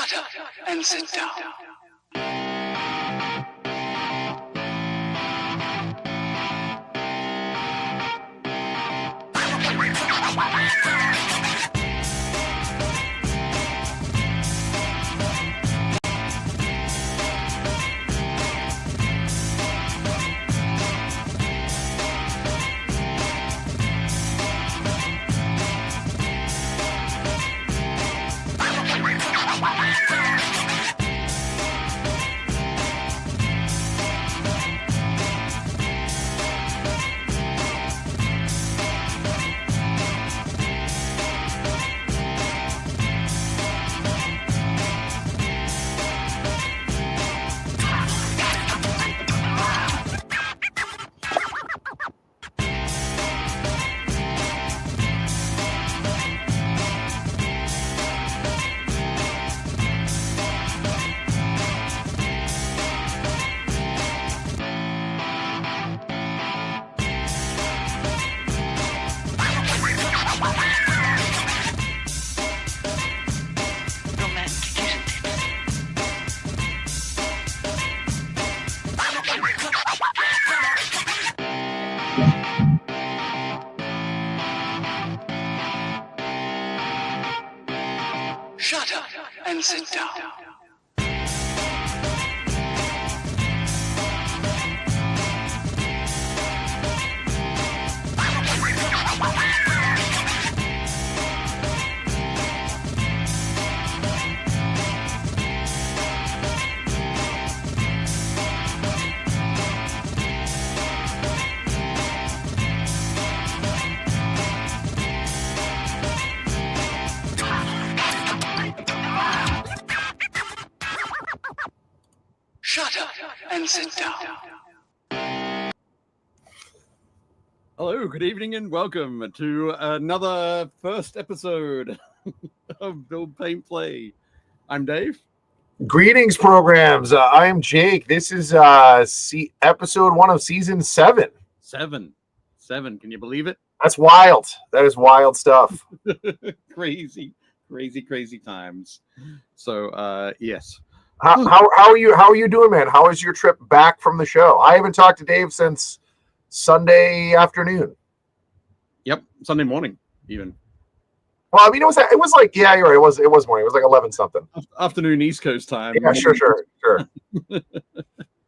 Shut up and sit down. Shut up and sit down. Shut up and sit down. Hello, good evening, and welcome to another first episode of Build, Paint, Play. I'm Dave. Greetings, programs. I am Jake. This is episode 1 of season 7. Seven. Can you believe it? That's wild. That is wild stuff. Crazy times. So, yes. How are you? How are you doing, man? How is your trip back from the show? I haven't talked to Dave since Sunday afternoon. Yep, Sunday morning, even. Well, I mean, it was like, yeah, you're right. It was morning. It was like 11 something. Afternoon East Coast time. Yeah, sure.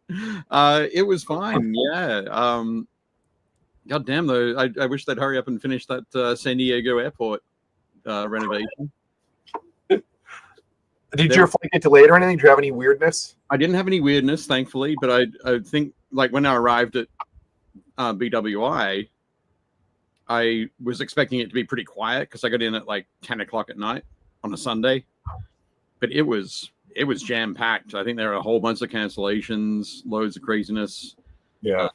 It was fine. Yeah. God damn though, I wish they'd hurry up and finish that San Diego airport renovation. Did your flight get delayed or anything? Did you have any weirdness? I didn't have any weirdness, thankfully, but I think like when I arrived at BWI, I was expecting it to be pretty quiet because I got in at like 10 o'clock at night on a Sunday, but it was jam packed. I think there are a whole bunch of cancellations, loads of craziness. Yeah,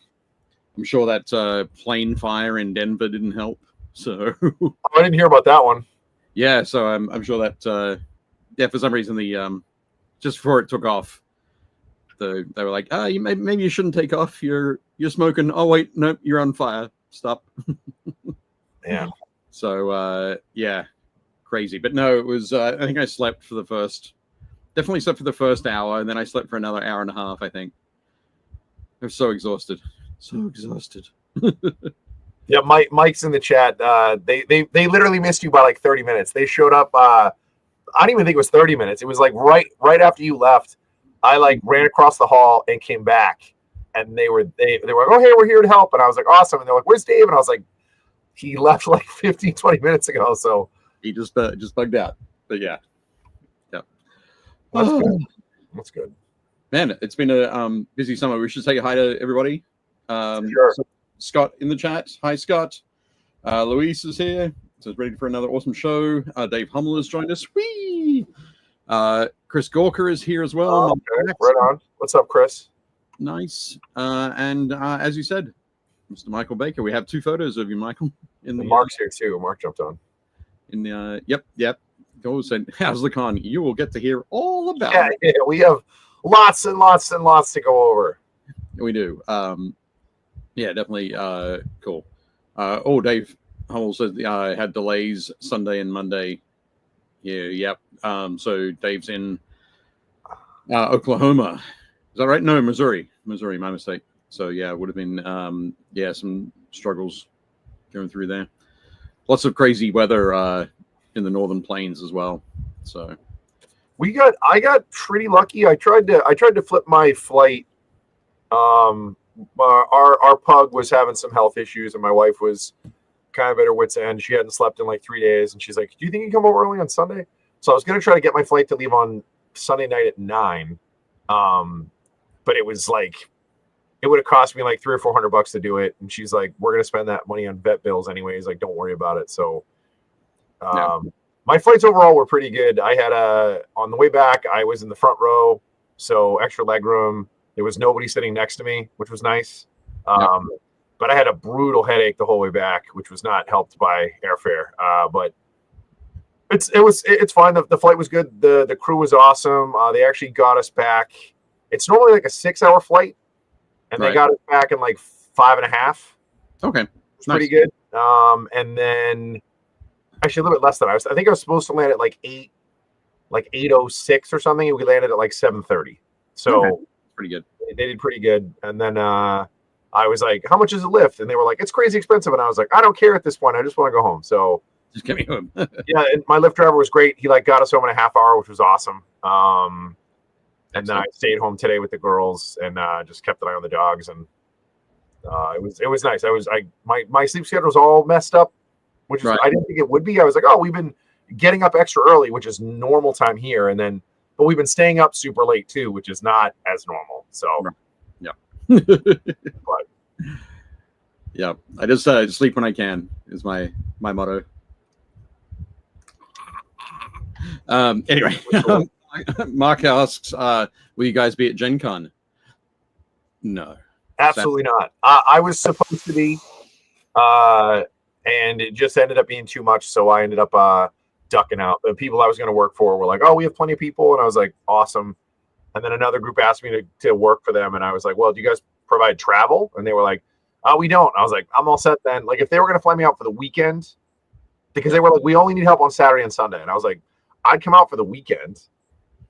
I'm sure that plane fire in Denver didn't help. So I didn't hear about that one. Yeah, so I'm sure that for some reason the just before it took off, they were like, maybe you shouldn't take off. You're smoking. Oh wait, no, you're on fire. Stop. Yeah. So yeah, crazy. But no, it was. I think I slept for the first hour, and then I slept for another hour and a half. I think. I was so exhausted. Yeah, Mike's in the chat. They literally missed you by like 30 minutes. They showed up. I don't even think it was 30 minutes. It was like right after you left. I like ran across the hall and came back, and they were like, oh hey, we're here to help, and I was like, awesome. And they're like, where's Dave? And I was like, he left like 15-20 minutes ago. So he just bugged out. But yeah. That's good. Man, it's been a busy summer. We should say hi to everybody. Sure. So Scott in the chat. Hi, Scott. Luis is here. So it's ready for another awesome show. Dave Hummel has joined us. Whee! Chris Gawker is here as well. Okay. Right on. What's up, Chris? Nice. And as you said, Mr. Michael Baker. We have 2 photos of you, Michael. Mark's here too. Mark jumped on. In the yep. Go said, how's the con? You will get to hear all about it. Yeah, we have lots and lots and lots to go over. We do. Yeah, definitely cool. Dave Hummel said had delays Sunday and Monday. Yeah, yep. So Dave's in Oklahoma. Is that right? No, Missouri. Missouri, my mistake. So yeah, it would have been some struggles going through there. Lots of crazy weather in the northern plains as well. So I got pretty lucky. I tried to flip my flight. Our pug was having some health issues, and my wife was kind of at her wit's end. She hadn't slept in like 3 days, and she's like, "Do you think you can come over early on Sunday?" So I was gonna try to get my flight to leave on Sunday night at 9. But it was like it would have cost me like $300 or $400 to do it. And she's like, "We're gonna spend that money on vet bills anyways. Like, don't worry about it." So my flights overall were pretty good. I had on the way back, I was in the front row, so extra leg room. There was nobody sitting next to me, which was nice. But I had a brutal headache the whole way back, which was not helped by airfare. But it's fine. The flight was good. The crew was awesome. They actually got us back. It's normally like a 6-hour flight, and they got us back in like 5.5. Okay, it's pretty good. And then actually a little bit less than I think I was supposed to land at like 8:06 or something, and we landed at like 7:30. So pretty good. They did pretty good. And then I was like, "How much is a lift?" And they were like, "It's crazy expensive." And I was like, "I don't care at this point. I just want to go home." So just get me home. Yeah, and my Lyft driver was great. He like got us home in a half hour, which was awesome. And then I stayed home today with the girls and just kept an eye on the dogs, and it was nice. My sleep schedule was all messed up, which is, I didn't think it would be. I was like, "Oh, we've been getting up extra early, which is normal time here, but we've been staying up super late too, which is not as normal." So but yeah, I just sleep when I can is my motto. Anyway, Mark asks, will you guys be at Gen Con? No, absolutely not. I was supposed to be, and it just ended up being too much, so I ended up ducking out. The people I was going to work for were like, "Oh, we have plenty of people," and I was like, "Awesome." And then another group asked me to work for them, and I was like, "Well, do you guys provide travel?" And they were like, "Oh, we don't." I was like, "I'm all set then." Like, if they were going to fly me out for the weekend, because they were like, "We only need help on Saturday and Sunday," and I was like, I'd come out for the weekend.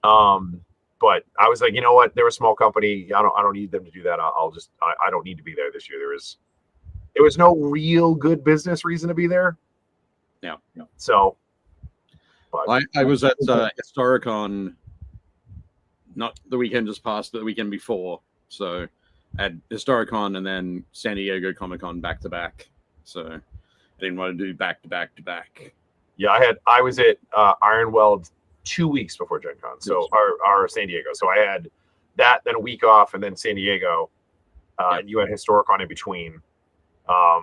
But I was like, you know what? They're a small company. I don't need them to do that. I don't need to be there this year. There was no real good business reason to be there. Yeah. So but I was at Historicon, not the weekend just passed, but the weekend before. So at Historicon and then San Diego Comic-Con back to back. So I didn't want to do back to back to back. Yeah, I was at Ironweld 2 weeks before Gen Con, so our San Diego. So I had that, then a week off, and then San Diego, and you had Historicon in between. I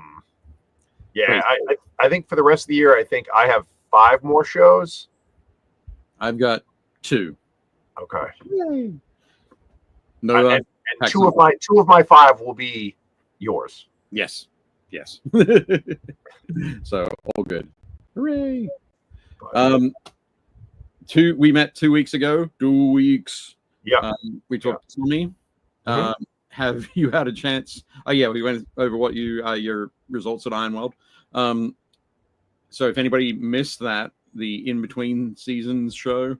think for the rest of the year, I think I have 5 more shows. I've got 2. Okay. Yay. No, and two of my 5 will be yours. Yes. So all good. Hooray! We met 2 weeks ago. 2 weeks. Yeah. We talked to me. Have you had a chance? Oh yeah, we went over what your results at Ironworld. So if anybody missed that, the in between seasons show,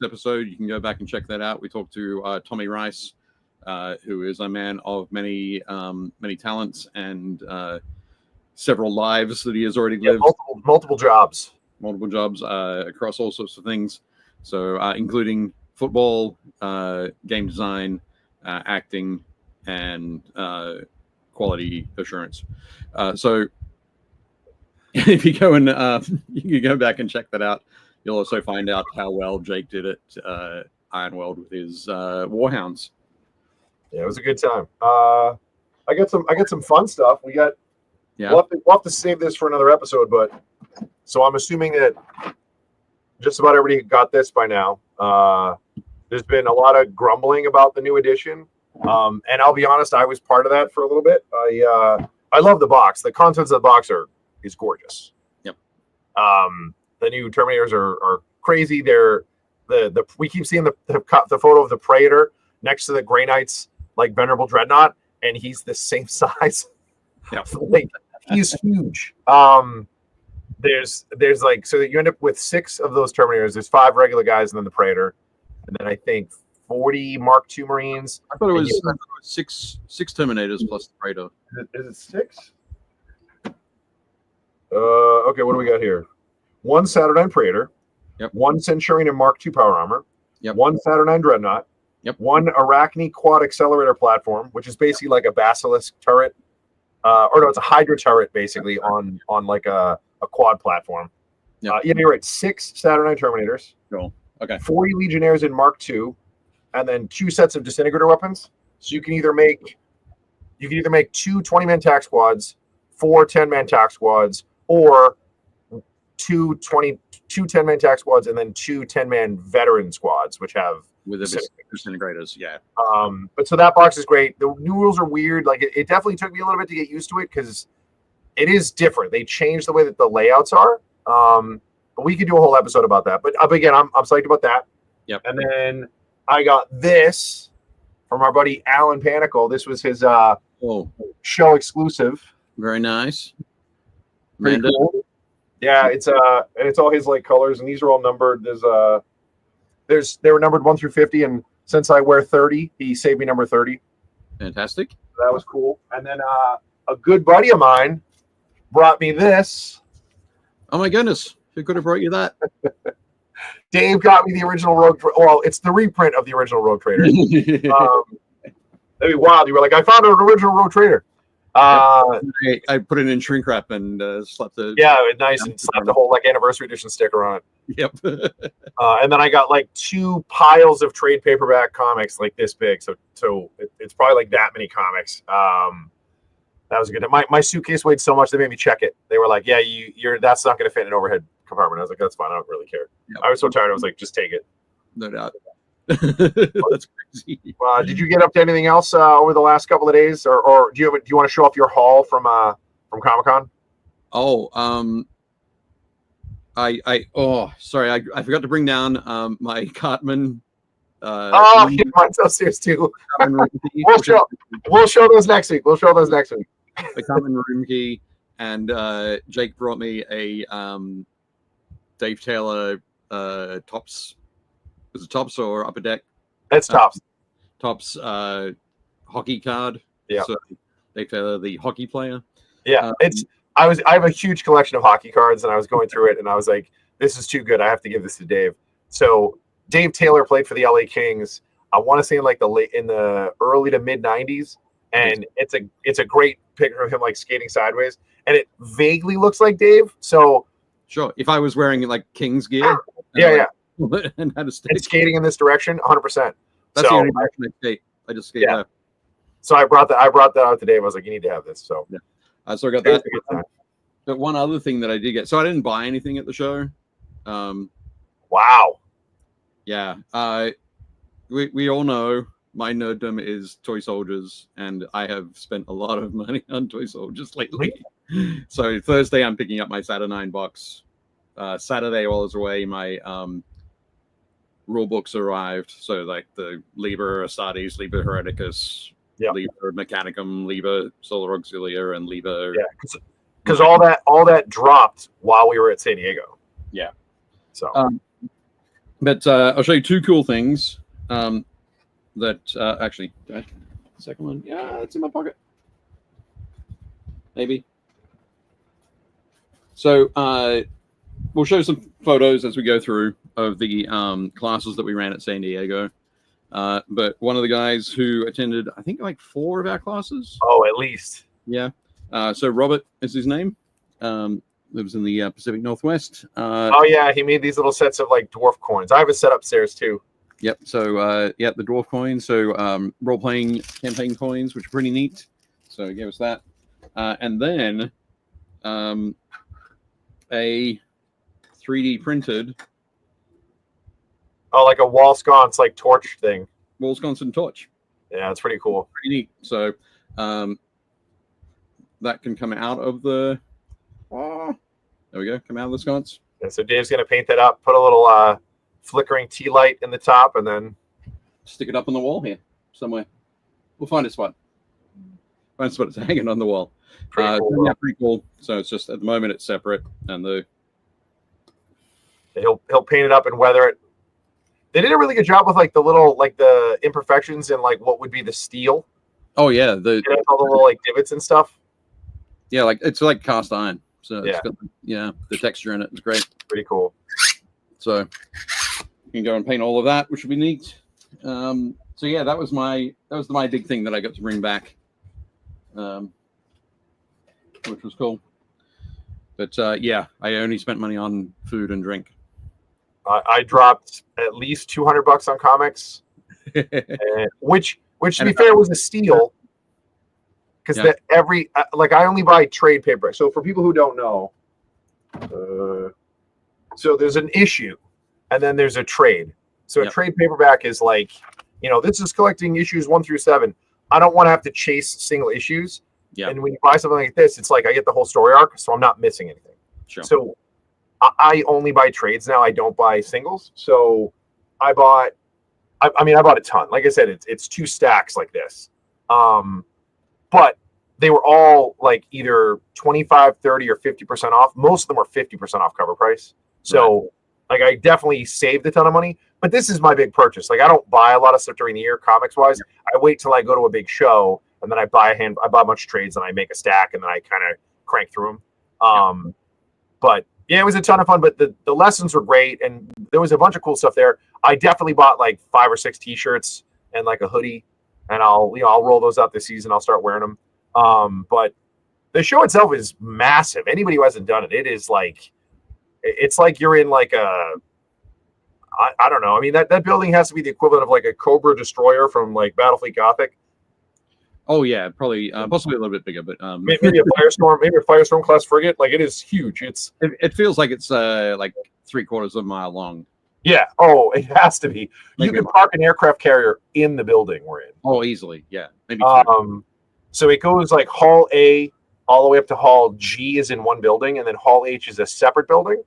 episode, you can go back and check that out. We talked to Tommy Rice, who is a man of many talents and several lives that he has already lived. Multiple jobs across all sorts of things. So including football, game design, acting, and quality assurance. So if you go and you can go back and check that out, you'll also find out how well Jake did at Ironworld with his Warhounds. Yeah, it was a good time. I got some fun stuff. We'll have to save this for another episode, but so I'm assuming that just about everybody got this by now. There's been a lot of grumbling about the new edition, and I'll be honest, I was part of that for a little bit. I love the box. The contents of the box is gorgeous. Yep. The new Terminators are crazy. We keep seeing the photo of the Praetor next to the Grey Knight's like Venerable Dreadnought, and he's the same size. Yeah. Like, he's huge. There's like, so you end up with 6 of those Terminators. There's 5 regular guys and then the Praetor, and then I think 40 Mark II Marines. I thought it was six Terminators plus the Praetor. Is it 6? Okay, what do we got here? 1 Saturnine Praetor. Yep. 1 Centurion and Mark II power armor. Yep. 1 Saturnine Dreadnought. Yep. 1 Arachne quad accelerator platform, which is basically like a Basilisk turret. Or no, it's a Hydra turret basically on like a quad platform. Yep. Yeah, you're right. 6 Saturnine Terminators. Cool. Okay. 40 Legionnaires in Mark II, and then 2 sets of disintegrator weapons. So you can either make 2 20-man tac squads, 4 10-man tac squads, or 2 10-man tac squads, and then 2 10-man veteran squads, which have with the disintegrators. Yeah. But so that box is great. The new rules are weird. Like it definitely took me a little bit to get used to it because it is different. They changed the way that the layouts are. But we could do a whole episode about that. But again, I'm psyched about that. Yep. And then I got this from our buddy Alan Panicle. This was his show exclusive. Very nice. Pretty cool. Yeah, it's all his like colors, and these are all numbered. They were numbered 1 through 50, and since I wear 30, he saved me number 30. Fantastic. That was cool. And then a good buddy of mine brought me this. Oh my goodness. Who could have brought you that? Dave got me the original Rogue Trader. Well, it's the reprint of the original Rogue Trader. That'd be wild. You were like, I found an original Rogue Trader. I put it in shrink wrap and slapped the nice and slapped the whole like anniversary edition sticker on it. Yep. And then I got like 2 piles of trade paperback comics like this big. So it's probably like that many comics. That was good. My suitcase weighed so much they made me check it. They were like, "Yeah, you're that's not going to fit in an overhead compartment." I was like, "That's fine. I don't really care." Yep. I was so tired. I was like, "Just take it." No doubt. That's crazy. Did you get up to anything else over the last couple of days, or do you want to show off your haul from Comic-Con? Oh, sorry, I forgot to bring down my Cartman. Mine's upstairs too. We'll show those next week. The Cartman room key, and Jake brought me a Dave Taylor Tops. Was it Tops or Upper Deck? That's Tops. Tops hockey card. Yeah. So Dave Taylor, the hockey player. Yeah, I have a huge collection of hockey cards, and I was going through it, and I was like, this is too good. I have to give this to Dave. So Dave Taylor played for the LA Kings. I want to say in the early to mid 90s, and it's a great picture of him like skating sideways, and it vaguely looks like Dave. So sure, if I was wearing like Kings gear, and had a stick and skating in this direction, 100%. That's the only direction I skate. I just skate left. So I brought that out to Dave. I was like, you need to have this. So yeah, so I got that. But one other thing that I did get, so I didn't buy anything at the show. Wow. Yeah. We all know my nerddom is toy soldiers, and I have spent a lot of money on toy soldiers lately. So Thursday I'm picking up my Saturnine box. Saturday while I was away, my rule books arrived. So like the Liber Astartes, Liber Hereticus, Liber Mechanicum, Liber Solar Auxilia, and Liber. Yeah, because all that dropped while we were at San Diego. Yeah. So, but I'll show you 2 cool things. That actually, the second one, yeah, it's in my pocket. Maybe. So we'll show some photos as we go through of the classes that we ran at San Diego. But one of the guys who attended, I think, like 4 of our classes. Oh, at least. Yeah. So Robert is his name. Lives in the Pacific Northwest. He made these little sets of like dwarf coins. I have a set upstairs too. Yep. So the dwarf coins. So role-playing campaign coins, which are pretty neat. So he gave us that, and then a 3D printed. Oh, like a wall sconce, like torch thing. Wall sconce and torch. Yeah, it's pretty cool. Pretty neat. So that can come out of the. There we go. Come out of the sconce. Yeah, so Dave's gonna paint that up. Put a little flickering tea light in the top, and then stick it up on the wall here somewhere. We'll find a spot. Find a spot. It's hanging on the wall. Pretty cool. Yeah, pretty cool. So it's just at the moment it's separate, and he'll paint it up and weather it. They did a really good job with like the little like the imperfections and like what would be the steel. Oh yeah, All the little like divots and stuff. Yeah, like it's like cast iron. So Yeah. it's got the texture in it. It's great. Pretty cool. So you can go and paint all of that, which would be neat. So yeah, that was my big thing that I got to bring back, which was cool. But yeah, I only spent money on food and drink. I dropped at least $200 on comics, which to be fair was a steal. Because like I only buy trade paperback. So for people who don't know, so there's an issue, and then there's a trade. So a trade paperback is like, this is collecting issues 1 through 7. I don't want to have to chase single issues. Yeah. And when you buy something like this, it's like I get the whole story arc, so I'm not missing anything. Sure. So I only buy trades now. I don't buy singles. So I bought a ton. Like I said, it's 2 stacks like this. But they were all like either 25, 30, or 50% off. Most of them are 50% off cover price. So like I definitely saved a ton of money. But this is my big purchase. Like I don't buy a lot of stuff during the year, comics wise. I wait till I go to a big show, and then I buy a bunch of trades, and I make a stack, and then I kind of crank through them. But yeah, it was a ton of fun. But the lessons were great, and there was a bunch of cool stuff there. I definitely bought like 5 or 6 t-shirts and like a hoodie, and I'll roll those out this season. I'll start wearing them. But the show itself is massive. Anybody who hasn't done it, it's like you're in like I don't know. I mean, that building has to be the equivalent of like a Cobra destroyer from like Battlefleet Gothic. Oh yeah, probably possibly a little bit bigger, but maybe a Firestorm class frigate. Like it is huge. It feels like it's like 3/4 of a mile long. Yeah. Oh, it has to be. You can park an aircraft carrier in the building we're in. Oh, easily. Yeah. Maybe. So it goes like Hall A all the way up to Hall G is in one building, and then Hall H is a separate building.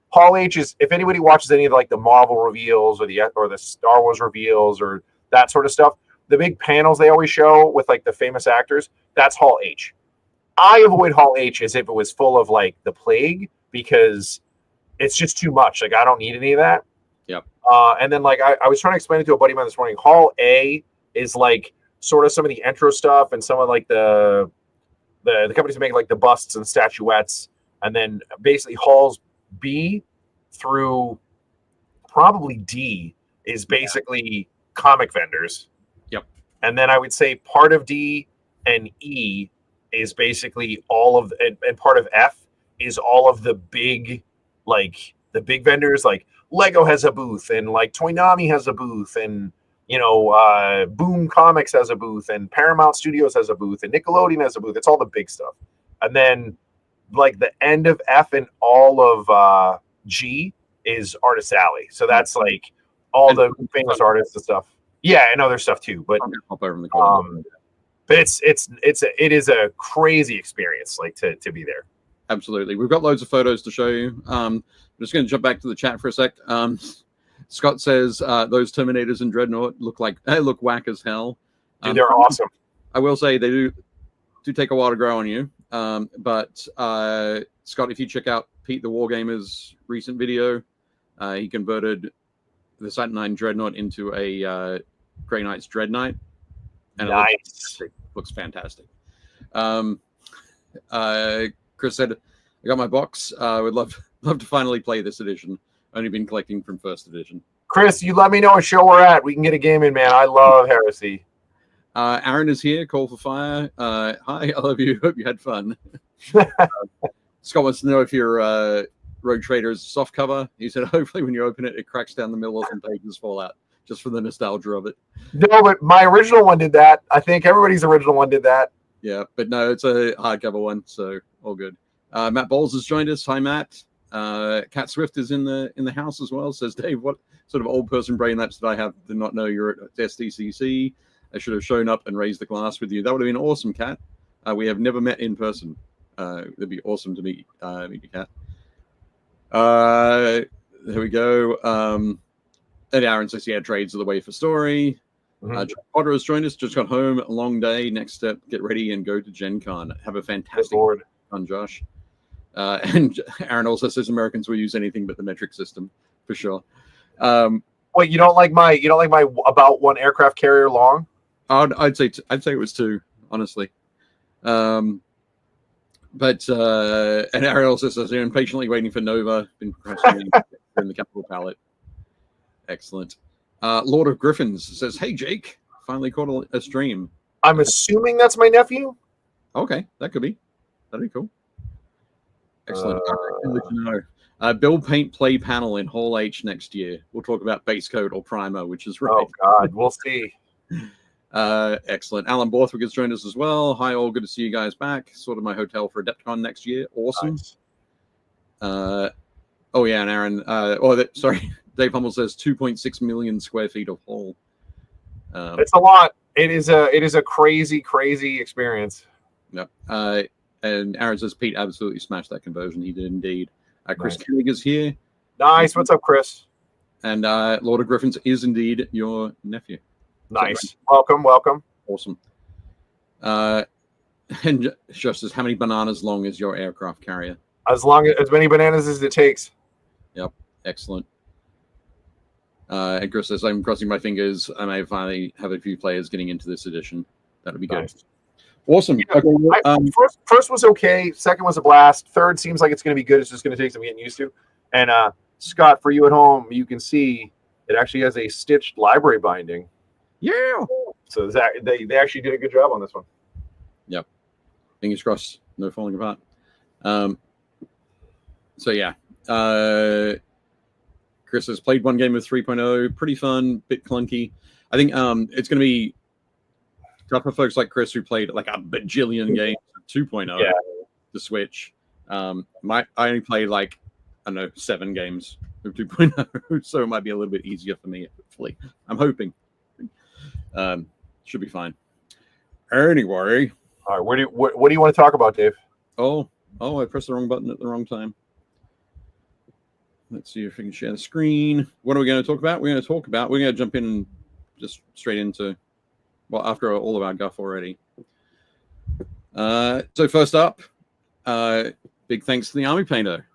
Hall H is, if anybody watches any of like the Marvel reveals or the Star Wars reveals or that sort of stuff, the big panels they always show with like the famous actors, that's Hall H. I avoid Hall H as if it was full of like the plague, because it's just too much. Like I don't need any of that. Yep. And then like I was trying to explain it to a buddy of mine this morning. Hall A is like sort of some of the intro stuff and some of like the companies that make like the busts and statuettes, and then basically halls B through probably D is basically comic vendors. Yep. And then I would say part of D and E is basically all of, and part of F is all of the big vendors. Like Lego has a booth, and like Toynami has a booth, and Boom Comics has a booth, and Paramount Studios has a booth, and Nickelodeon has a booth. It's all the big stuff. And then like the end of F and all of G is Artist Alley. So that's like all the famous artists and stuff. Yeah, and other stuff too. But but it is a crazy experience, like to be there. Absolutely. We've got loads of photos to show you. I'm just going to jump back to the chat for a sec. Scott says those Terminators and Dreadnought look whack as hell. Dude, they're awesome. I will say they do take a while to grow on you. But Scott, if you check out Pete the Wargamer's recent video, he converted the Site 9 Dreadnought into a Grey Knight's Dread Knight. And nice. It looks fantastic. Chris said, I got my box. Would love to finally play this edition. Only been collecting from first edition. Chris, you let me know what show we're at. We can get a game in, man. I love Heresy. Aaron is here. Call for fire. Hi, I love you. Hope you had fun. Scott wants to know if your Rogue Trader is a soft cover. He said, hopefully when you open it, it cracks down the middle and pages fall out, just for the nostalgia of it. No, but my original one did that. I think everybody's original one did that. Yeah, but no, it's a hardcover one, so all good. Matt Bowles has joined us. Hi, Matt. Cat Swift is in the house as well. Says, Dave, what sort of old person brain lapse did I have to not know you're at SDCC? I should have shown up and raised the glass with you. That would have been awesome, Cat. We have never met in person. It'd be awesome to meet you, Cat. There we go. And Aaron says, yeah, trades are the way for story. John Potter has joined us. Just got home. A long day. Next step, get ready and go to Gen Con. Have a fantastic fun, Josh. And Aaron also says Americans will use anything but the metric system, for sure. Wait, you don't like my about one aircraft carrier long? I'd say it was 2, honestly. But and Ariel also says they're impatiently waiting for Nova. Been pressing in the capital palette. Excellent. Lord of Griffins says, "Hey Jake, finally caught a stream." I'm assuming that's my nephew. Okay, that could be. That'd be cool. Excellent. Build Paint Play panel in Hall H next year. We'll talk about base coat or primer, which is right. Oh God, we'll see. Excellent. Alan Borthwick has joined us as well. Hi all, good to see you guys back. Sorted my hotel for Adepticon next year. Awesome. Nice. Oh yeah, and Aaron. Sorry, Dave Hummel says 2.6 million square feet of hall. It's a lot. It is a crazy experience. Yep. And Aaron says Pete absolutely smashed that conversion. He did indeed. Chris Nice. Koenig is here. Nice. What's up, Chris? And Lord of Griffins is indeed your nephew. Nice. Welcome. Awesome. And Josh says, how many bananas long is your aircraft carrier? As many bananas as it takes. Yep. Excellent. And Chris says, I'm crossing my fingers. I may finally have a few players getting into this edition. That'll be good. Nice. Awesome. Yeah, okay, first was okay. Second was a blast. Third seems like it's going to be good. It's just going to take some getting used to. And Scott, for you at home, you can see it actually has a stitched library binding. Yeah. So they actually did a good job on this one. Yep. Fingers crossed. No falling apart. So yeah. Chris has played one game with 3.0. Pretty fun. Bit clunky. I think it's going to be tough for folks like Chris who played like a bajillion games of 2.0 to Switch. I only played like, I don't know, 7 games of 2.0, so it might be a little bit easier for me, hopefully. I'm hoping. Should be fine. Anyway. All right, what do you want to talk about, Dave? Oh, I pressed the wrong button at the wrong time. Let's see if we can share the screen. What are we going to talk about? We're going to jump in just straight into, well, after all of our guff already. So first up, big thanks to the Army Painter.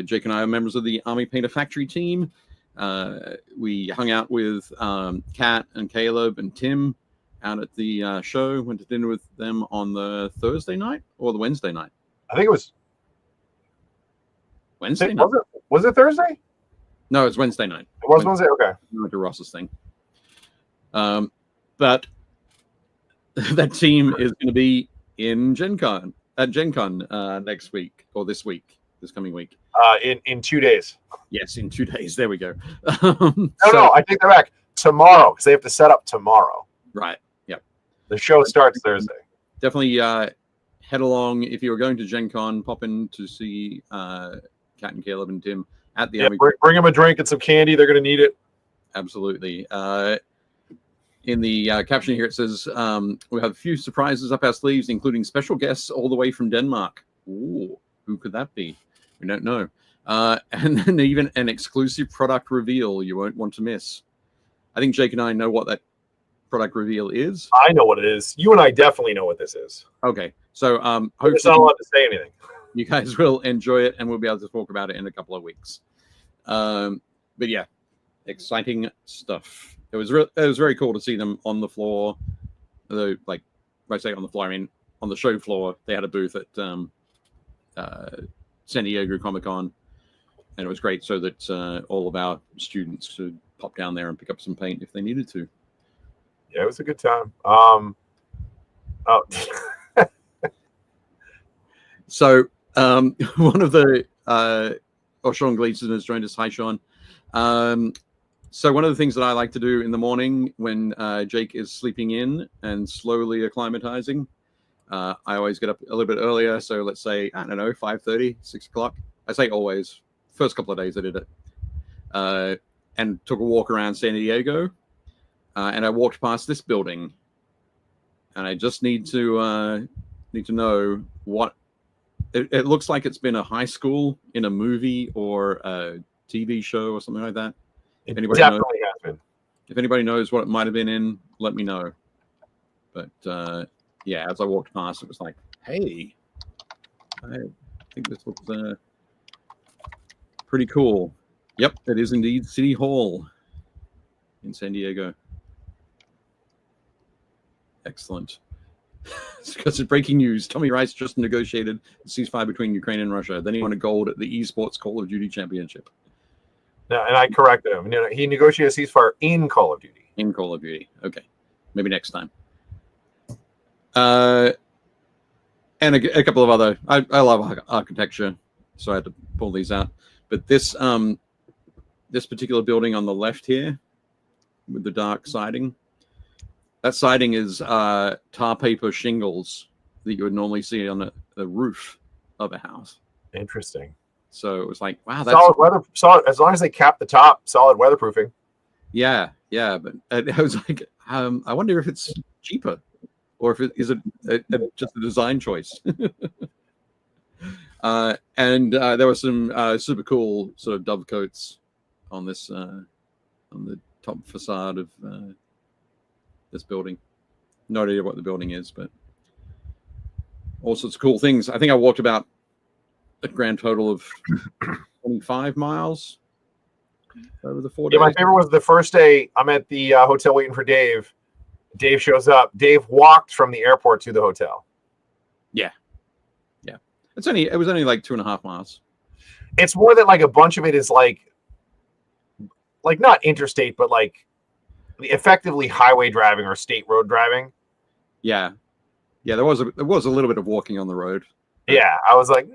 Jake and I are members of the Army Painter Factory team. We hung out with Kat and Caleb and Tim out at the show. Went to dinner with them on the Thursday night or the Wednesday night. I think it was Wednesday night. Was it Thursday? No, it's Wednesday night. It was Wednesday. Okay. We went to Ross's thing. But that team is going to be in Gen Con next week or this coming week. In 2 days. Yes, in 2 days. There we go. No, I take that back. Tomorrow, because they have to set up tomorrow. Right. Yep. The show starts Thursday. Definitely head along. If you were going to Gen Con, pop in to see Kat and Caleb and Tim at the Army. Bring them a drink and some candy. They're going to need it. Absolutely. In the caption here, it says, we have a few surprises up our sleeves, including special guests all the way from Denmark. Ooh, who could that be? We don't know. And then even an exclusive product reveal you won't want to miss. I think Jake and I know what that product reveal is. I know what it is. You and I definitely know what this is. Okay. So hopefully it's not allowed to say anything. You guys will enjoy it, and we'll be able to talk about it in a couple of weeks. But yeah, exciting stuff. It was very cool to see them on the floor. Like, when I say on the floor, I mean on the show floor. They had a booth at San Diego Comic-Con, and it was great so that all of our students could pop down there and pick up some paint if they needed to. Yeah, it was a good time. So one of the Sean Gleason has joined us. Hi, Sean. So one of the things that I like to do in the morning when Jake is sleeping in and slowly acclimatizing, I always get up a little bit earlier. So let's say, I don't know, 5:30, 6 o'clock. I say always. First couple of days I did it. And took a walk around San Diego. And I walked past this building. And I just need to know what... It looks like it's been a high school in a movie or a TV show or something like that. It definitely has been. If anybody knows what it might have been in, let me know. But yeah, as I walked past, it was like, hey, I think this looks pretty cool. Yep, it is indeed City Hall. in San Diego. Excellent. Because of breaking news, Tommy Rice just negotiated a ceasefire between Ukraine and Russia. Then he won a gold at the esports Call of Duty Championship. No, and I corrected him. He negotiated a ceasefire in Call of Duty. In Call of Duty. Okay. Maybe next time. And a couple of other. I love architecture, so I had to pull these out. But this particular building on the left here, with the dark siding, that siding is tar paper shingles that you would normally see on the roof of a house. Interesting. So it was like, wow, that's solid weather. Solid, as long as they cap the top, solid weatherproofing. Yeah. But I was like, I wonder if it's cheaper, or if it is just a design choice. And there were some super cool sort of dovecoats on this on the top facade of this building. No idea what the building is, but all sorts of cool things. I think I walked about a grand total of 25 miles over the 4 days. Yeah, my favorite was the first day. I'm at the hotel waiting for Dave. Dave shows up. Dave walked from the airport to the hotel. Yeah. It was only like 2.5 miles. It's more that like a bunch of it is like not interstate, but like effectively highway driving or state road driving. Yeah. There was a little bit of walking on the road. Yeah, I was like,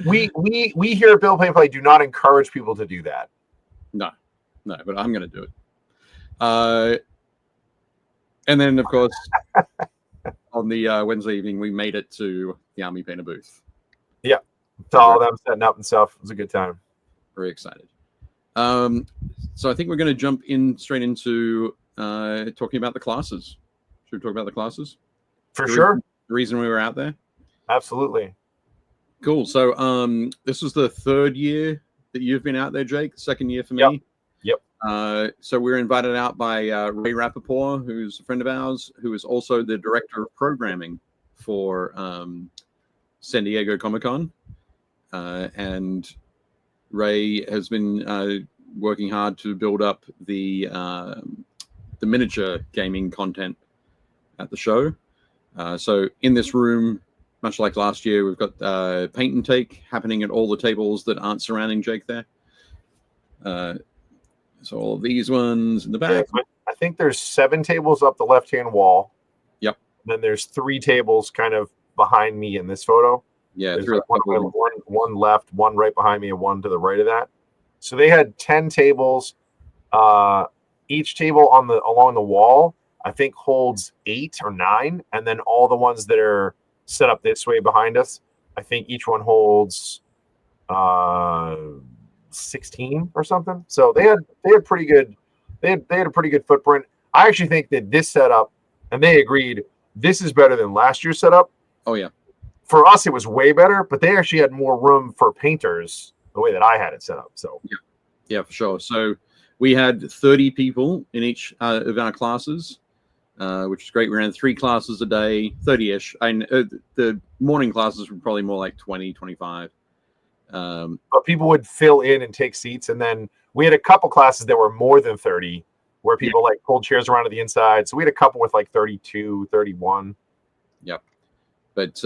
we here at Build Paint Play do not encourage people to do that. No, but I'm going to do it. And then, of course, on the Wednesday evening, we made it to the Army Painter booth. Yeah, saw all them setting up and stuff. It was a good time. Very excited. So I think we're going to jump straight into talking about the classes. Should we talk about the classes? For sure. The reason we were out there? Absolutely. Cool. So this was the third year that you've been out there, Jake. Second year for me. Yep. So we were invited out by Ray Rappaport, who's a friend of ours, who is also the director of programming for San Diego Comic-Con. And Ray has been working hard to build up the miniature gaming content at the show. So in this room, much like last year, we've got paint and take happening at all the tables that aren't surrounding Jake there. So all of these ones in the back. Yeah, I think there's 7 tables up the left-hand wall. Yep. Then there's 3 tables kind of behind me in this photo. Yeah, there's like one left, one right behind me, and one to the right of that. So they had 10 tables. Each table along the wall, I think, holds 8 or 9, and then all the ones that are set up this way behind us, I think each one holds 16 or something. So they had pretty good. They had a pretty good footprint. I actually think that this setup, and they agreed, this is better than last year's setup. Oh yeah. For us, it was way better, but they actually had more room for painters the way that I had it set up. So yeah, for sure. So we had 30 people in each of our classes, which is great. We ran 3 classes a day, 30-ish. The morning classes were probably more like 20, 25. But people would fill in and take seats. And then we had a couple classes that were more than 30, where people like pulled chairs around to the inside. So we had a couple with like 32, 31. Yep. But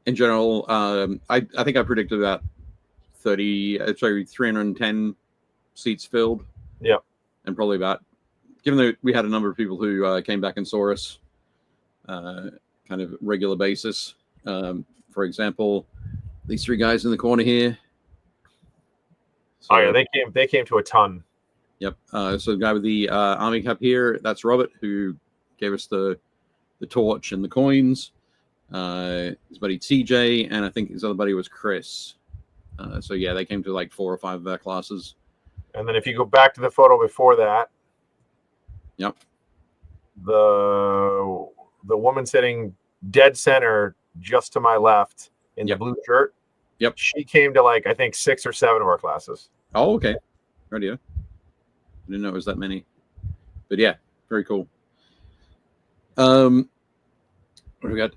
in general, I think I predicted about 310 seats filled. Yep. And probably about, given that we had a number of people who came back and saw us kind of regular basis. For example, these 3 guys in the corner here. So, oh yeah, they came to a ton. Yep. So the guy with the army cap here, that's Robert, who gave us the torch and the coins. His buddy TJ, and I think his other buddy was Chris. So yeah, they came to like 4 or 5 of our classes. And then if you go back to the photo before that, yep, the woman sitting dead center just to my left in the blue shirt. Yep. She came to like, I think 6 or 7 of our classes. Oh, okay. Radio. I didn't know it was that many. But yeah, very cool. What do we got?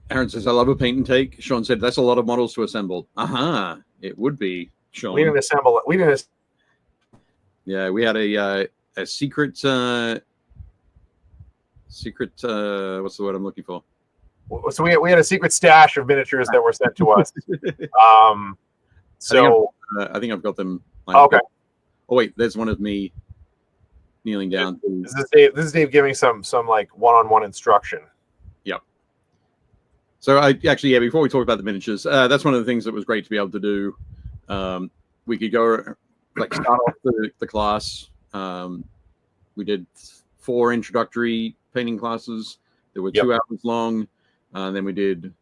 Aaron says, I love a paint and take. Sean said, that's a lot of models to assemble. It would be, Sean. We didn't assemble it. We didn't. Yeah, we had a secret, what's the word I'm looking for? So we had a secret stash of miniatures that were sent to us. So I think I've got them. Okay. Oh wait, there's one of me kneeling down. This is Dave giving some like one-on-one instruction. Yep. So before we talk about the miniatures, that's one of the things that was great to be able to do. We could go start off the class. We did 4 introductory painting classes that were 2 hours long. Then we did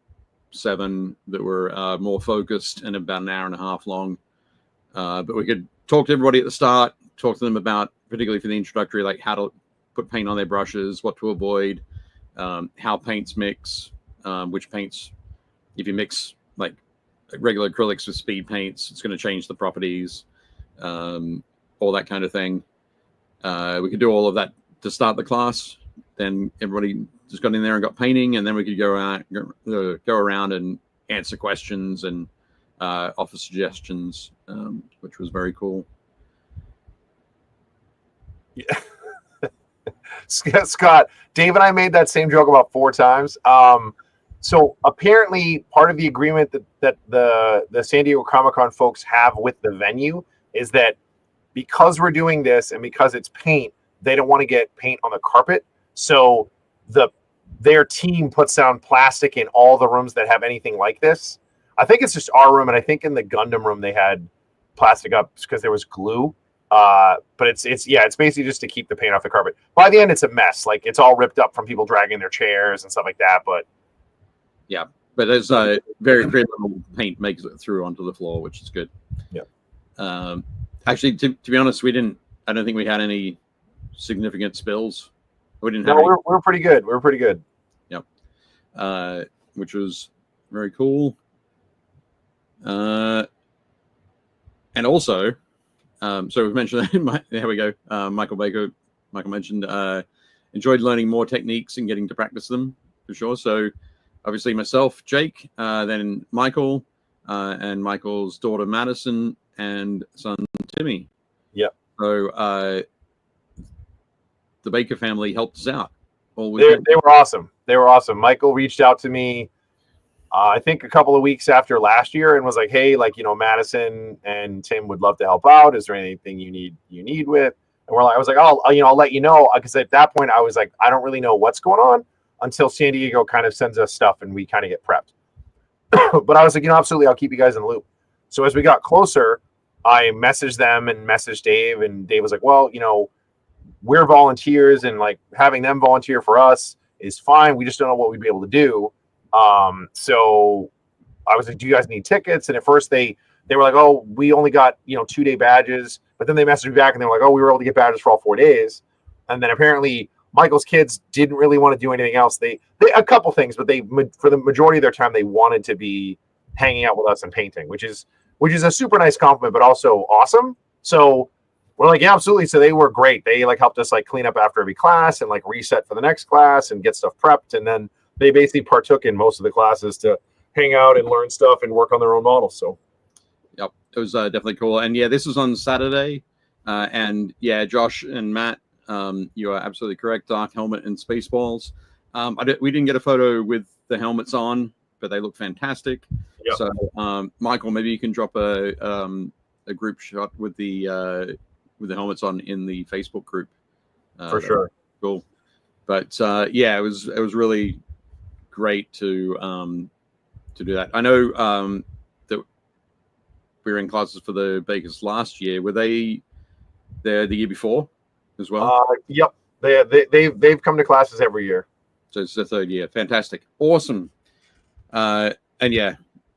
7 that were more focused and about an hour and a half long. But we could talk to everybody at the start, talk to them about, particularly for the introductory, like how to put paint on their brushes, what to avoid, how paints mix, which paints, if you mix like regular acrylics with speed paints, it's going to change the properties, all that kind of thing. We could do all of that to start the class. Then everybody just got in there and got painting, and then we could go around and answer questions and offer suggestions, which was very cool. Yeah. Scott, Dave and I made that same joke about 4 times. So apparently part of the agreement that the San Diego Comic-Con folks have with the venue is that because we're doing this and because it's paint, they don't want to get paint on the carpet. So their team puts down plastic in all the rooms that have anything like this. I think it's just our room, and I think in the Gundam room they had plastic up because there was glue. But it's basically just to keep the paint off the carpet. By the end, it's a mess. Like, it's all ripped up from people dragging their chairs and stuff like that. But yeah, but there's very little paint makes it through onto the floor, which is good. Yeah. Actually, to be honest, I don't think we had any significant spills. We didn't have. No, we're pretty good. We're pretty good. Yep. Which was very cool. And also, so we've mentioned there we go. Michael mentioned enjoyed learning more techniques and getting to practice them for sure. So obviously myself, Jake, then Michael, and Michael's daughter Madison and son Timmy. Yep. So the Baker family helped us out. They were awesome. They were awesome. Michael reached out to me, I think a couple of weeks after last year, and was like, "Hey, Madison and Tim would love to help out. Is there anything you need with?" And I was like, "I'll let you know," because at that point I was like, "I don't really know what's going on until San Diego kind of sends us stuff and we kind of get prepped." But I was like, absolutely, I'll keep you guys in the loop. So as we got closer, I messaged them and messaged Dave, and Dave was like, "Well, we're volunteers, and like having them volunteer for us is fine. We just don't know what we'd be able to do." So I was like, "Do you guys need tickets?" And at first they were like, "Oh, we only got 2-day badges." But then they messaged me back and they were like, "Oh, we were able to get badges for all 4 days." And then apparently Michael's kids didn't really want to do anything else. They a couple things, but for the majority of their time they wanted to be hanging out with us and painting, which is a super nice compliment, but also awesome. So we're like, yeah, absolutely. So they were great. They helped us clean up after every class and reset for the next class and get stuff prepped. And then they basically partook in most of the classes to hang out and learn stuff and work on their own models. So, yep, it was definitely cool. And yeah, this was on Saturday. And yeah, Josh and Matt, you are absolutely correct. Dark helmet and Spaceballs. We didn't get a photo with the helmets on, but they look fantastic. Yep. So, Michael, maybe you can drop a group shot with the helmets on in the Facebook group. For sure. Cool. But yeah, it was really great to do that. I know that we were in classes for the Bakers last year. Were they there the year before as well? Yep. They've come to classes every year. So it's the 3rd year. Fantastic. Awesome. And yeah,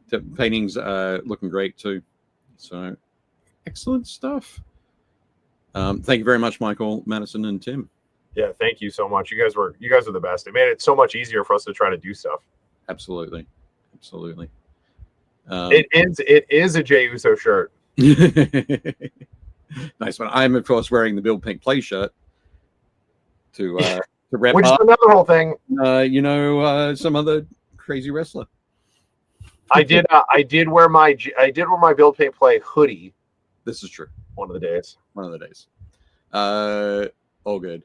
the paintings are looking great too. So excellent stuff. Thank you very much, Michael, Madison, and Tim. Yeah, thank you so much. You guys are the best. It made it so much easier for us to try to do stuff. Absolutely. It is a Jey Uso shirt. Nice one. I'm of course wearing the BuildPaintPlay shirt to rep which up. is another whole thing. Some other crazy wrestler. I did wear my Build Paint Play hoodie. This is true. One of the days. All good.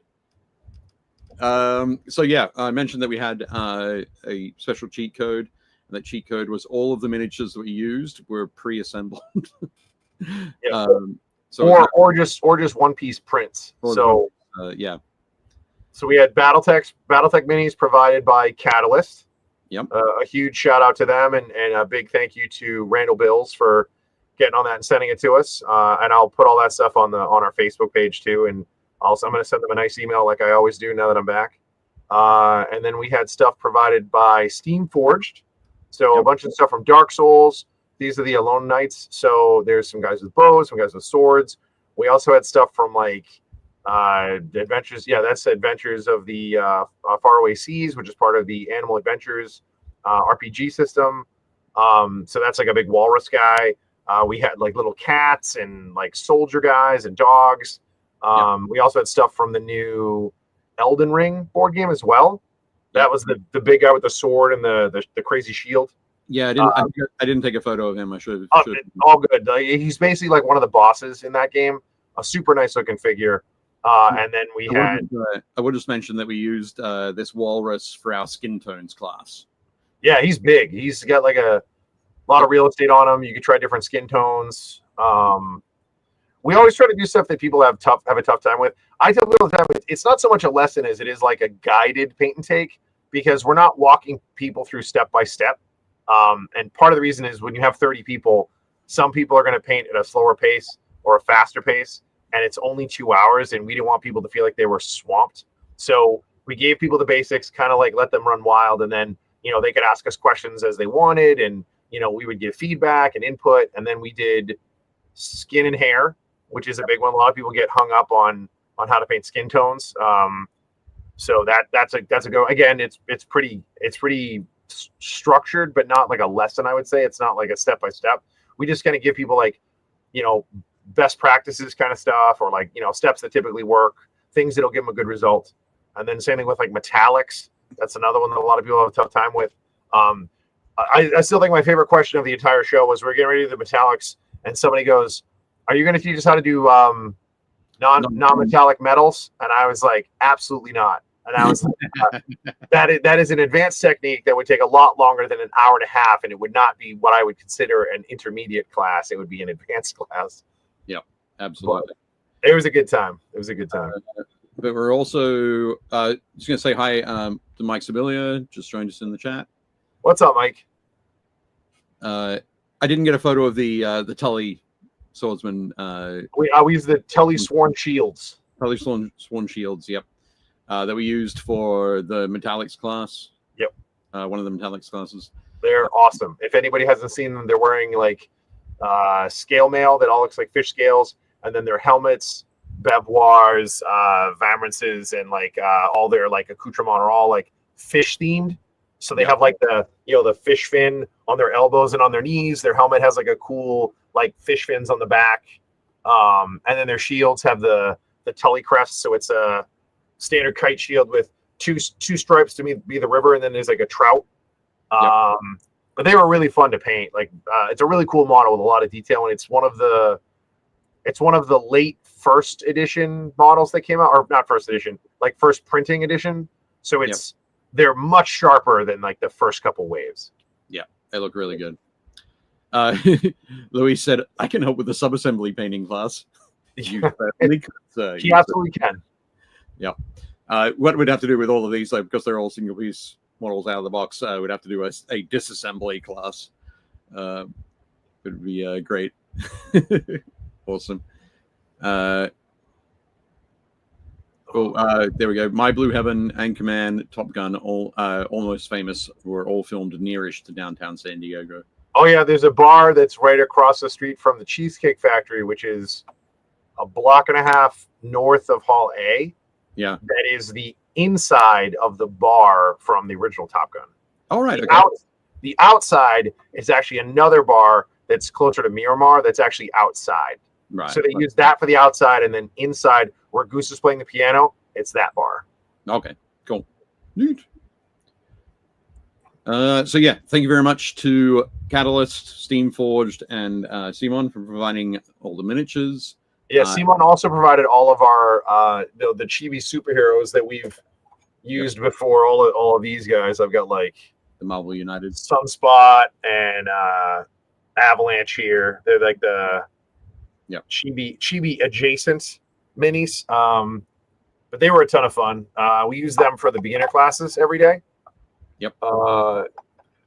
So yeah, I mentioned that we had a special cheat code, and that cheat code was all of the miniatures that we used were pre-assembled. Yeah. So or just one piece prints. So yeah. So we had BattleTech minis provided by Catalyst. Yep. A huge shout out to them, and a big thank you to Randall Bills for getting on that and sending it to us. And I'll put all that stuff on our Facebook page too. And also, I'm going to send them a nice email like I always do now that I'm back. And then we had stuff provided by Steam Forged. So a bunch of stuff from Dark Souls. These are the Alone Knights. So there's some guys with bows, some guys with swords. We also had stuff from like Adventures. Yeah, that's Adventures of the Faraway Seas, which is part of the Animal Adventures RPG system. So that's like a big walrus guy. We had like little cats and like soldier guys and dogs. We also had stuff from the new Elden Ring board game as well. That was the big guy with the sword and the crazy shield. Yeah, I didn't take a photo of him. I should. All good. He's basically like one of the bosses in that game. A super nice looking figure. And then I would just mention that we used this walrus for our skin tones class. Yeah, he's big. He's got like a lot of real estate on him. You can try different skin tones. We always try to do stuff that people have a tough time with. I tell people all the time, it's not so much a lesson as it is like a guided paint and take, because we're not walking people through step by step. And part of the reason is when you have 30 people, some people are going to paint at a slower pace or a faster pace, and it's only 2 hours, and we didn't want people to feel like they were swamped. So we gave people the basics, kind of like let them run wild, and then, they could ask us questions as they wanted, and, we would give feedback and input, and then we did skin and hair, which is a big one. A lot of people get hung up on how to paint skin tones. So that's a go. Again, it's pretty structured, but not like a lesson, I would say. It's not like a step by step. We just kind of give people like, best practices kind of stuff, or like, steps that typically work, things that'll give them a good result. And then same thing with like metallics. That's another one that a lot of people have a tough time with. I still think my favorite question of the entire show was, we're getting ready to do the metallics, and somebody goes, "Are you going to teach us how to do non-metallic metals?" And I was like, absolutely not. And I was like, that is an advanced technique that would take a lot longer than an hour and a half, and it would not be what I would consider an intermediate class. It would be an advanced class. Yeah, absolutely. But it was a good time. But we're also just going to say hi to Mike Sibilia, just joined us in the chat. What's up, Mike? I didn't get a photo of the Tully swordsman. We use the Tully Sworn Shields. Tully Sworn Shields, yep. That we used for the Metallics class. Yep. One of the Metallics classes. They're awesome. If anybody hasn't seen them, they're wearing like scale mail that all looks like fish scales, and then their helmets, bevoirs, vamrances, and like all their like accoutrements are all like fish themed. So they have like the fish fin on their elbows and on their knees. Their helmet has like a cool like fish fins on the back, and then their shields have the Tully crest. So it's a standard kite shield with two stripes to be the river, and then there's like a trout. But they were really fun to paint. Like it's a really cool model with a lot of detail, and it's one of the late first edition models that came out, or not first edition, like first printing edition. So it's they're much sharper than like the first couple waves. Yeah, they look really good. Louis said, "I can help with the sub-assembly painting class." He absolutely can. Yeah. What we'd have to do with all of these, because they're all single piece models out of the box, we'd have to do a disassembly class. It would be great. Awesome. There we go. My Blue Heaven, Anchorman, Top Gun, all Almost Famous were all filmed nearish to downtown San Diego. Oh yeah, there's a bar that's right across the street from the Cheesecake Factory, which is a block and a half north of Hall A. Yeah. That is the inside of the bar from the original Top Gun. All right. The outside is actually another bar that's closer to Miramar that's actually outside. Right. So they use that for the outside, and then inside where Goose is playing the piano, it's that bar. Okay, cool. Neat. So yeah, thank you very much to Catalyst, Steamforged, and Simon for providing all the miniatures. Yeah, Simon also provided all of our the chibi superheroes that we've used before. All of these guys. I've got like the Marvel United, Sunspot, and Avalanche here. They're like the chibi adjacent minis. But they were a ton of fun. We use them for the beginner classes every day. Yep.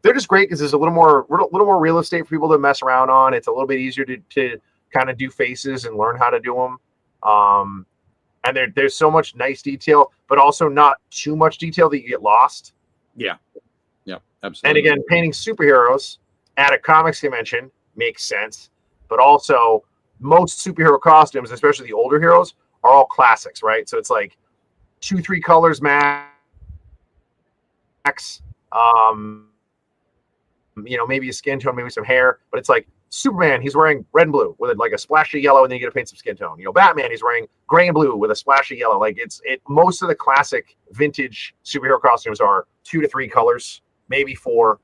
They're just great because there's a little more real estate for people to mess around on. It's a little bit easier to kind of do faces and learn how to do them. And there's so much nice detail, but also not too much detail that you get lost. Yeah. Yeah, absolutely. And again, painting superheroes at a comics convention makes sense, but also most superhero costumes, especially the older heroes, are all classics, right? So it's like 2-3 colors max. Maybe a skin tone, maybe some hair, but it's like Superman, he's wearing red and blue with like a splash of yellow, and then you get to paint some skin tone. Batman, he's wearing gray and blue with a splash of yellow. Like most of the classic vintage superhero costumes are 2 to 3 colors, maybe 4.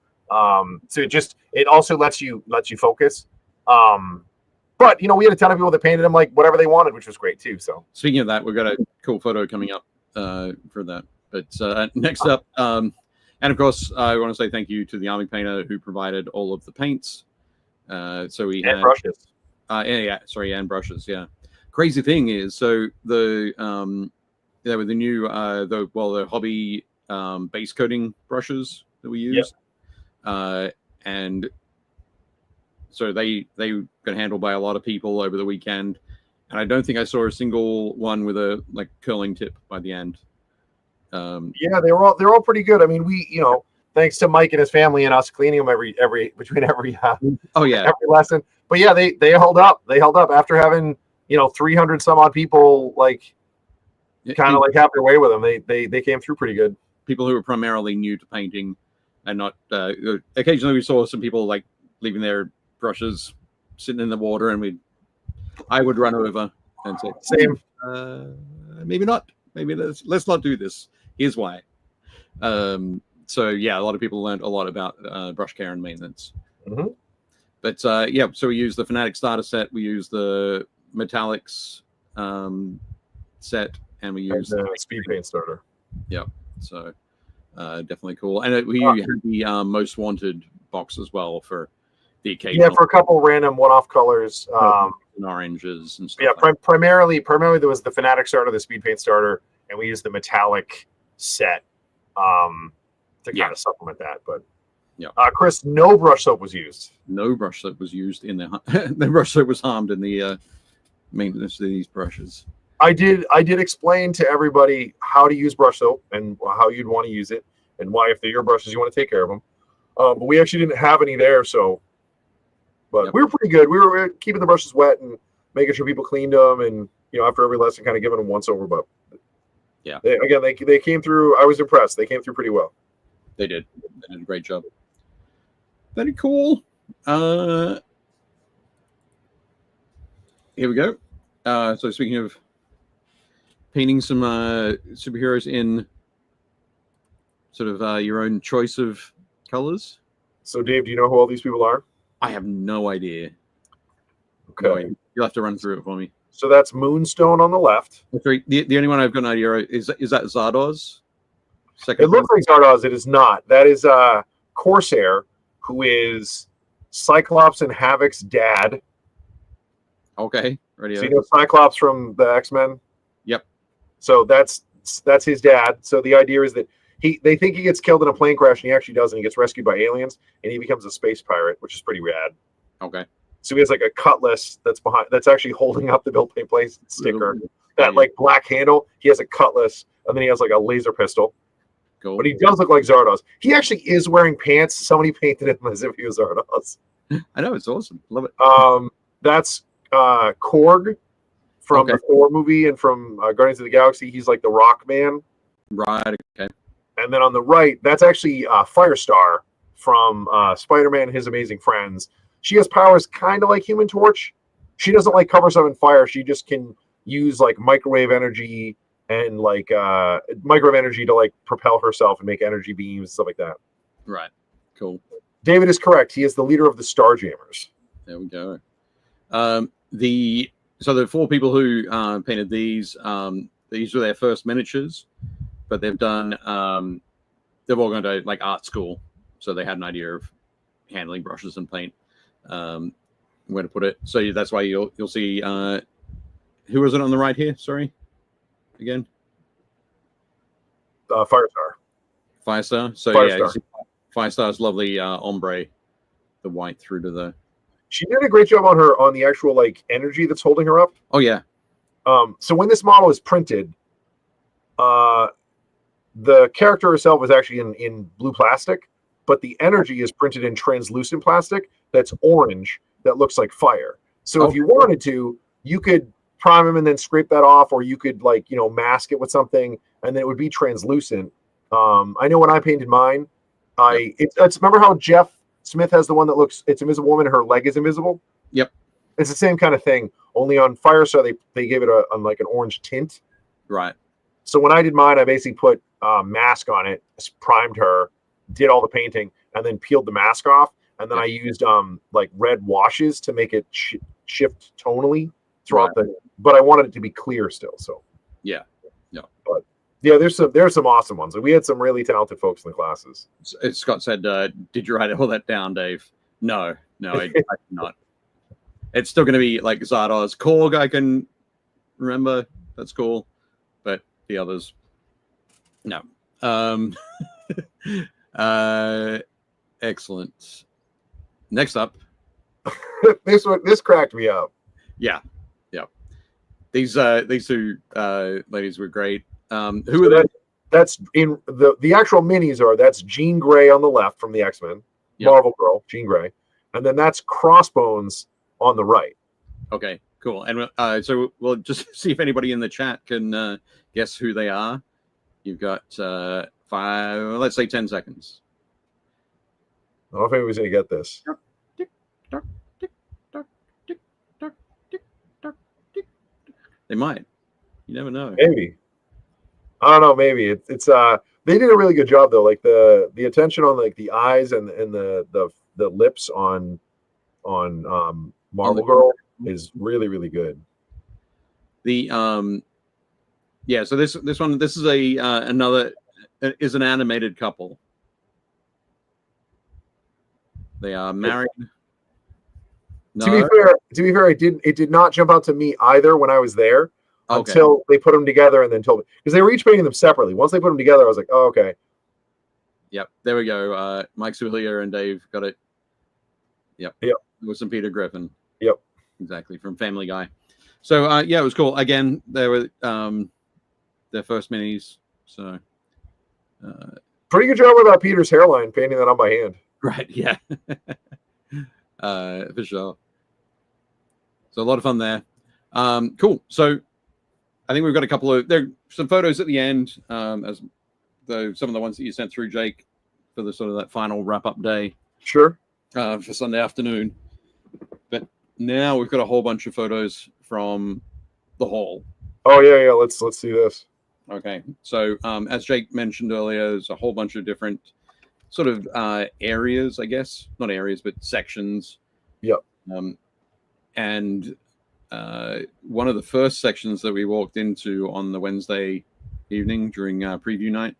So it also lets you focus. But we had a ton of people that painted them like whatever they wanted, which was great too. So speaking of that, we've got a cool photo coming up for that. But next up, and of course, I want to say thank you to the Army Painter who provided all of the paints. So we had brushes. And brushes. Yeah. Crazy thing is, so with the new the hobby base coating brushes that we use, and so they got handled by a lot of people over the weekend, and I don't think I saw a single one with a like curling tip by the end. They're all pretty good. I mean, we thanks to Mike and his family and us cleaning them every every lesson. But yeah, they held up. They held up after having 300 some odd people like kind of like have their way with them. They came through pretty good. People who were primarily new to painting, and not occasionally we saw some people like leaving their brushes sitting in the water, and I would run over and say, same. Maybe not. Maybe let's not do this. Here's why. So yeah, a lot of people learned a lot about brush care and maintenance. Mm-hmm. But so we use the Fanatic starter set, we use the Metallics set, and we use the speed paint starter. Yeah, so definitely cool. And we had the most wanted box as well for the occasion. Yeah, for a couple random one-off colors, and oranges and stuff. Yeah, primarily there was the Fanatic starter, the speed paint starter, and we used the metallic set to kind of supplement that. But Chris, no brush soap was used. No brush soap was used in the brush soap was harmed in the maintenance of these brushes. I did explain to everybody how to use brush soap and how you'd want to use it, and why if they're your brushes you want to take care of them. But we actually didn't have any there, so. But we were pretty good. We were keeping the brushes wet and making sure people cleaned them, and after every lesson, kind of giving them once over. But they came through. I was impressed. They came through pretty well. They did. They did a great job. Very cool. Here we go. So speaking of painting some superheroes in sort of your own choice of colors. So Dave, do you know who all these people are? I have no idea. Okay. No, you'll have to run through it for me. So that's Moonstone on the left. The only one I've got an idea is that Zardoz? It looks like Zardoz. It is not. That is Corsair, who is Cyclops and Havoc's dad. Okay. Radio. So you know Cyclops from the X-Men? Yep. So that's his dad. So the idea is that they think he gets killed in a plane crash, and he actually doesn't. He gets rescued by aliens, and he becomes a space pirate, which is pretty rad. Okay. So he has like a cutlass that's actually holding up the BuildPaintPlay sticker. That like black handle. He has a cutlass, and then he has like a laser pistol. Cool. But he does look like Zardoz. He actually is wearing pants. Somebody painted him as if he was Zardoz. I know, it's awesome. Love it. That's Korg from the Thor movie and from Guardians of the Galaxy. He's like the Rock Man. Right. Okay. And then on the right, that's actually Firestar from Spider-Man and His Amazing Friends. She has powers kind of like Human Torch. She doesn't like cover stuff in fire. She just can use like microwave energy to like propel herself and make energy beams and stuff like that. Right. Cool. David is correct. He is the leader of the Starjammers. There we go. So the 4 people who painted these were their first miniatures, but they've done they've all gone to like art school, so they had an idea of handling brushes and paint, where to put it. So that's why you'll see who was it on the right here? Sorry, again. Firestar. Firestar. So Firestar. yeah, you see Firestar's lovely ombre, the white through to the. She did a great job on the actual like energy that's holding her up. Oh yeah. So when this model is printed, the character herself is actually in blue plastic, but the energy is printed in translucent plastic that's orange that looks like fire. So if you wanted to, you could prime him and then scrape that off, or you could like, mask it with something and then it would be translucent. I know when I painted mine, it's remember how Jeff Smith has the one that looks, it's Invisible Woman and her leg is invisible? Yep. It's the same kind of thing, only on Firestar they gave it like an orange tint. Right. So when I did mine, I basically put mask on it, primed her, did all the painting, and then peeled the mask off. And then I used like red washes to make it shift tonally throughout but I wanted it to be clear still. So yeah. But yeah, there's some awesome ones. We had some really talented folks in the classes. Scott said, "Did you write all that down, Dave?" No, I did not. It's still going to be like Zardoz. Korg, I can remember. That's cool, but the others, no. Excellent. Next up, this cracked me up. Yeah. These 2 ladies were great. Who are they? That's in the actual minis that's Jean Grey on the left from the X-Men, Marvel Girl, Jean Grey, and then that's Crossbones on the right. Okay, cool. And so we'll just see if anybody in the chat can guess who they are. You've got let's say 10 seconds. I don't know if anybody's gonna get this. They might. You never know. Maybe. I don't know. Maybe it's they did a really good job though. Like the attention on like the eyes and the lips on Marvel Girl is really, really good. The so this is another is an animated couple. They are married. No. To be fair, it did not jump out to me either when I was there until they put them together and then told me, because they were each painting them separately. Once they put them together, I was like, oh, okay. Yep, there we go. Mike Sulia and Dave got it. Yep. It was some Peter Griffin. Yep. Exactly, from Family Guy. So it was cool. Again, they were their first minis. So pretty good job about Peter's hairline, painting that on by hand. Right, yeah. For sure. So a lot of fun there. Cool. So I think we've got a couple of some photos at the end, as some of the ones that you sent through, Jake, for the sort of that final wrap-up day. Sure. For Sunday afternoon. But now we've got a whole bunch of photos from the hall. Oh yeah. Let's see this. Okay. So as Jake mentioned earlier, there's a whole bunch of different sort of areas, I guess. Not areas, but sections. Yep. And one of the first sections that we walked into on the Wednesday evening during preview night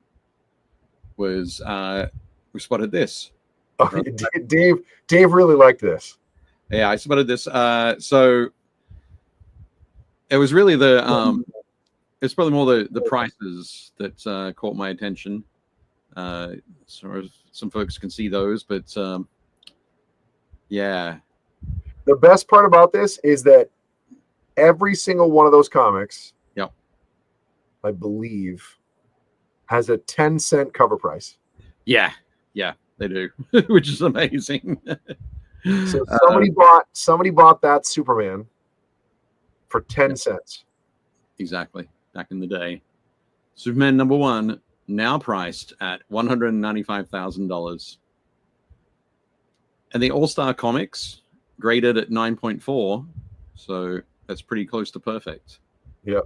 was we spotted this. Oh, Dave really liked this. Yeah, I spotted this. So it was really it's probably more the prices that caught my attention. So some folks can see those, but yeah. The best part about this is that every single one of those comics, I believe, has a 10-cent cover price. Yeah, they do, which is amazing. So somebody bought that Superman for 10 cents. Exactly. Back in the day. Superman #1 now priced at $195,000. And the All-Star Comics graded at 9.4, so that's pretty close to perfect. Yep.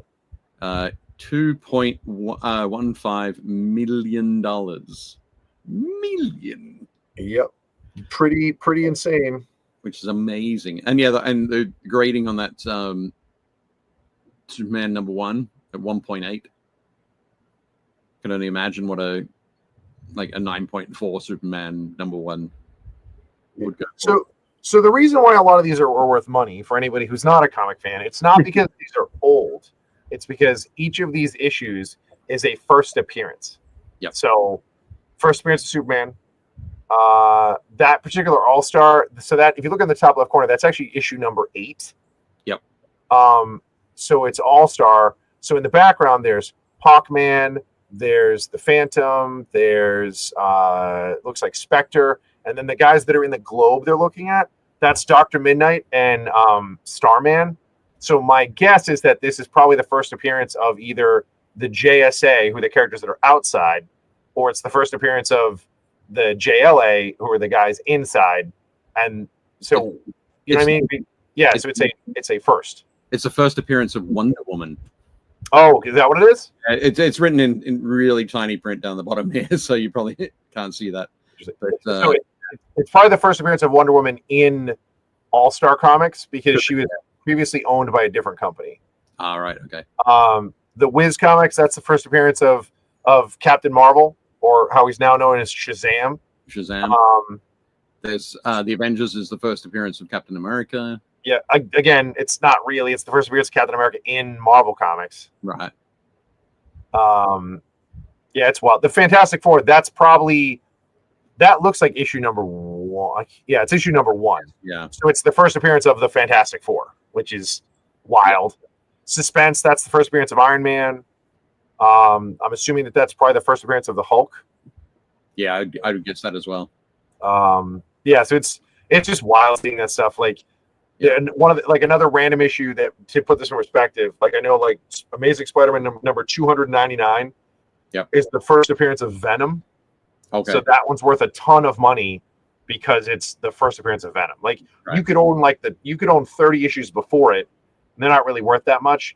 $2.15 million. Million. Yep. Pretty insane. Which is amazing. And yeah, and the grading on that Superman #1 at 1.8. Can only imagine what a 9.4 Superman #1 would go for. So the reason why a lot of these are worth money for anybody who's not a comic fan, it's not because these are old. It's because each of these issues is a first appearance. Yep. So first appearance of Superman. That particular All-Star, so that if you look in the top left corner, that's actually issue number 8. Yep. So it's All-Star. So in the background, there's Hawkman, there's the Phantom, there's looks like Spectre, and then the guys that are in the globe they're looking at, that's Dr. Midnight and Starman. So my guess is that this is probably the first appearance of either the JSA, who are the characters that are outside, or it's the first appearance of the JLA, who are the guys inside. And so, you know what I mean? Yeah, so it's a first. It's the first appearance of Wonder Woman. Oh, is that what it is? It's written in really tiny print down the bottom here, so you probably can't see that. But, so it's probably the first appearance of Wonder Woman in All-Star Comics because she was previously owned by a different company. All right, okay. The Wiz Comics, that's the first appearance of Captain Marvel, or how he's now known as Shazam. There's the Avengers is the first appearance of Captain America. Yeah, again, it's not really. It's the first appearance of Captain America in Marvel Comics. Right. Yeah, it's wild. The Fantastic Four, that looks like issue number 1. Yeah, it's issue number 1. Yeah. So it's the first appearance of the Fantastic Four, which is wild. Suspense, that's the first appearance of Iron Man. I'm assuming that's probably the first appearance of the Hulk. Yeah, I would guess that as well. Yeah, so it's just wild seeing that stuff. And one of another random issue that, to put this in perspective, I know Amazing Spider-Man number 299 is the first appearance of Venom. Okay. So that one's worth a ton of money because it's the first appearance of Venom. You could own 30 issues before it, and they're not really worth that much.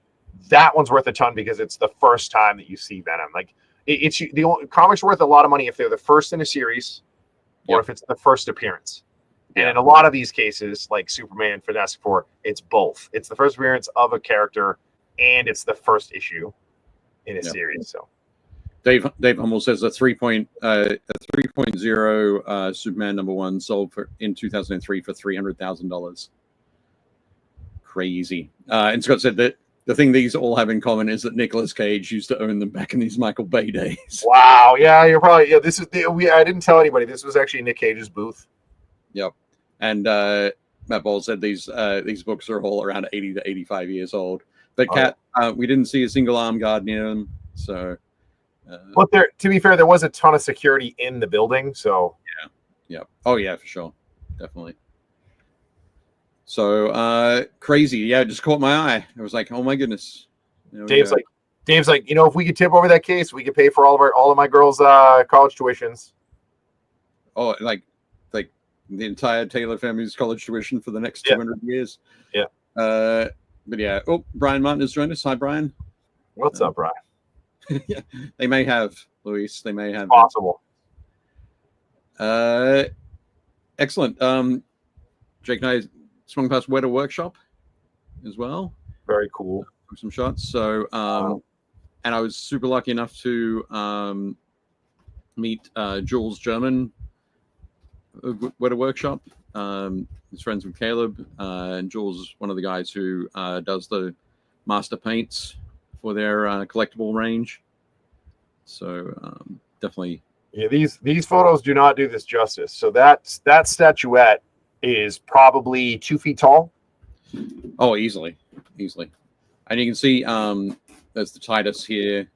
That one's worth a ton because it's the first time that you see Venom. Comics are worth a lot of money if they're the first in a series, or if it's the first appearance. And in a lot of these cases, like Superman, Fantastic Four, it's both. It's the first appearance of a character, and it's the first issue in a series. So, Dave Hummel says a 3.0 Superman #1 sold in 2003 for $300,000. Crazy. And Scott said that the thing these all have in common is that Nicolas Cage used to own them back in these Michael Bay days. Wow. Yeah, you're probably. Yeah, this is. I didn't tell anybody. This was actually Nick Cage's booth. Yep. And Matt Ball said these books are all around 80 to 85 years old. But we didn't see a single armed guard near them. So, but to be fair, there was a ton of security in the building. So yeah. Oh yeah, for sure, definitely. So crazy. Yeah, it just caught my eye. I was like, oh my goodness. Dave's like, if we could tip over that case, we could pay for all of my girls' college tuitions. Oh, like the entire Taylor family's college tuition for the next 200 years. Yeah. But yeah. Oh, Brian Martin has joined us. Hi, Brian. What's up, Brian? Yeah, they may have, Luis. They may have. Possible. Excellent. Jake and I swung past Weta Workshop as well. Very cool. Took some shots. So, and I was super lucky enough to meet Jules German Weta Workshop. He's friends with Caleb, and Jules is one of the guys who does the master paints for their collectible range. So definitely. Yeah, these photos do not do this justice. So that statuette is probably 2 feet tall. Oh, easily. And you can see there's the Titus here,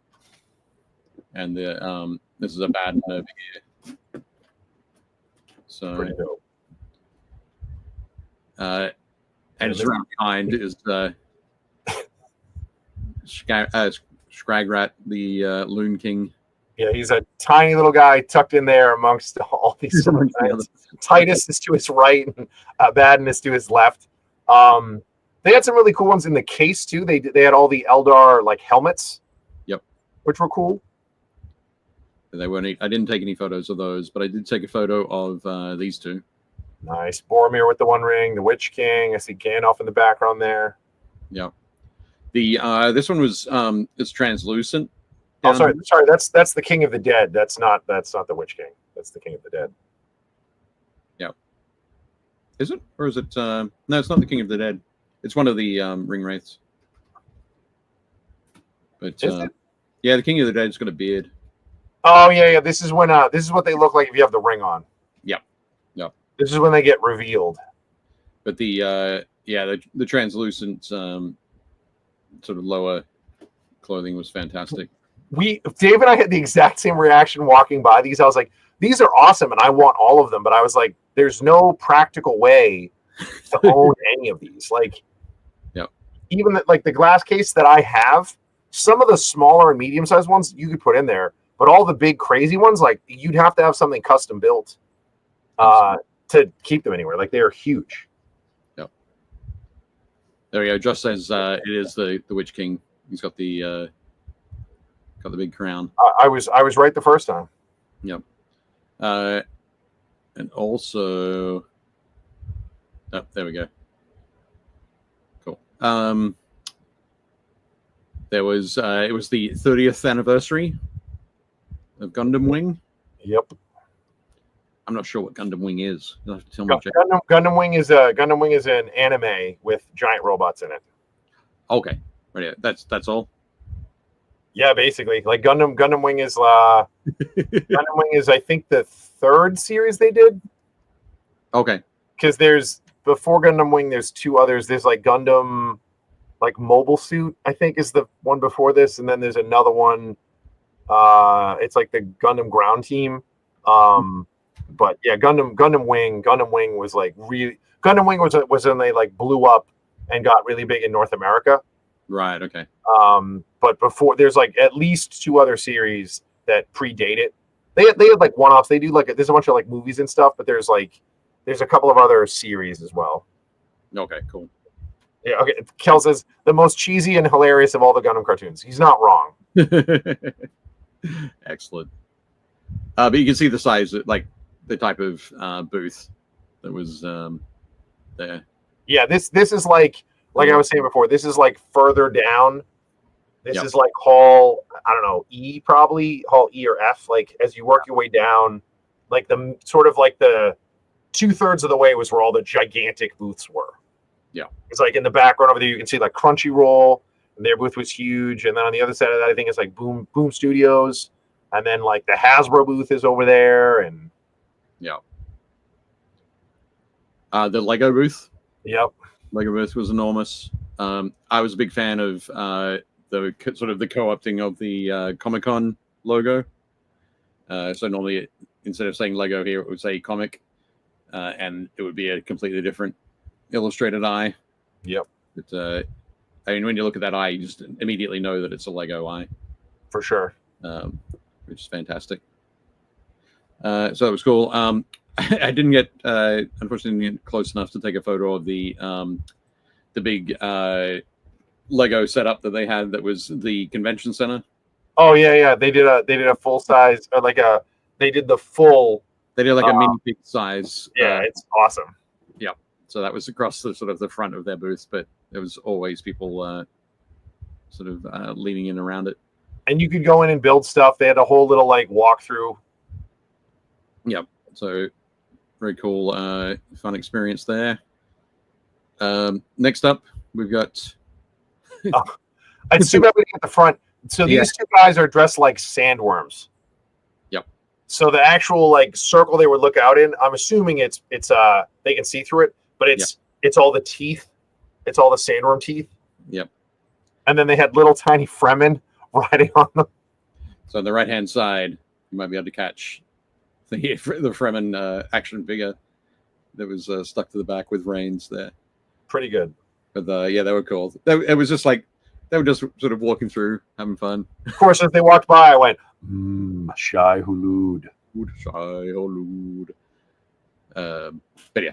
and the this is a bad over here. So pretty dope. And his round kind is Scragrat, the Loon King. Yeah, he's a tiny little guy tucked in there amongst all these. Titus is to his right, and Abaddon is to his left. They had some really cool ones in the case too. They had all the Eldar helmets. Yep, which were cool. They weren't. I didn't take any photos of those, but I did take a photo of these two. Nice. Boromir with the One Ring, the Witch King. I see Gandalf in the background there. Yeah. The this one was it's translucent. Oh, sorry. That's the King of the Dead. That's not the Witch King. That's the King of the Dead. Yeah. Is it, or is it? No, it's not the King of the Dead. It's one of the ring wraiths. But Is it? yeah, the King of the Dead's got a beard. Oh yeah. This is when this is what they look like if you have the ring on. Yep. Yep. This is when they get revealed. But the the translucent sort of lower clothing was fantastic. Dave and I had the exact same reaction walking by these. I was like, these are awesome, and I want all of them. But I was like, there's no practical way to own any of these. Like, yep. Even the glass case that I have, some of the smaller and medium sized ones you could put in there, but all the big crazy ones, like you'd have to have something custom built to keep them anywhere. Like they are huge. Yep. There we go. Josh says it is the Witch King. He's got the big crown. I was right the first time. Yep. And also, oh, there we go. Cool. There was it was the 30th anniversary of Gundam Wing. Yep. I'm not sure what Gundam Wing is. You'll have to tell me. Gundam Wing is an anime with giant robots in it. Okay. Right. That's all. Yeah, basically, like Gundam Wing is Gundam Wing is I think the third series they did. Okay. Because there's before Gundam Wing, there's two others. There's like Gundam, like Mobile Suit, I think is the one before this, and then there's another one. It's like the Gundam Ground Team. But yeah, Gundam Wing was like really Gundam Wing was when they like blew up and got really big in North America. Right. Okay. But before there's like at least two other series that predate it. They had like one-offs. They do like there's a bunch of like movies and stuff, but there's a couple of other series as well. Okay. Cool. Yeah. Okay. Kel says the most cheesy and hilarious of all the Gundam cartoons. He's not wrong. Excellent. But you can see the size, like the type of booth that was there. Yeah. This is like I was saying before. This is like further down. This is like hall, I don't know, E probably, hall E or F. Like as you work your way down, like the sort of like the 2/3 of the way was where all the gigantic booths were. Yeah. It's like in the background over there, you can see like Crunchyroll, and their booth was huge. And then on the other side of that, I think it's like Boom Studios. And then like the Hasbro booth is over there. And yeah. The Lego booth. Yep. Lego booth was enormous. I was a big fan of the sort of the co-opting of the Comic-Con logo. So normally, instead of saying Lego here, it would say comic, and it would be a completely different illustrated eye. Yep. But I mean, when you look at that eye, you just immediately know that it's a Lego eye. For sure. Which is fantastic. So it was cool. I didn't get, unfortunately, get close enough to take a photo of the big Lego setup that they had. That was the convention center. Oh yeah. They did a full size, or like they did the full. They did like a mini pig size. Yeah, it's awesome. Yeah. So that was across the sort of the front of their booth, but there was always people sort of leaning in around it. And you could go in and build stuff. They had a whole little like walkthrough. Yeah. So very cool, fun experience there. Next up, we've got. I'd assume everything at the front. So these two guys are dressed like sandworms. Yep. So the actual like circle they would look out in, I'm assuming it's they can see through it, but it's all the teeth. It's all the sandworm teeth. Yep. And then they had little tiny Fremen riding on them. So on the right-hand side, you might be able to catch the Fremen action figure that was stuck to the back with reins there. Pretty good. But yeah, they were cool. It was just like they were just sort of walking through, having fun. Of course, as they walked by, I went, Shai Hulud. Shai Hulud. But yeah.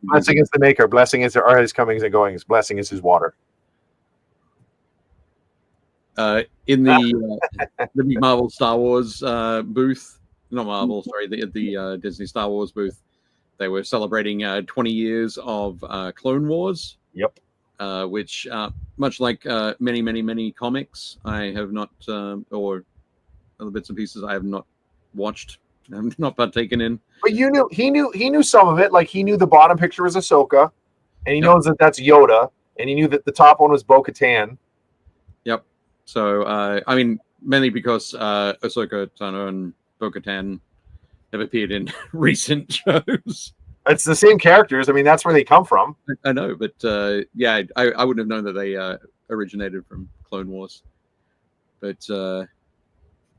Blessing is the maker. Blessing is are his comings and goings. Blessing is his water. In the Marvel Star Wars booth, not Marvel, sorry, the Disney Star Wars booth, they were celebrating 20 years of Clone Wars. Yep. Which, much like many comics, I have not, or other bits and pieces, I have not watched. I'm not partaken in. But he knew some of it. Like he knew the bottom picture was Ahsoka, and he knows that that's Yoda, and he knew that the top one was Bo-Katan. Yep. So I mean, mainly because Ahsoka Tano and Bo-Katan have appeared in recent shows. It's the same characters. I mean, that's where they come from. I know, but yeah, I wouldn't have known that they originated from Clone Wars. But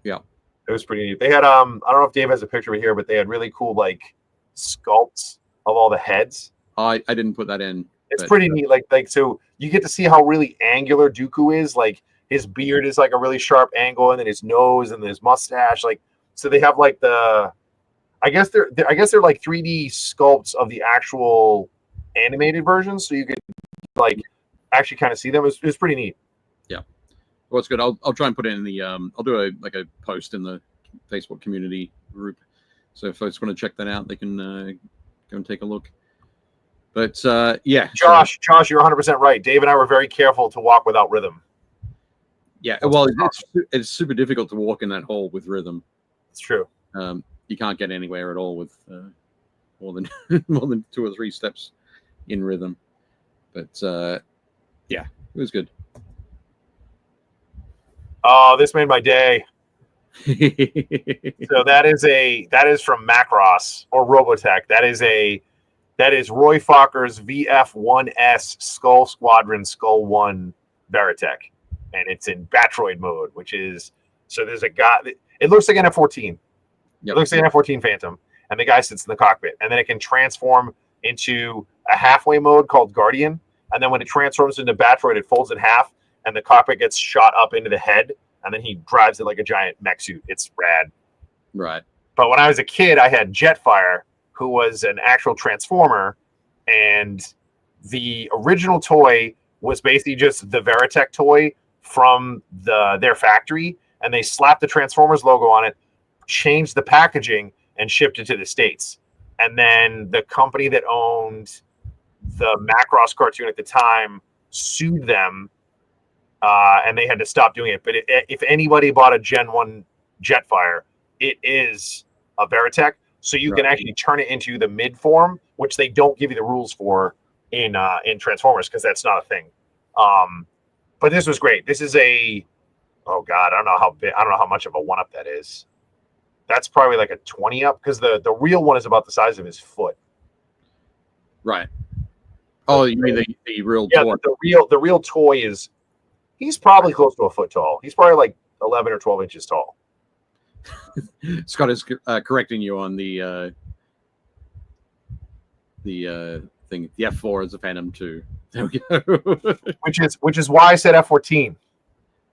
yeah, it was pretty neat. They had I don't know if Dave has a picture of it here, but they had really cool like sculpts of all the heads. I didn't put that in. It's pretty neat. Like so you get to see how really angular Dooku is. Like his beard is like a really sharp angle, and then his nose and his mustache. Like so they have like I guess they're like 3D sculpts of the actual animated versions, so you could like actually kind of see them. It was pretty neat. Yeah, well, it's good. I'll try and put it in the I'll do a post in the Facebook community group, so if folks want to check that out, they can go and take a look. But yeah, Josh, you're 100% right. Dave and I were very careful to walk without rhythm. Yeah, well, it's super difficult to walk in that hole with rhythm. It's true. You can't get anywhere at all with more than 2 or 3 steps in rhythm. But yeah, it was good. Oh, this made my day. So that is from Macross or Robotech. That is Roy Fokker's VF1S Skull Squadron Skull 1 Veritech, and it's in Batroid mode, which is so there's a guy. It looks like an F-14. Yep. It looks like an F-14 Phantom, and the guy sits in the cockpit, and then it can transform into a halfway mode called Guardian, and then when it transforms into Batroid, it folds in half, and the cockpit gets shot up into the head, and then he drives it like a giant mech suit. It's rad. Right. But when I was a kid, I had Jetfire, who was an actual Transformer, and the original toy was basically just the Veritech toy from their factory, and they slapped the Transformers logo on it, changed the packaging, and shipped it to the States. And then the company that owned the Macross cartoon at the time sued them, and they had to stop doing it. But if anybody bought a Gen 1 Jetfire, it is a Veritech, so you can actually turn it into the mid form, which they don't give you the rules for in Transformers, because that's not a thing. But this was great. This is I don't know how much of a 1-up that is. That's probably like a 20-up, because the real one is about the size of his foot. Right. Oh, you mean the real toy? Yeah, the real toy is, he's probably close to a foot tall. He's probably like 11 or 12 inches tall. Scott is correcting you on the thing. The F4 is a Phantom 2. There we go. which is why I said F-14.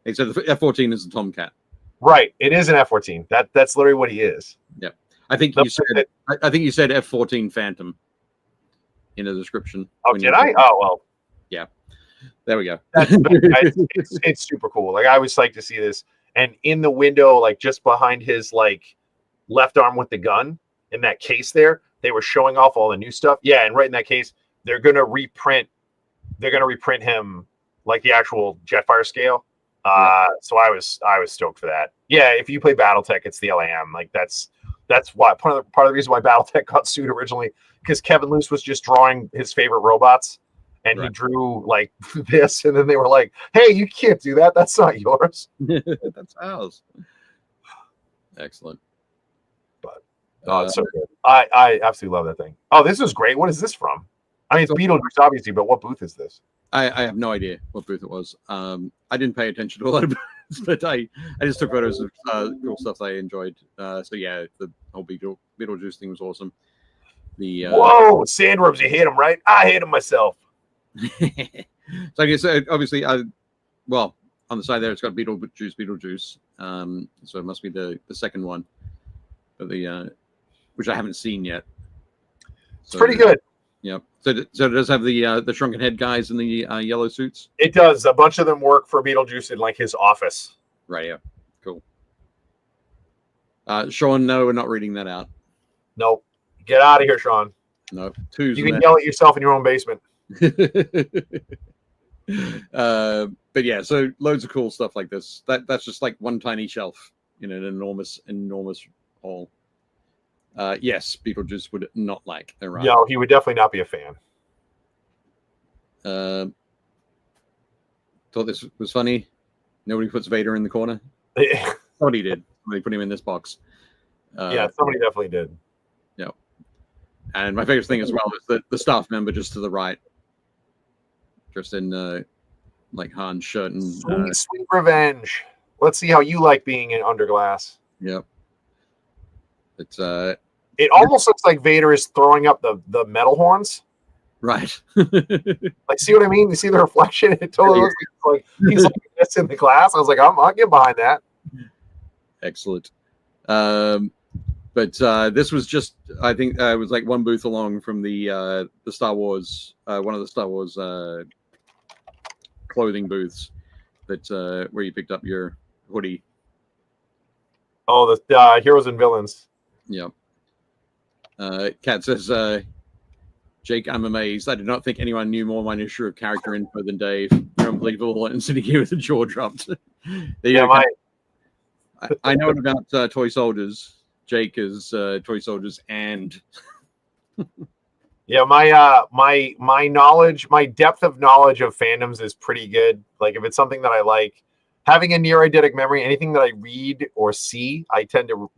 Hey, so the F-14 is a Tomcat. Right, it is an F-14. That's literally what he is. Yeah, I think you said F-14 Phantom in the description. Oh, did I? Oh, well. Yeah, there we go. It's super cool. Like I always like to see this, and in the window, like just behind his like left arm with the gun, in that case there, they were showing off all the new stuff. Yeah, and right in that case, they're gonna reprint him like the actual Jetfire scale. So I was stoked for that. Yeah, if you play BattleTech, it's the LAM. Like that's why part of the reason why BattleTech got sued originally, because Kevin Luce was just drawing his favorite robots, and he drew like this, and then they were like, "Hey, you can't do that. That's not yours. That's ours." Excellent. But it's so good. I absolutely love that thing. Oh, this is great. What is this from? I mean, it's Beetlejuice, obviously, but what booth is this? I have no idea what booth it was. I didn't pay attention to a lot of booths, but I just took photos of cool stuff I enjoyed. So yeah, the whole Beetlejuice thing was awesome. Whoa, sandworms! You hate them, right? I hate them myself. So I guess obviously, well, on the side there it's got Beetlejuice. So it must be the second one, but which I haven't seen yet. It's pretty good. Yep. So it does have the shrunken head guys in the yellow suits. It does. A bunch of them work for Beetlejuice in like his office. Right. Yeah. Cool. Sean, no, we're not reading that out. Nope. Get out of here, Sean. No. Twos. You can yell at yourself in your own basement. But yeah, so loads of cool stuff like this. That's just like one tiny shelf in an enormous hall. Yes, Beetlejuice would not like a ride. No, he would definitely not be a fan. Thought this was funny. Nobody puts Vader in the corner. Somebody did. Somebody put him in this box. Yeah, somebody definitely did. Yeah. And my favorite thing as well is the staff member just to the right, dressed in like Han's shirt and sweet revenge. Let's see how you like being in Underglass. Yep. It's it almost looks like Vader is throwing up the metal horns. Right. Like, see what I mean? You see the reflection? It totally looks like he's like this in the glass. I was like, I'll get behind that. Excellent. But this was just, I think, it was like one booth along from the Star Wars, one of the Star Wars clothing booths that where you picked up your hoodie. Oh, the Heroes and Villains. Yep. Kat says, Jake, I'm amazed. I did not think anyone knew more minutiae of character info than Dave. You're unbelievable. And sitting here with the jaw dropped. I know about toy soldiers. Jake is toy soldiers and yeah, my knowledge, my depth of knowledge of fandoms is pretty good. Like if it's something that I like, having a near eidetic memory, anything that I read or see, I tend to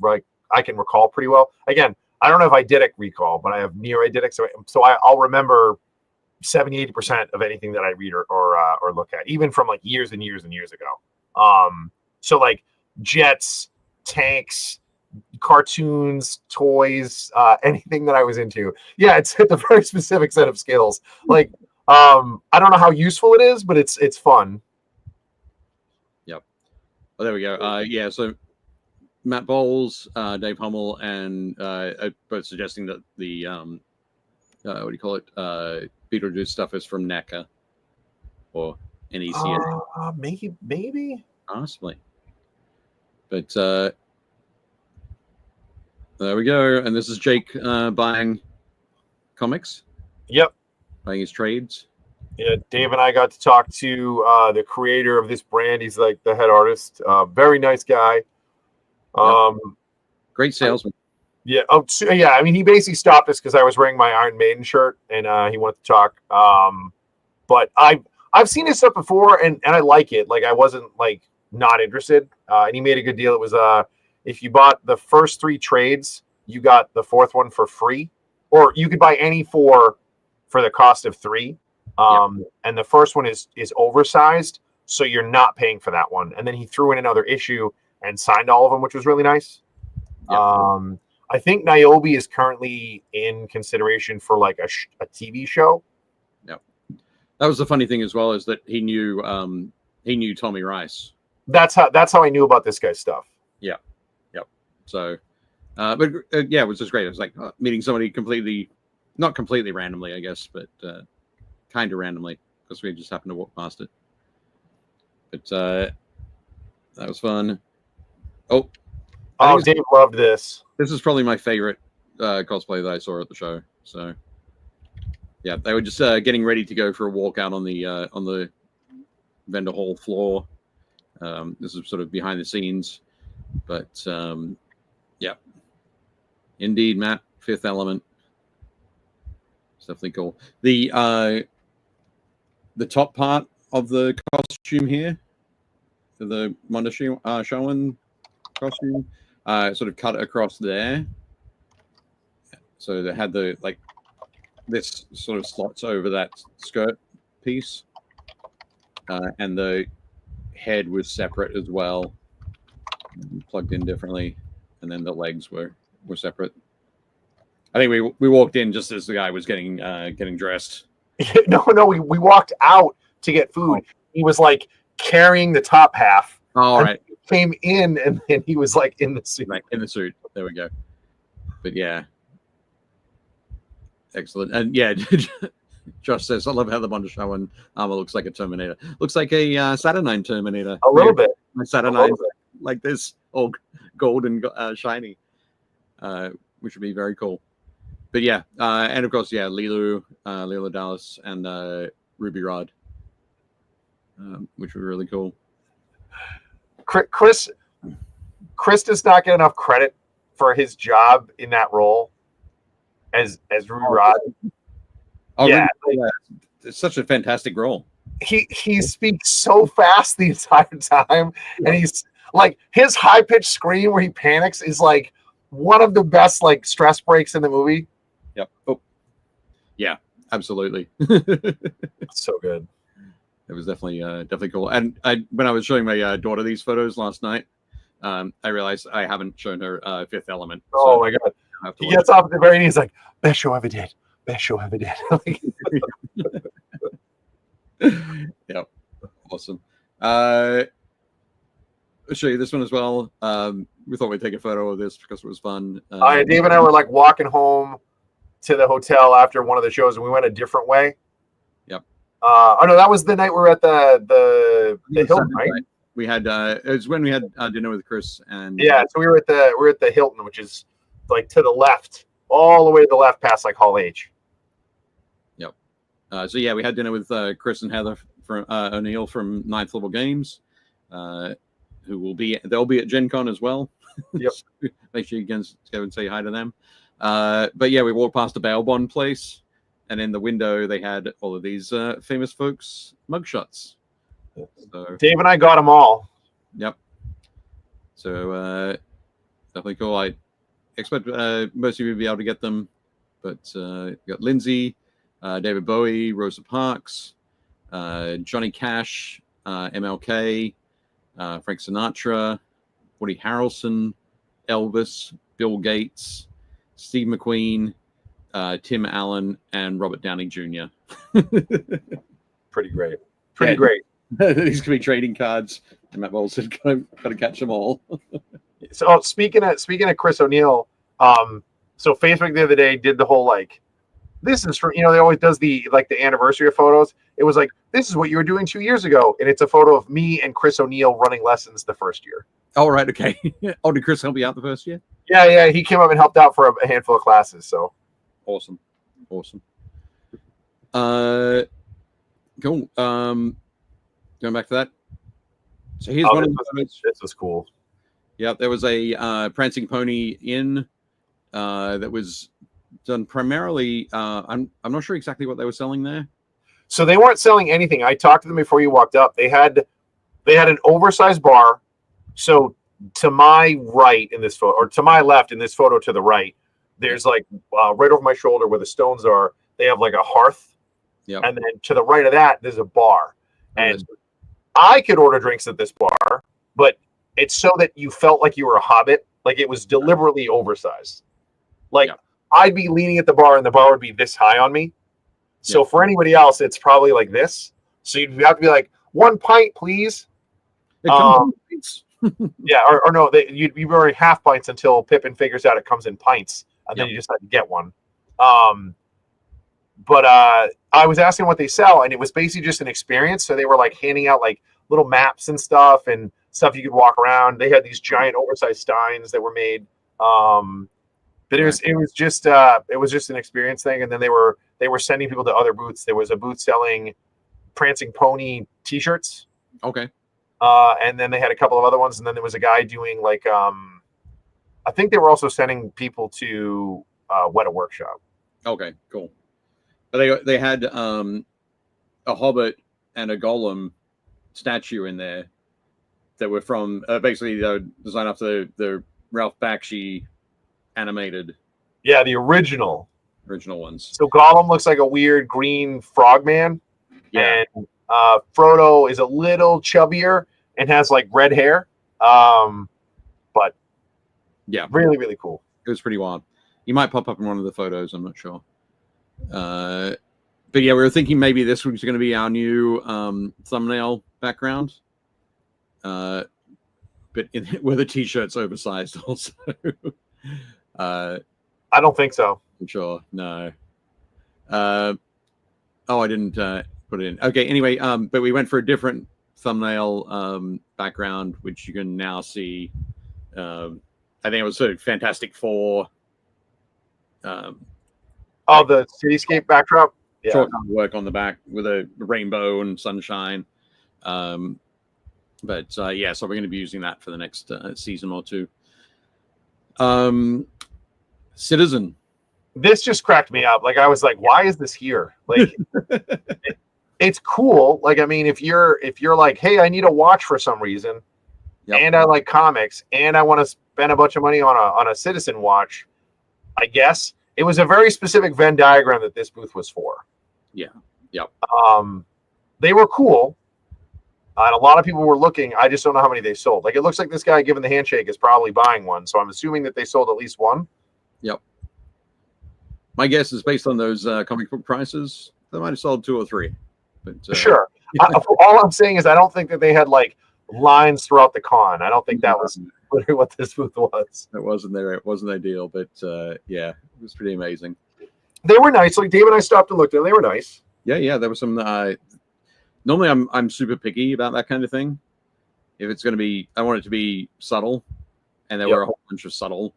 I can recall pretty well. Again, I don't have eidetic recall, but I have near eidetic, so I'll remember 70-80% of anything that I read or look at, even from like years and years and years ago. So like jets, tanks, cartoons, toys, anything that I was into. Yeah, it's a very specific set of skills. Like I don't know how useful it is, but it's fun. Yep. Well, there we go. Yeah, so Matt Bowles, Dave Hummel, and both suggesting that the what do you call it? Beetlejuice stuff is from NECA or NECA. Maybe. Possibly. But there we go. And this is Jake buying comics. Yep. Buying his trades. Yeah, Dave and I got to talk to the creator of this brand. He's like the head artist. Very nice guy. Great salesman. Yeah. Oh, yeah. I mean, he basically stopped us because I was wearing my Iron Maiden shirt, and he wanted to talk. But I've seen his stuff before, and I like it. Like I wasn't like not interested. And he made a good deal. It was if you bought the first 3 trades, you got the 4th one for free, or you could buy any 4 for the cost of 3. And the first one is oversized, so you're not paying for that one. And then he threw in another issue and signed all of them, which was really nice. Yep. I think Niobe is currently in consideration for like a TV show. Yep. That was the funny thing as well, is that he knew Tommy Rice. That's how I knew about this guy's stuff. Yeah. Yep. So, but yeah, it was just great. It was like meeting somebody not completely randomly, I guess, but kind of randomly because we just happened to walk past it. But that was fun. Oh, Dave loved this. This is probably my favorite cosplay that I saw at the show. So, yeah, they were just getting ready to go for a walk out on the vendor hall floor. This is sort of behind the scenes, but yeah, indeed, Matt, Fifth Element. It's definitely cool. The top part of the costume here, the Mondo Showen costume, sort of cut across there. So they had this sort of slots over that skirt piece, and the head was separate as well, plugged in differently, and then the legs were separate. I think we walked in just as the guy was getting dressed. No, we walked out to get food. Oh. He was like carrying the top half. Oh, all right. Came in and then he was like in the suit. Like in the suit. There we go. But yeah. Excellent. And yeah, Josh says, I love how the Mondoshawan armor looks like a Terminator. Looks like a Saturnine Terminator. A little bit. My Saturnine like this, all gold and shiny, which would be very cool. But yeah, and of course, yeah, Lilu Dallas, and Ruby Rod, which would be really cool. Chris does not get enough credit for his job in that role as Ruby Rod. Oh, yeah, really? It's such a fantastic role. He speaks so fast the entire time, and he's like, his high pitched scream where he panics is like one of the best like stress breaks in the movie. Yep. Oh, yeah, absolutely. So good. It was definitely cool. And when I was showing my daughter these photos last night, I realized I haven't shown her Fifth Element. Oh my god! He gets off at the very end. He's like, "Best show ever did. Best show ever did." Yep. Awesome. I'll show you this one as well. We thought we'd take a photo of this because it was fun. Dave and I were like walking home to the hotel after one of the shows, and we went a different way. Yep. Oh no, that was the night we were at the Hilton, right? We had it was when we had dinner with Chris and yeah. So we were at the Hilton, which is like to the left, all the way to the left past like Hall H. Yep. So yeah, we had dinner with Chris and Heather from O'Neill from Ninth Level Games, they'll be at Gen Con as well. Yep. So make sure you go and say hi to them. But yeah, we walked past the bail bond place, and in the window they had all of these famous folks' mugshots. So Dave and I got them all. Yep. So definitely cool. I expect most of you will be able to get them, but you got Lindsay, David Bowie, Rosa Parks, Johnny Cash, MLK, Frank Sinatra, Woody Harrelson, Elvis, Bill Gates, Steve McQueen, Tim Allen, and Robert Downey Jr. Pretty great. Pretty great. These could be trading cards. And Matt Bowles said, "Got to catch them all." So speaking of Chris O'Neill, so Facebook the other day did the whole like, this is for, they always does the anniversary of photos. It was like, this is what you were doing 2 years ago, and it's a photo of me and Chris O'Neill running lessons the first year. Oh right, okay. Oh, did Chris help you out the first year? Yeah, he came up and helped out for a handful of classes. So awesome. Cool. Going back to that. So here's one of the photos. This was cool. Yeah, there was a Prancing Pony Inn that was done primarily. I'm not sure exactly what they were selling there. So they weren't selling anything. I talked to them before you walked up. They had an oversized bar. So to my right in this photo, or to my left in this photo to the right, there's like right over my shoulder where the stones are, they have like a hearth. Yeah. And then to the right of that, there's a bar. And I could order drinks at this bar, but it's so that you felt like you were a hobbit. Like it was deliberately oversized. Like I'd be leaning at the bar and the bar would be this high on me. So for anybody else, it's probably like this. So you'd have to be like, 1 pint, please. Yeah, or no, you'd be wearing half pints until Pippin figures out it comes in pints, and then you just have to get one. But I was asking what they sell, and it was basically just an experience. So they were like handing out like little maps and stuff you could walk around. They had these giant oversized steins that were made. But it was just an experience thing. And then they were sending people to other booths. There was a booth selling Prancing Pony T-shirts. Okay. And then they had a couple of other ones. And then there was a guy doing like, I think they were also sending people to Weta Workshop. Okay, cool. But they had a Hobbit and a Golem statue in there that were from basically designed after the Ralph Bakshi animated. Yeah, the original ones. So Gollum looks like a weird green frogman. Yeah. And Frodo is a little chubbier and has like red hair. But yeah, really, really cool. It was pretty wild. You might pop up in one of the photos. I'm not sure. But yeah, we were thinking maybe this was going to be our new thumbnail background. But with the T-shirts oversized also. I don't think so. I'm sure. No. I didn't put it in. Okay, anyway, but we went for a different thumbnail background, which you can now see. I think it was sort of Fantastic Four. The cityscape backdrop. Yeah. Short work on the back with a rainbow and sunshine. So we're going to be using that for the next season or two. Citizen. This just cracked me up. Like, I was like, why is this here? Like, it's cool. Like, I mean, if you're like, hey, I need a watch for some reason, and I like comics, and I want to spend a bunch of money on a Citizen watch, I guess it was a very specific Venn diagram that this booth was for. Yeah. Yep. They were cool. And a lot of people were looking. I just don't know how many they sold. Like, it looks like this guy giving the handshake is probably buying one. So I'm assuming that they sold at least one. Yep. My guess is based on those comic book prices, they might have sold 2 or 3. But sure. All I'm saying is I don't think that they had like lines throughout the con. I don't think that was literally what this booth was. It wasn't there. It wasn't ideal, but it was pretty amazing. They were nice. Like, Dave and I stopped and looked at them. They were nice. Yeah. There was some. Normally, I'm super picky about that kind of thing. If it's going to be, I want it to be subtle, and there were a whole bunch of subtle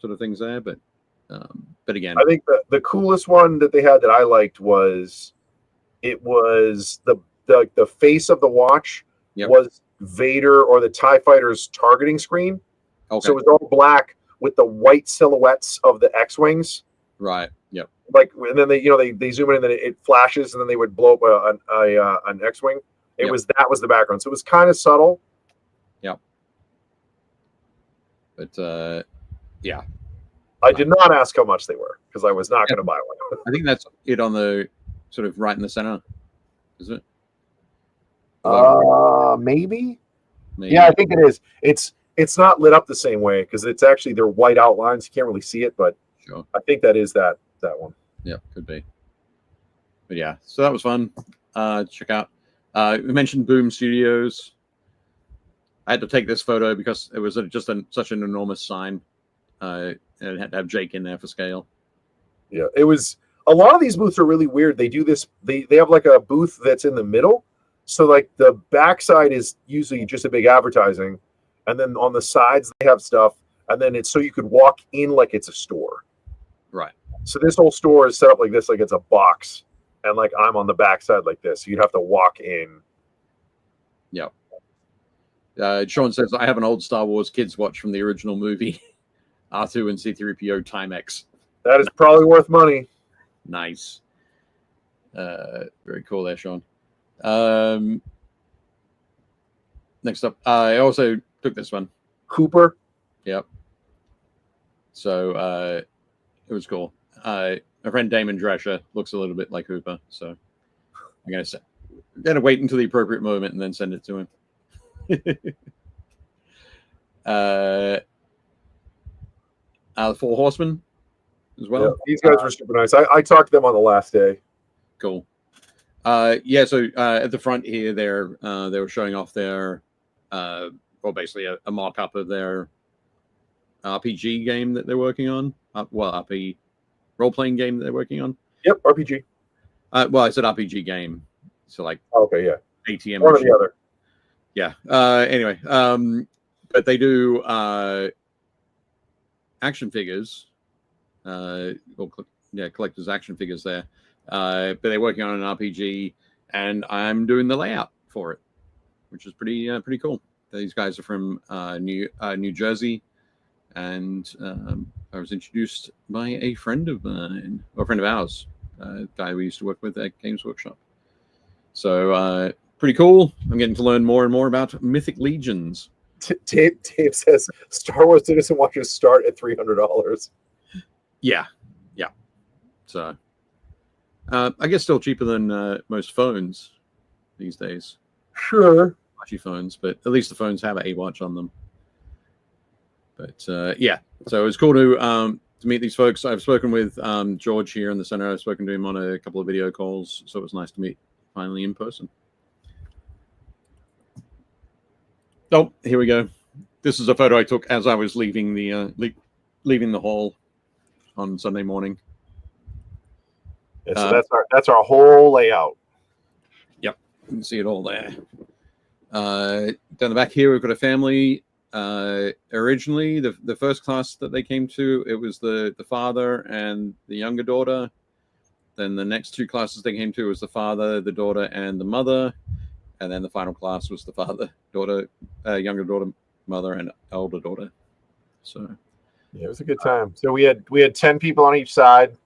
sort of things there. But again, I think the coolest one that they had that I liked was it was the face of the watch was Vader or the TIE Fighter's targeting screen. Okay. So it was all black with the white silhouettes of the X-wings. Right. Yep. Like, and then they zoom in and then it flashes and then they would blow up an X-wing. That was the background. So it was kind of subtle. Yep. But I did not ask how much they were because I was not going to buy one. I think that's it on the sort of right in the center, is it? Maybe. Yeah, I think it is. It's not lit up the same way because it's actually they're white outlines. You can't really see it, but sure. I think that is that one. Yeah, could be. But yeah, so that was fun. Check out. We mentioned Boom Studios. I had to take this photo because it was just such an enormous sign. And it had to have Jake in there for scale. Yeah, it was. A lot of these booths are really weird. They do this. They have like a booth that's in the middle. So like the backside is usually just a big advertising, and then on the sides they have stuff, and then it's so you could walk in like it's a store. Right. So this whole store is set up like this, like it's a box, and like I'm on the backside like this. So you'd have to walk in. Yep. Sean says, I have an old Star Wars kids watch from the original movie, R2 and C-3PO Timex. That is probably worth money. Nice. Very cool there, Sean. Next up, I also took this one. Cooper. Yep. So it was cool. My friend Damon Drescher looks a little bit like Hooper, so I'm gonna wait until the appropriate moment and then send it to him. The Four Horsemen as well. Yeah, these guys were super nice. I talked to them on the last day. Cool. So at the front here, they were showing off their, basically a mock-up of their RPG game that they're working on. RPG role-playing game that they're working on. Yep, RPG. I said RPG game. So like, okay, yeah, ATM. One or the other. Yeah. Anyway, but they do action figures. Collector's action figures there. But they're working on an RPG, and I'm doing the layout for it, which is pretty cool. These guys are from New Jersey, and I was introduced by a friend of mine, or a friend of ours, a guy we used to work with at Games Workshop. So pretty cool. I'm getting to learn more and more about Mythic Legions. Dave says Star Wars Citizen watches start at $300. Yeah. So. I guess still cheaper than most phones these days. Sure. Watchy phones, but at least the phones have a watch on them. But so it was cool to meet these folks. I've spoken with George here in the center. I've spoken to him on a couple of video calls, so it was nice to meet finally in person. Oh, here we go. This is a photo I took as I was leaving the hall on Sunday morning. Yeah, so that's our whole layout. Yep, you can see it all there. Down the back here, we've got a family. Originally, the first class that they came to, it was the father and the younger daughter. Then the next two classes they came to was the father, the daughter, and the mother. And then the final class was the father, daughter, younger daughter, mother, and elder daughter. So yeah, it was a good time. So we had 10 people on each side,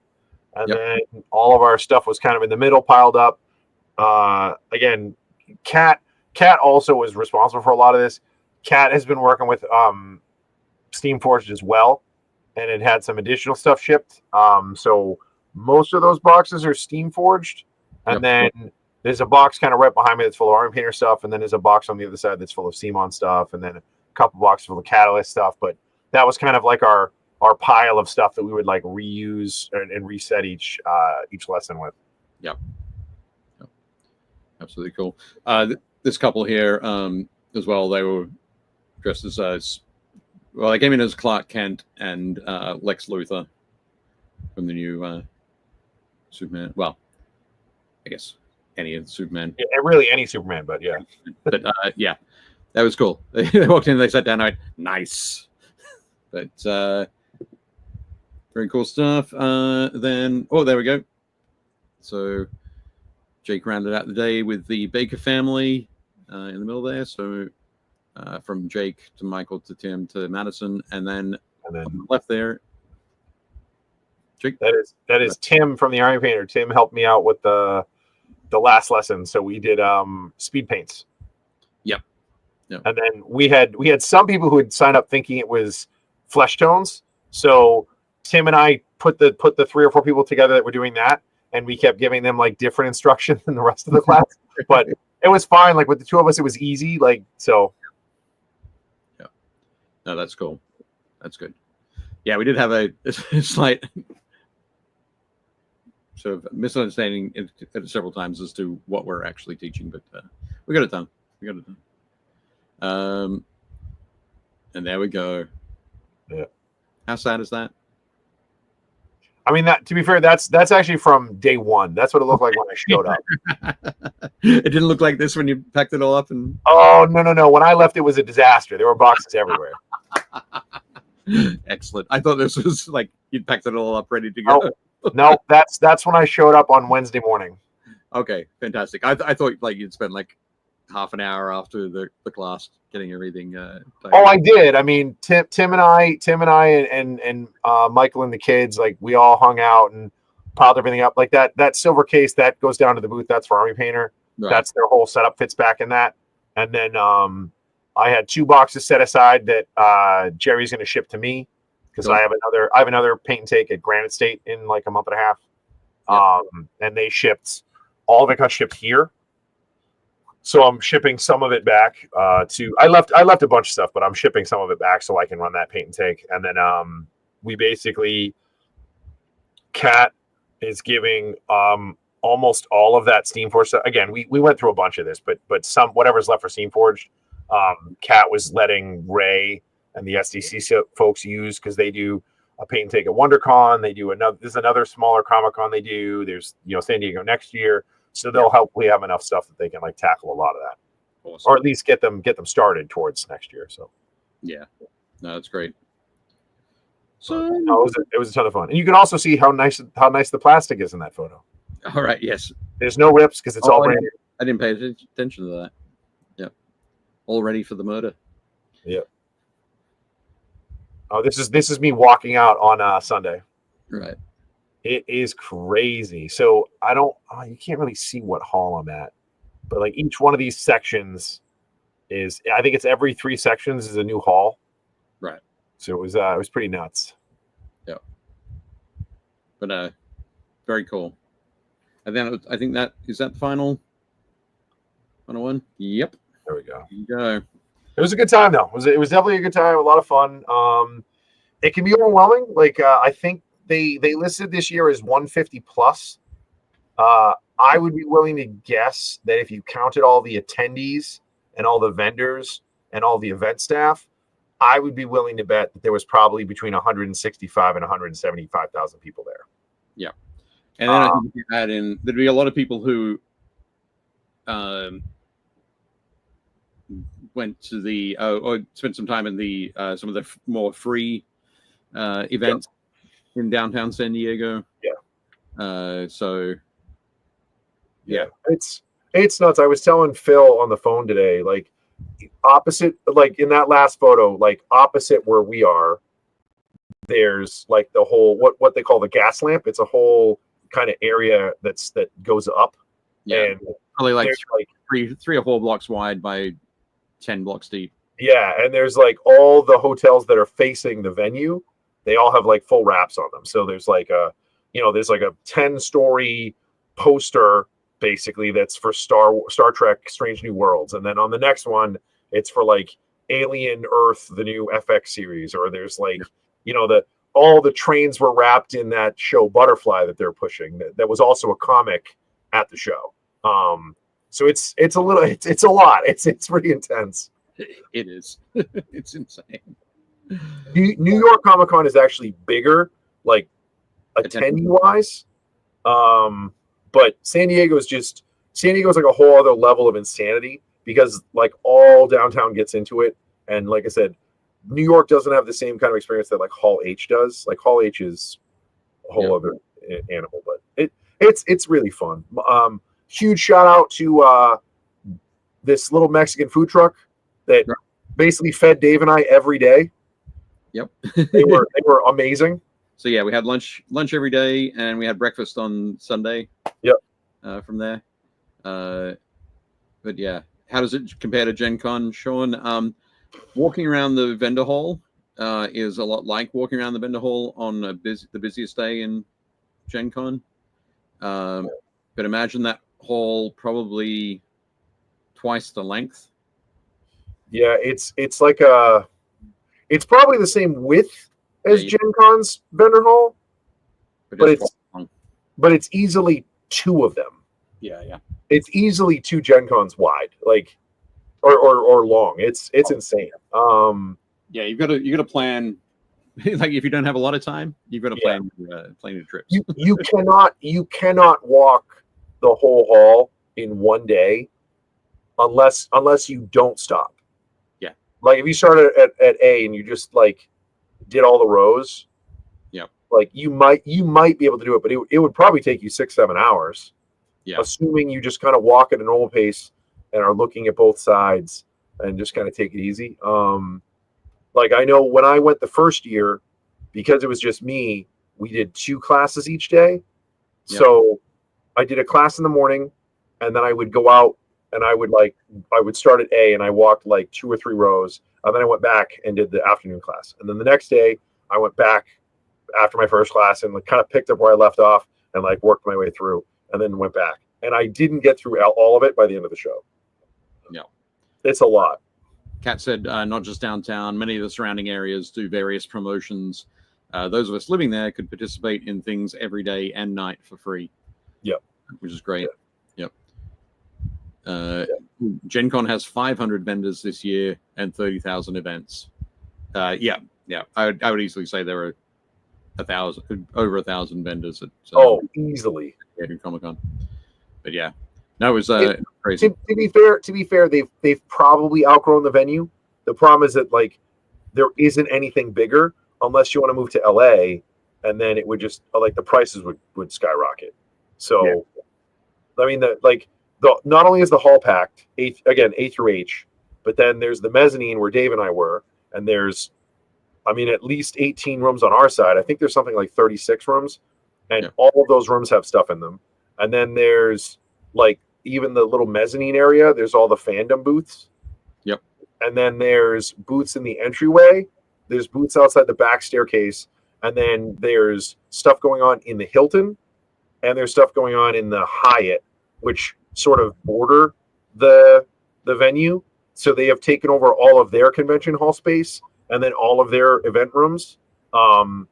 and then all of our stuff was kind of in the middle, piled up. Again, Kat also was responsible for a lot of this. Kat has been working with Steamforged as well, and it had some additional stuff shipped. So most of those boxes are Steamforged, and then there's a box kind of right behind me that's full of Army Painter stuff, and then there's a box on the other side that's full of CMON stuff, and then a couple boxes full of Catalyst stuff. But that was kind of like our pile of stuff that we would like reuse and reset each lesson with. Yep. Absolutely cool. This couple here as well, they were dressed as well, they came in as Clark Kent and Lex Luthor from the new Superman. Well, I guess any of the Superman. Yeah, really any Superman, but yeah. But yeah, that was cool. They walked in, they sat down, I went, nice. But very cool stuff. Then, oh, there we go. So Jake rounded out the day with the Baker family in the middle there. So from Jake to Michael to Tim to Madison, and then on the left there, Jake. That is Tim from the Army Painter. Tim helped me out with the last lesson. So we did speed paints. Yep. And then we had some people who had signed up thinking it was flesh tones. So Tim and I put the 3 or 4 people together that were doing that, and we kept giving them like different instruction than the rest of the class. But it was fine. Like with the 2 of us, it was easy. Like so. Yeah. No, that's cool. That's good. Yeah, we did have a slight sort of misunderstanding several times as to what we're actually teaching, but we got it done. And there we go. Yeah. How sad is that? I mean, that to be fair, that's actually from day one. That's what it looked like when I showed up. It didn't look like this when you packed it all up and. Oh no! When I left, it was a disaster. There were boxes everywhere. Excellent. I thought this was like you'd packed it all up, ready to go. No, that's when I showed up on Wednesday morning. Okay, fantastic. I thought like you'd spend like half an hour after the class getting everything. I did. I mean, Tim and I, and Michael and the kids, like we all hung out and piled everything up. Like that silver case that goes down to the booth. That's for Army Painter. Right. That's their whole setup fits back in that. And then I had 2 boxes set aside that Jerry's going to ship to me because I have another paint and take at Granite State in like a month and a half. Yeah. And they shipped all of it got shipped here. So I'm shipping some of it back to. I left a bunch of stuff, but I'm shipping some of it back so I can run that paint and take. And then we basically, Kat is giving almost all of that Steamforged stuff. Again, we went through a bunch of this, but some whatever's left for Steamforged, Kat was letting Ray and the SDC folks use because they do a paint and take at WonderCon. They do there's another smaller Comic-Con they do. There's San Diego next year. So they'll hopefully have enough stuff that they can like tackle a lot of that, awesome. Or at least get them started towards next year. So, yeah, no, that's great. So it was a ton of fun, and you can also see how nice the plastic is in that photo. All right, yes, there's no rips because it's all brand new. I didn't pay attention to that. Yeah, all ready for the murder. Yeah. Oh, this is me walking out on Sunday. Right. It is crazy. So you can't really see what hall I'm at, but like each one of these sections is, I think it's every 3 sections is a new hall. Right. So it was pretty nuts. Yeah. But very cool. And then I think is that the final one? Yep. There we go. There you go. It was a good time though. It was definitely a good time, a lot of fun. It can be overwhelming. Like I think they listed this year as 150 plus. I would be willing to guess that if you counted all the attendees and all the vendors and all the event staff, I would be willing to bet that there was probably between 165 and 175,000 people there. Yeah. And then I think if you add in, there'd be a lot of people who went to the or spent some time in the some of the more free events in downtown San Diego. So yeah, it's nuts. I was telling Phil on the phone today, like opposite, like in that last photo, like opposite where we are, there's like the whole what they call the gas lamp. It's a whole kind of area that goes up. Yeah, and probably like there's three or 4 blocks wide by 10 blocks deep. Yeah, and there's like all the hotels that are facing the venue, they all have like full wraps on them. So there's like there's like a 10-story poster basically that's for Star Trek Strange New Worlds, and then on the next one it's for like Alien Earth, the new FX series, or there's like all the trains were wrapped in that show Butterfly that they're pushing. That was also a comic at the show. So it's a lot. It's pretty intense. It is. It's insane. New York Comic Con is actually bigger, like attendee wise. But San Diego's like a whole other level of insanity because like all downtown gets into it. And like I said, New York doesn't have the same kind of experience that like Hall H does. Like Hall H is a whole other animal, but it's really fun. Huge shout out to this little Mexican food truck that basically fed Dave and I every day. Yep. they were amazing. So yeah, we had lunch every day, and we had breakfast on Sunday. Yep. From there. But yeah, how does it compare to Gen Con, Sean? Walking around the vendor hall is a lot like walking around the vendor hall on the busiest day in Gen Con. But imagine that hall probably twice the length. Yeah, it's like it's probably the same width as Gen Con's vendor hall, but it's easily 2 of them. Yeah. It's easily 2 Gen Cons wide, like or long. It's insane. Yeah, you got to plan. Like if you don't have a lot of time, you've got to plan your trips. You cannot walk the whole hall in one day unless you don't stop. Yeah. Like if you started at A and you just like did all the rows, like you might be able to do it, but it would probably take you 6-7 hours. Yeah. Assuming you just kind of walk at a normal pace and are looking at both sides and just kind of take it easy. Like I know when I went the first year, because it was just me, we did 2 classes each day. Yep. So I did a class in the morning, and then I would go out and I would start at A and I walked like 2 or 3 rows, and then I went back and did the afternoon class. And then the next day I went back after my first class and like kind of picked up where I left off and like worked my way through and then went back. And I didn't get through all of it by the end of the show. Yeah. It's a lot. Kat said, not just downtown, many of the surrounding areas do various promotions. Those of us living there could participate in things every day and night for free. Yep. Which is great. Yep. Gen Con has 500 vendors this year and 30,000 events. Yeah. I would easily say there are over 1,000 vendors at easily at Comic Con. But yeah, no, it was crazy. To be fair, they've probably outgrown the venue. The problem is that like there isn't anything bigger unless you want to move to LA, and then it would just like the prices would skyrocket. So I mean not only is the hall packed, A through H, but then there's the mezzanine where Dave and I were, and there's at least 18 rooms on our side. I think there's something like 36 rooms, and all of those rooms have stuff in them. And then there's like even the little mezzanine area, there's all the fandom booths. Yep. And then there's booths in the entryway. There's booths outside the back staircase. And then there's stuff going on in the Hilton. And there's stuff going on in the Hyatt, which sort of border the venue. So they have taken over all of their convention hall space and then all of their event rooms. And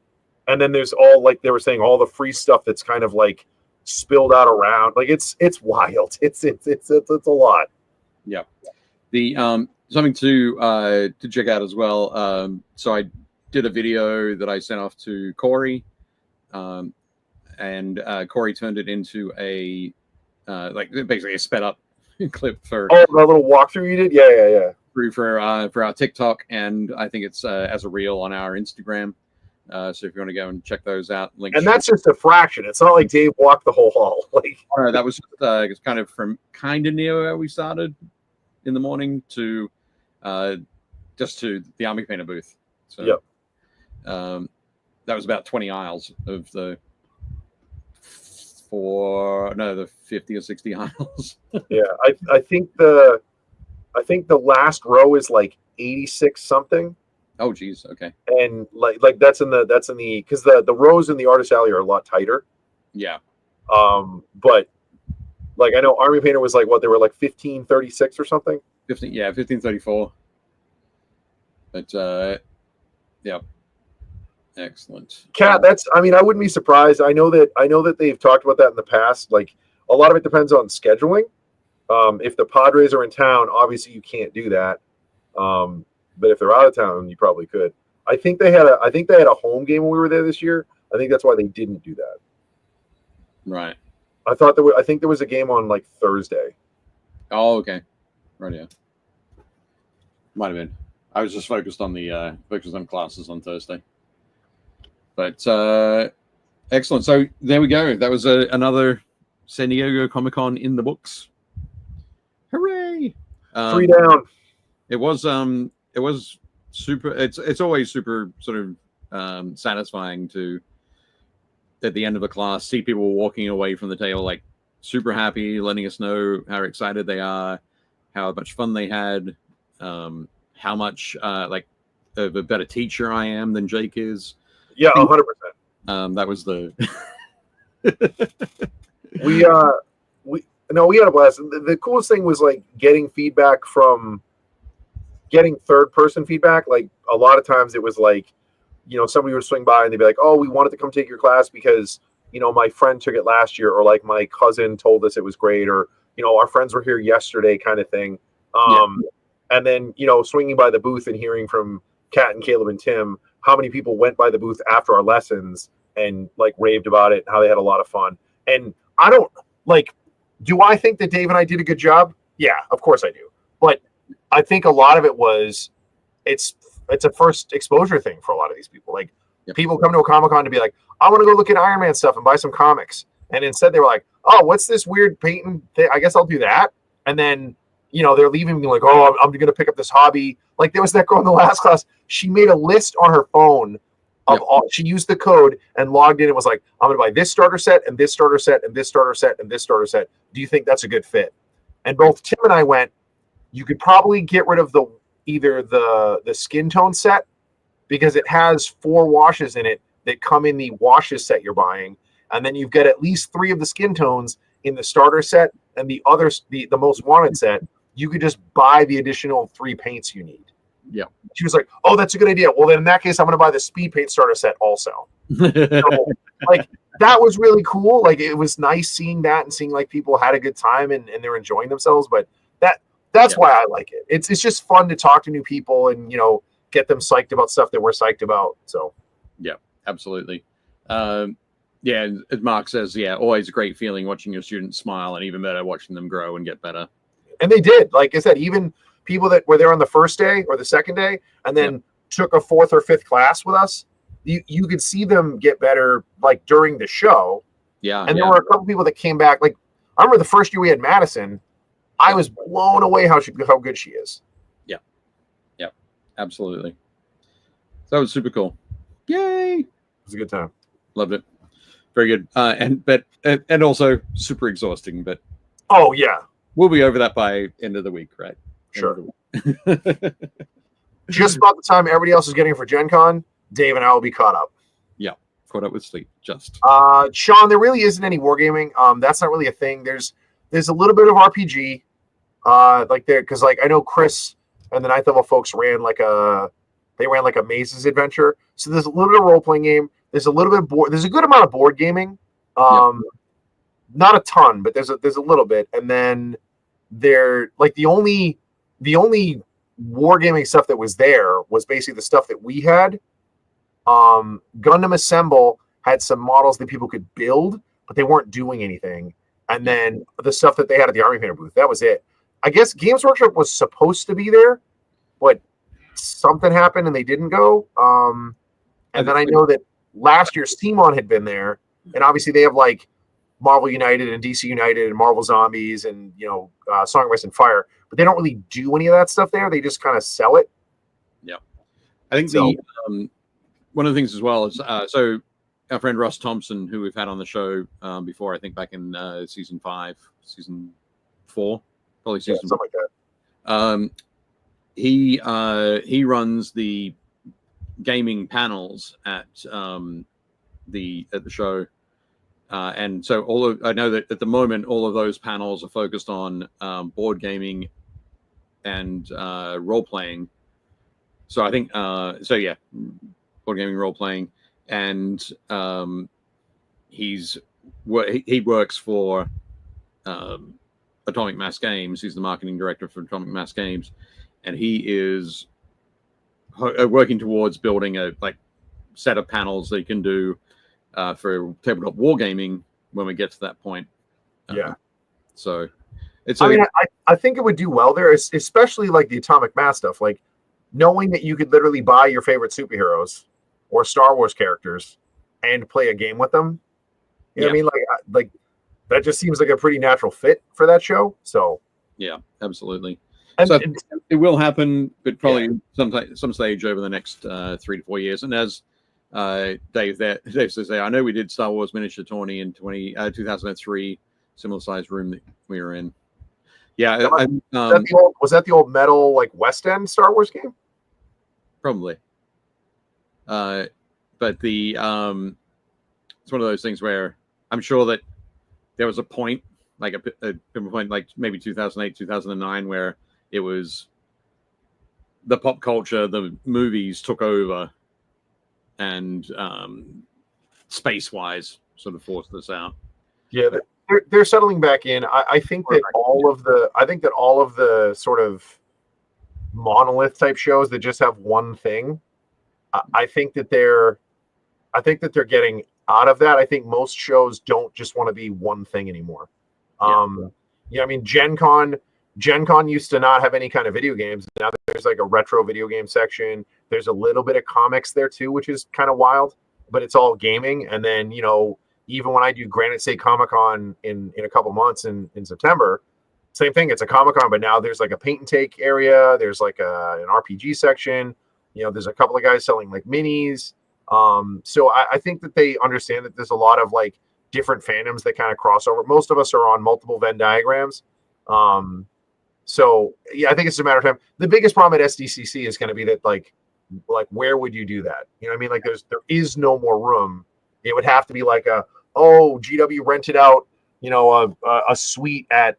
then there's all, like they were saying, all the free stuff that's kind of like spilled out around. Like it's wild. It's a lot. Yeah. The something to check out as well. So I did a video that I sent off to Corey, and Corey turned it into a like basically a sped up clip for the little walkthrough you did. Yeah. for our TikTok, and I think it's as a reel on our Instagram. So if you want to go and check those out, links. And that's just a fraction. It's not like Dave walked the whole hall. Like that was it's kind of from kind of near where we started in the morning to just to the Army Painter booth. So yep. That was about 20 aisles of the 50 or 60 aisles. Yeah, I think the last row is like 86 something. Oh geez, okay. And like that's in the because the rows in the artist alley are a lot tighter. Yeah. But like I know Army Painter was like what they were like 1536 or something. 1534. But yeah. Excellent. Kat, I wouldn't be surprised. I know that they've talked about that in the past. Like a lot of it depends on scheduling. If the Padres are in town, obviously you can't do that. But if they're out of town, you probably could. I think they had a home game when we were there this year. I think that's why they didn't do that. Right. I think there was a game on like Thursday. Oh, okay. Right, yeah. Might have been. I was just focused on classes on Thursday. But excellent. So there we go. That was another San Diego Comic-Con in the books. Hooray! 3 down. It was super. It's always super sort of satisfying to at the end of a class see people walking away from the table like super happy, letting us know how excited they are, how much fun they had, how much like of a better teacher I am than Jake is. Yeah, 100%. That was the we had a blast. The coolest thing was like getting third person feedback. Like a lot of times it was like, somebody would swing by and they'd be like, oh, we wanted to come take your class because, my friend took it last year, or like my cousin told us it was great, or, our friends were here yesterday kind of thing. And then, swinging by the booth and hearing from Kat and Caleb and Tim, how many people went by the booth after our lessons and like raved about it, how they had a lot of fun. And I don't do I think that Dave and I did a good job? Yeah, of course I do. But I think a lot of it was it's a first exposure thing for a lot of these people. Like people come to a Comic-Con to be like, I want to go look at Iron Man stuff and buy some comics. And instead they were like, oh, what's this weird painting thing? I guess I'll do that. And then, they're leaving me like, oh, I'm going to pick up this hobby. Like there was that girl in the last class. She made a list on her phone of all. She used the code and logged in and was like, I'm going to buy this starter set and this starter set and this starter set and this starter set. Do you think that's a good fit? And both Tim and I went, you could probably get rid of either the skin tone set because it has 4 washes in it that come in the washes set you're buying. And then you've got at least 3 of the skin tones in the starter set and the others, the most wanted set. You could just buy the additional 3 paints you need. Yeah. She was like, oh, that's a good idea. Well, then in that case, I'm going to buy the speed paint starter set also. So, like, that was really cool. Like, it was nice seeing that and seeing like people had a good time and they're enjoying themselves. But that's why I like it. It's just fun to talk to new people and, get them psyched about stuff that we're psyched about. So, yeah, absolutely. As Mark says, always a great feeling watching your students smile, and even better watching them grow and get better. And they did. Like I said, even people that were there on the first day or the second day and then took a 4th or 5th class with us, you could see them get better like during the show. Yeah. And there were a couple people that came back. Like I remember the first year we had Madison, I was blown away how good she is. Yeah. Yeah, absolutely. So that was super cool. Yay. It was a good time. Loved it. Very good. And also super exhausting, but oh yeah. We'll be over that by end of the week, right? Sure. Just about the time everybody else is getting for Gen Con, Dave and I will be caught up. Yeah, caught up with sleep. Just. Sean, there really isn't any wargaming. That's not really a thing. There's a little bit of RPG, because I know Chris and the 9th level folks ran like a Mazes adventure. So there's a little bit of role playing game. There's a little bit of there's a good amount of board gaming. Not a ton, but there's a little bit, and then they're like the only wargaming stuff that was there was basically the stuff that we had. Gundam Assemble had some models that people could build, but they weren't doing anything. And then the stuff that they had at the Army Painter booth, that was it. I guess Games Workshop was supposed to be there, but something happened and they didn't go. And then I know that last year Steamon had been there, and obviously they have like Marvel United and DC United and Marvel Zombies and Song of Ice and Fire, but they don't really do any of that stuff there. They just kind of sell it. Yeah, I think one of the things as well is so our friend Russ Thompson, who we've had on the show before, I think back in season 4, probably season something like that. He runs the gaming panels at the show, and so I know that at the moment all of those panels are focused on board gaming and role playing. So I think board gaming, role playing, and he works for Atomic Mass Games. He's the marketing director for Atomic Mass Games, and he is working towards building a set of panels they can do for tabletop wargaming when we get to that point. So it's. I think it would do well there, especially like the Atomic Mass stuff. Like knowing that you could literally buy your favorite superheroes or Star Wars characters and play a game with them. You know what I mean? Like that just seems like a pretty natural fit for that show. So yeah, absolutely. So it will happen, but probably some stage over the next 3 to 4 years. And as Dave says there, I know we did Star Wars miniature tourney in 2003, similar sized room that we were in. Yeah, was that the old metal West End Star Wars game? Probably. But it's one of those things where I'm sure that there was a point, a point maybe 2008, 2009, where it was the pop culture, the movies took over, and space-wise sort of forced this out. Yeah, they're settling back in. I think that all of the sort of monolith type shows that just have one thing, I think that they're getting out of that. I think most shows don't just want to be one thing anymore. Gen Con used to not have any kind of video games. Now there's a retro video game section. There's a little bit of comics there too, which is kind of wild, but it's all gaming. And then, even when I do Granite State Comic Con in a couple months in September, same thing. It's a Comic Con, but now there's a paint and take area. There's an RPG section. There's a couple of guys selling minis. So I think that they understand that there's a lot of different fandoms that kind of cross over. Most of us are on multiple Venn diagrams. So yeah, I think it's a matter of time. The biggest problem at SDCC is going to be that where would you do that? You know what I mean? There is no more room. It would have to be GW rented out, a suite at,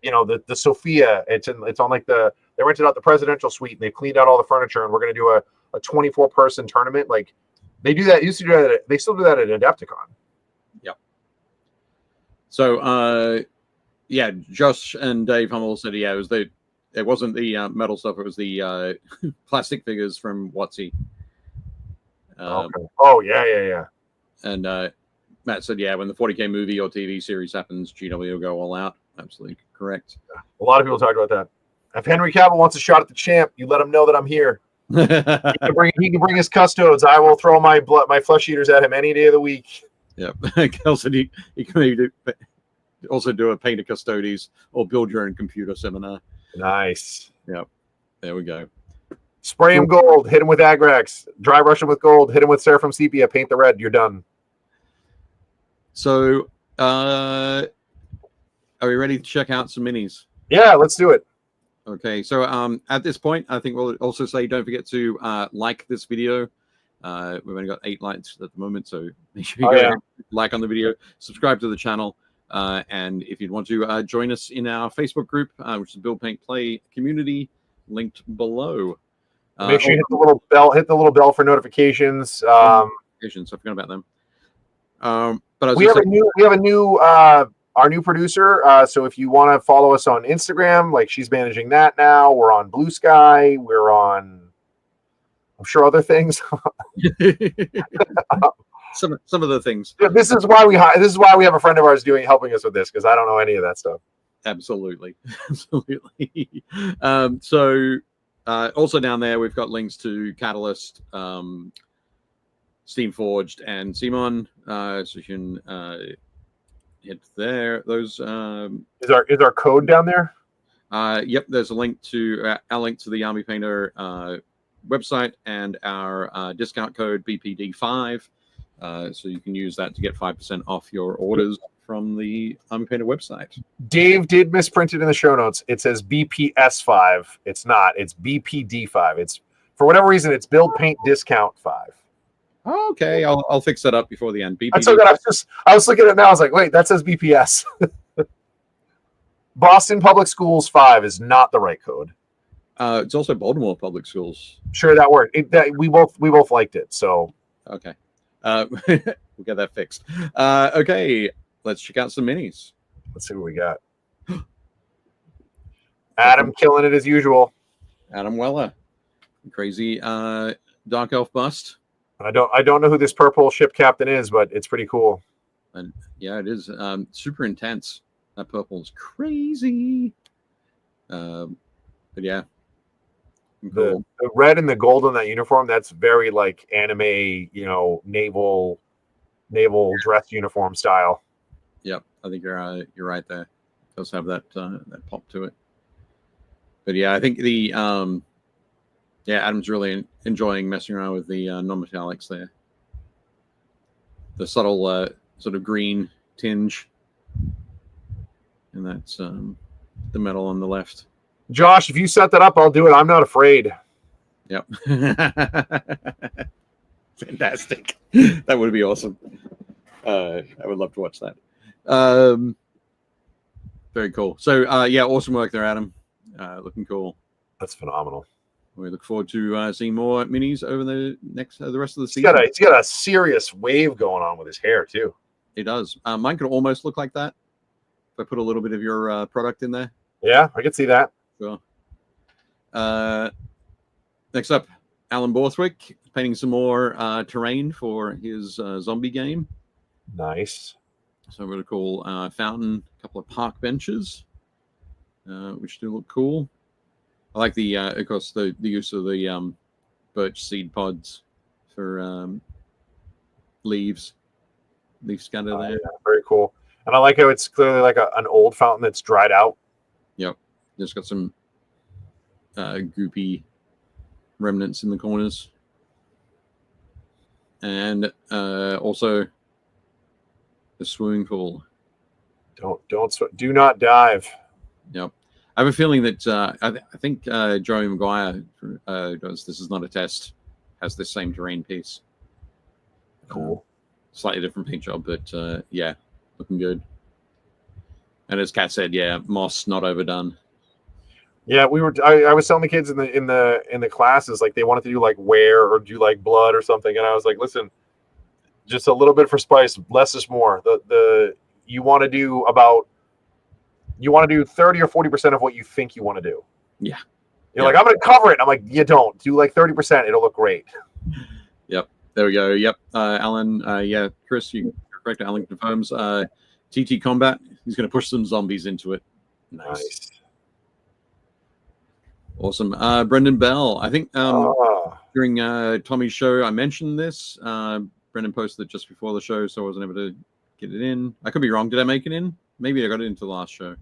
the Sophia. It's on they rented out the presidential suite and they've cleaned out all the furniture and we're going to do a 24-person tournament. They do that. Used to do that. They still do that at Adepticon. Yep. So, Josh and Dave Hummel said, it wasn't the metal stuff. It was the plastic figures from WotC. Okay. Oh, yeah. And Matt said, when the 40K movie or TV series happens, GW will go all out. Absolutely correct. A lot of people talk about that. If Henry Cavill wants a shot at the champ, you let him know that I'm here. He can bring his custodes. I will throw my flesh eaters at him any day of the week. Yep. Also, he can maybe do a paint of custodes or build your own computer seminar. Nice. Yep. There we go. Spray him gold. Hit him with Agrax. Dry brush him with gold. Hit him with Seraphim Sepia. Paint the red. You're done. So, are we ready to check out some minis? Yeah, let's do it. Okay, so at this point, I think we'll also say don't forget to like this video. We've only got 8 likes at the moment, so make sure you like on the video, subscribe to the channel, and if you'd want to join us in our Facebook group, which is Build Paint Play Community, linked below. Make sure you hit the little bell. Hit the little bell for notifications. I forgot about them. But we have a new our new producer. So if you want to follow us on Instagram, she's managing that now. We're on Blue Sky. We're on, I'm sure, other things. some of the things. This is why we have a friend of ours helping us with this, because I don't know any of that stuff. Absolutely. Also down there, we've got links to Catalyst, Steamforged, and Simon. So you can hit there. Those is our code down there? Yep, there's a link to our link to the Army Painter website and our discount code BPD5. So you can use that to get 5% off your orders from the Army Painter website. Dave did misprint it in the show notes. It says BPS5. It's not. It's BPD5. It's, for whatever reason, it's Build Paint Discount 5. Okay, I'll fix that up before the end. BPD. That's so good. I was looking at it now. I was like, wait, that says BPS. Boston Public Schools 5 is not the right code. It's also Baltimore Public Schools. Sure, that worked. We both liked it. So okay, we'll get that fixed. Okay, let's check out some minis. Let's see what we got. Adam killing it as usual. Adam Weller, crazy Dark Elf bust. I don't know who this purple ship captain is, but it's pretty cool. And yeah, it is super intense. That purple's crazy. But yeah. Cool. The red and the gold on that uniform, that's very like anime, naval dress uniform style. Yep, I think you're right there. It does have that pop to it. But yeah, I think the Adam's really enjoying messing around with the non-metallics there. The subtle sort of green tinge. And that's the metal on the left. Josh, if you set that up, I'll do it. I'm not afraid. Yep. Fantastic. That would be awesome. I would love to watch that. Very cool. So, yeah, awesome work there, Adam. Looking cool. That's phenomenal. We look forward to seeing more minis over the rest of the season. He's got a serious wave going on with his hair, too. He does. Mine could almost look like that if I put a little bit of your product in there. Yeah, I can see that. Sure. Next up, Alan Borthwick painting some more terrain for his zombie game. Nice. So really cool fountain, a couple of park benches, which do look cool. I like the, of course, the use of the birch seed pods for leaf scatter there. Yeah, very cool. And I like how it's clearly like an old fountain that's dried out. Yep. Just got some goopy remnants in the corners. And also the swimming pool. Do not dive. Yep. I have a feeling that I think Joey Maguire does This Is Not a Test, has this same terrain piece. Cool. Slightly different paint job, but yeah, looking good. And as Kat said, yeah, moss not overdone. Yeah, I was telling the kids in the classes, like they wanted to do like wear or do like blood or something, and I was like, listen, just a little bit for spice, less is more. You want to do 30 or 40% of what you think you want to do. Yeah. You're like, I'm going to cover it. I'm like, you don't. Do like 30%. It'll look great. Yep. There we go. Yep. Alan, yeah, Chris, you're correct. Alan confirms TT Combat. He's going to push some zombies into it. Nice. Awesome. Brendan Bell. I think during Tommy's show, I mentioned this. Brendan posted it just before the show, so I wasn't able to get it in. I could be wrong. Did I make it in? Maybe I got it into the last show,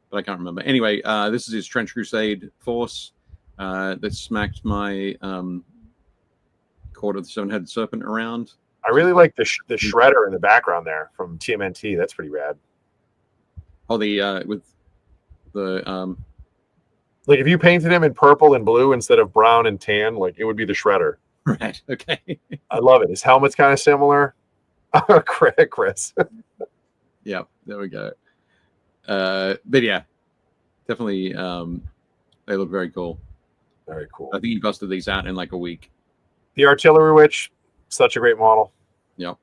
but I can't remember. Anyway, this is his Trench Crusade force that smacked my Court of the Seven-Headed Serpent around. I really like the shredder in the background there from TMNT. That's pretty rad. Oh, with the like if you painted him in purple and blue instead of brown and tan, like it would be the shredder. Right. Okay. I love it. His helmet's kind of similar. Chris. Yeah, there we go. But yeah, definitely they look very cool. Very cool. I think he busted these out in like a week. The Artillery Witch, such a great model. Yep.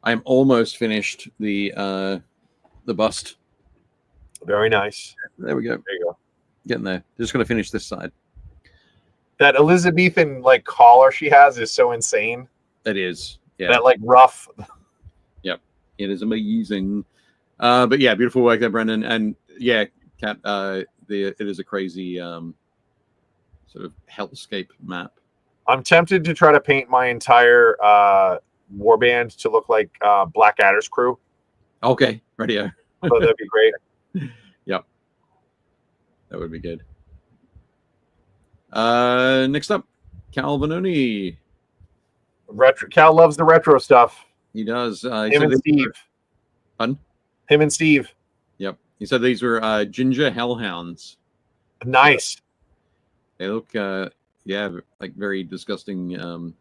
I am almost finished the bust. Very nice. There we go. There you go. Getting there. Just gonna finish this side. That Elizabethan like collar she has is so insane. It is. Yeah. That like rough. Yep. It is amazing. But yeah, beautiful work there, Brendan. And yeah, Kat, it is a crazy sort of hellscape map. I'm tempted to try to paint my entire warband to look like Blackadder's crew. Okay, radio. So that'd be great. Yep. That would be good. Next up, Cal Vanoni. Retro. Cal loves the retro stuff. He does. Him and Steve. Pardon? Him and Steve. Yep. He said these were ginger hellhounds. Nice. They look, like very disgusting,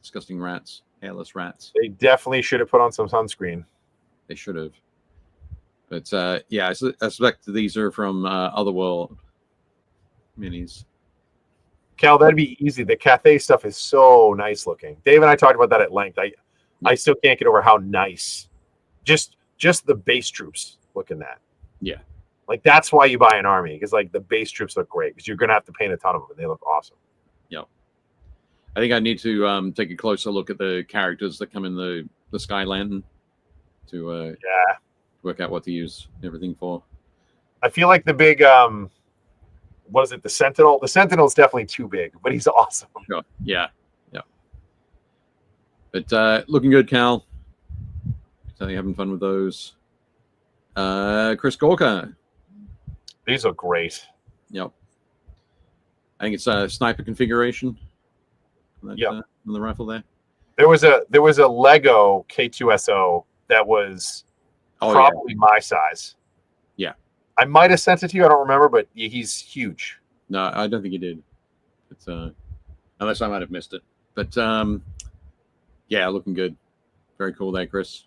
disgusting rats, hairless rats. They definitely should have put on some sunscreen. They should have. But yeah, I suspect these are from Otherworld minis. Cal, that'd be easy. The Cathay stuff is so nice looking. Dave and I talked about that at length. I still can't get over how nice. Just the base troops look in that. Yeah. Like that's why you buy an army, because like the base troops look great, because you're gonna have to paint a ton of them and they look awesome. Yep. I think I need to take a closer look at the characters that come in the Sky Lantern to work out what to use everything for. I feel like the big what is it, the Sentinel? The Sentinel's definitely too big, but he's awesome. Sure. Yeah. Yeah. But looking good, Cal. So you having fun with those. Chris Gorka. These look great. Yep. I think it's a sniper configuration. Yep. On the rifle there. There was a Lego K2SO that was probably my size. Yeah. I might have sent it to you. I don't remember, but he's huge. No, I don't think you did. But, unless I might have missed it. But yeah, looking good. Very cool there, Chris.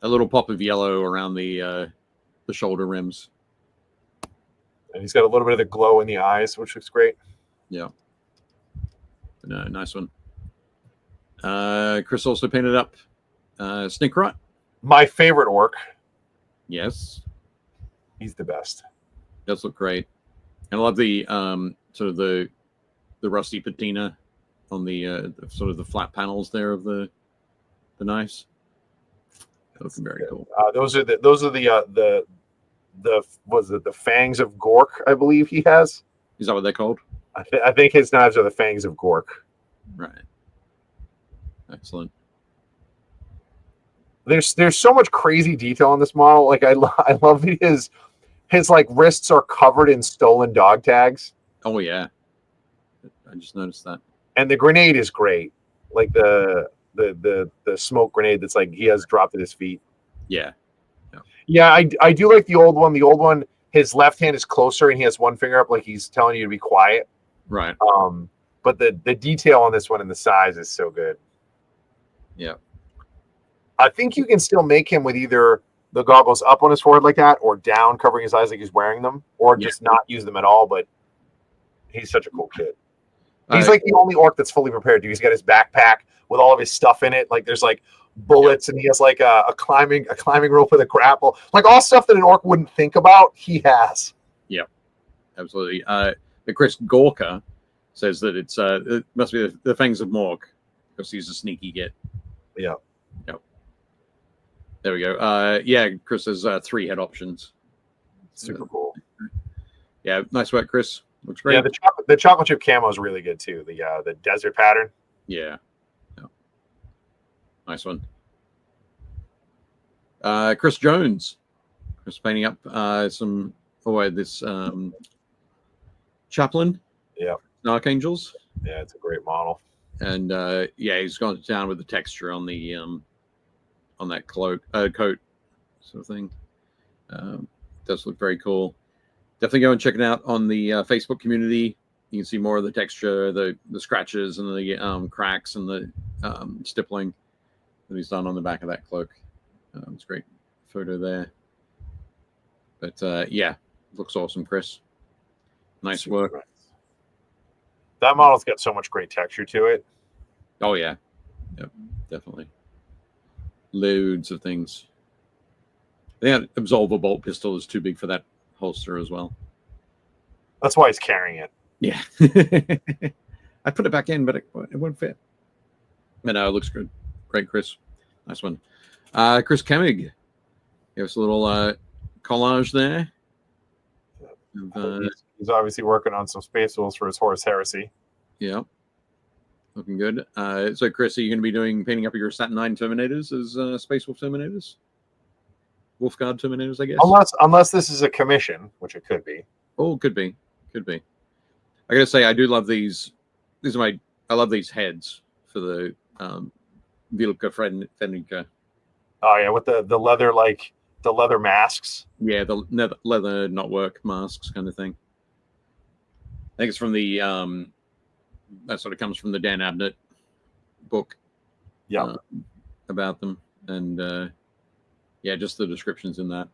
A little pop of yellow around the shoulder rims. And he's got a little bit of the glow in the eyes, which looks great. Yeah. No, nice one. Chris also painted up Snickrot. My favorite orc. Yes. He's the best. Does look great. And I love the sort of the rusty patina on the sort of the flat panels there of the knives. That looks very cool. Those are the was it the fangs of Gork, I believe he has. Is that what they're called? I think his knives are the fangs of Gork. Right. Excellent. There's so much crazy detail on this model. Like I love that his like wrists are covered in stolen dog tags. Oh yeah. I just noticed that. And the grenade is great. Like the smoke grenade that's like he has dropped at his feet. Yeah. Yeah, I do like the old one. The old one, his left hand is closer and he has one finger up like he's telling you to be quiet. Right. But the detail on this one and the size is so good. Yeah. I think you can still make him with either the goggles up on his forehead like that or down covering his eyes like he's wearing them, or just not use them at all. But he's such a cool kid. He's like the only orc that's fully prepared. He's got his backpack with all of his stuff in it. Like there's like bullets and he has like a climbing rope with a grapple, like all stuff that an orc wouldn't think about. He has. Yeah, absolutely. The Chris Gorka says that it must be the Fangs of Morg because he's a sneaky git. Yeah. Yep. There we go. Yeah, Chris has 3 head options. Super cool. Yeah, nice work, Chris. Looks great. Yeah, the chocolate chip camo is really good too. The desert pattern. Yeah. Nice one. Chris Jones. Chris painting up this Chaplain. Yeah. Archangels. Yeah, it's a great model. And yeah, he's gone down with the texture on the on that coat sort of thing. Does look very cool. Definitely go and check it out on the Facebook community. You can see more of the texture, the scratches and the cracks and the stippling that he's done on the back of that cloak. It's a great photo there. But yeah, looks awesome, Chris. Nice work. Nice. That model's got so much great texture to it. Oh yeah, yep, definitely. Loads of things. I think that Absolver bolt pistol is too big for that holster as well. That's why he's carrying it. Yeah. I put it back in, but it won't fit. But no, it looks good. Great, Chris. Nice one. Chris Kemig. Give us a little collage there. He's obviously working on some space tools for his Horus Heresy. Yeah. Looking good. So, Chris, are you going to be painting up your Saturn 9 Terminators as Space Wolf Terminators? Wolf Guard Terminators, I guess? Unless this is a commission, which it could be. Oh, could be. Could be. I got to say, I do love these. I love these heads for the Vilka Frednica. Oh, yeah, with the leather, like, the leather masks. Yeah, the leather not work masks kind of thing. I think it's from the that sort of comes from the Dan Abnett book. Yeah, about them, and yeah, just the descriptions in that.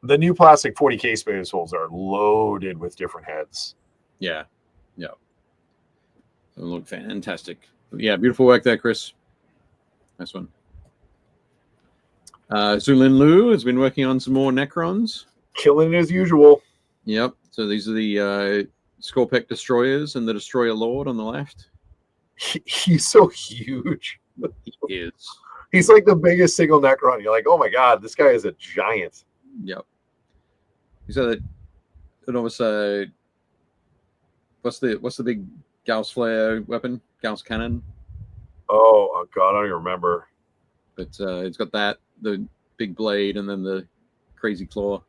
The new plastic 40K space holes are loaded with different heads. Yeah, yeah, they look fantastic. Yeah, beautiful work there, Chris. Nice one. Zulin Lu has been working on some more Necrons. Killing as usual. Yep. So these are the Scorpec Destroyers and the Destroyer Lord on the left. He's so huge. He is. He's like the biggest single Necron. You're like, oh my god, this guy is a giant. Yep. So that it almost what's the big Gauss flare weapon? Gauss cannon. Oh god, I don't even remember. But it's got the big blade, and then the crazy claw.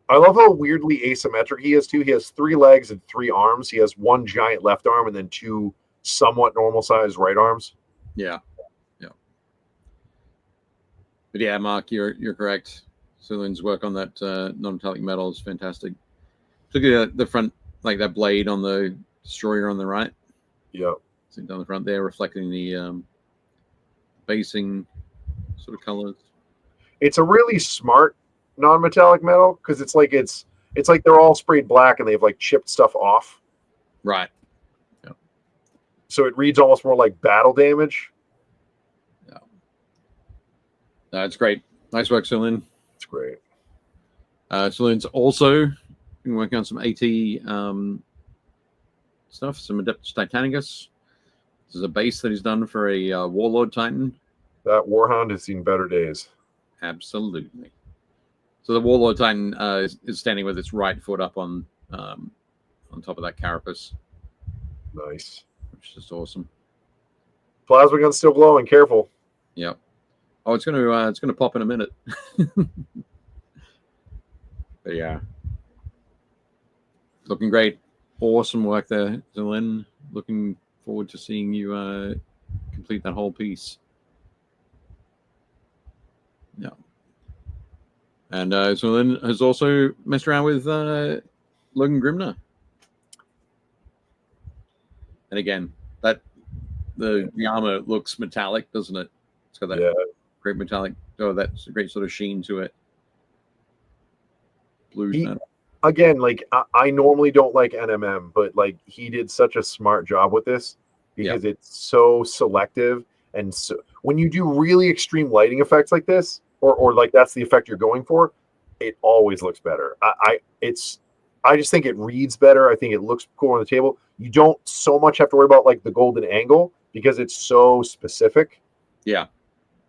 I love how weirdly asymmetric he is too. He has 3 legs and 3 arms. He has 1 giant left arm and then 2 somewhat normal sized right arms. Yeah, yeah. But yeah, Mark, you're correct. Sulin's work on that non-metallic metal is fantastic. Look at the front, like that blade on the destroyer on the right. Yep. So down the front there, reflecting the basing sort of colors. It's a really smart non-metallic metal because it's like they're all sprayed black and they've like chipped stuff off. Right. Yeah. So it reads almost more like battle damage. Yeah. That's great. Nice work, Sulin. It's great. Sulin's also been working on some AT stuff, some Adeptus Titanicus. This is a base that he's done for a Warlord Titan. That Warhound has seen better days. Absolutely. So the Warlord Titan is standing with its right foot up on top of that carapace. Nice. Which is just awesome. Plasma gun's still glowing. Careful. Yep. Oh, it's gonna pop in a minute. But yeah, looking great. Awesome work there, Zilin. Looking forward to seeing you complete that whole piece. Yeah. And Zilin has also messed around with Logan Grimner. And again, the armor looks metallic, doesn't it? It's got that great metallic. Oh, that's a great sort of sheen to it. Blues. Again, like I normally don't like NMM, but like he did such a smart job with this because it's so selective, and so when you do really extreme lighting effects like this, or like that's the effect you're going for, it always looks better. I just think it reads better. I think it looks cool on the table. You don't so much have to worry about like the golden angle because it's so specific. Yeah.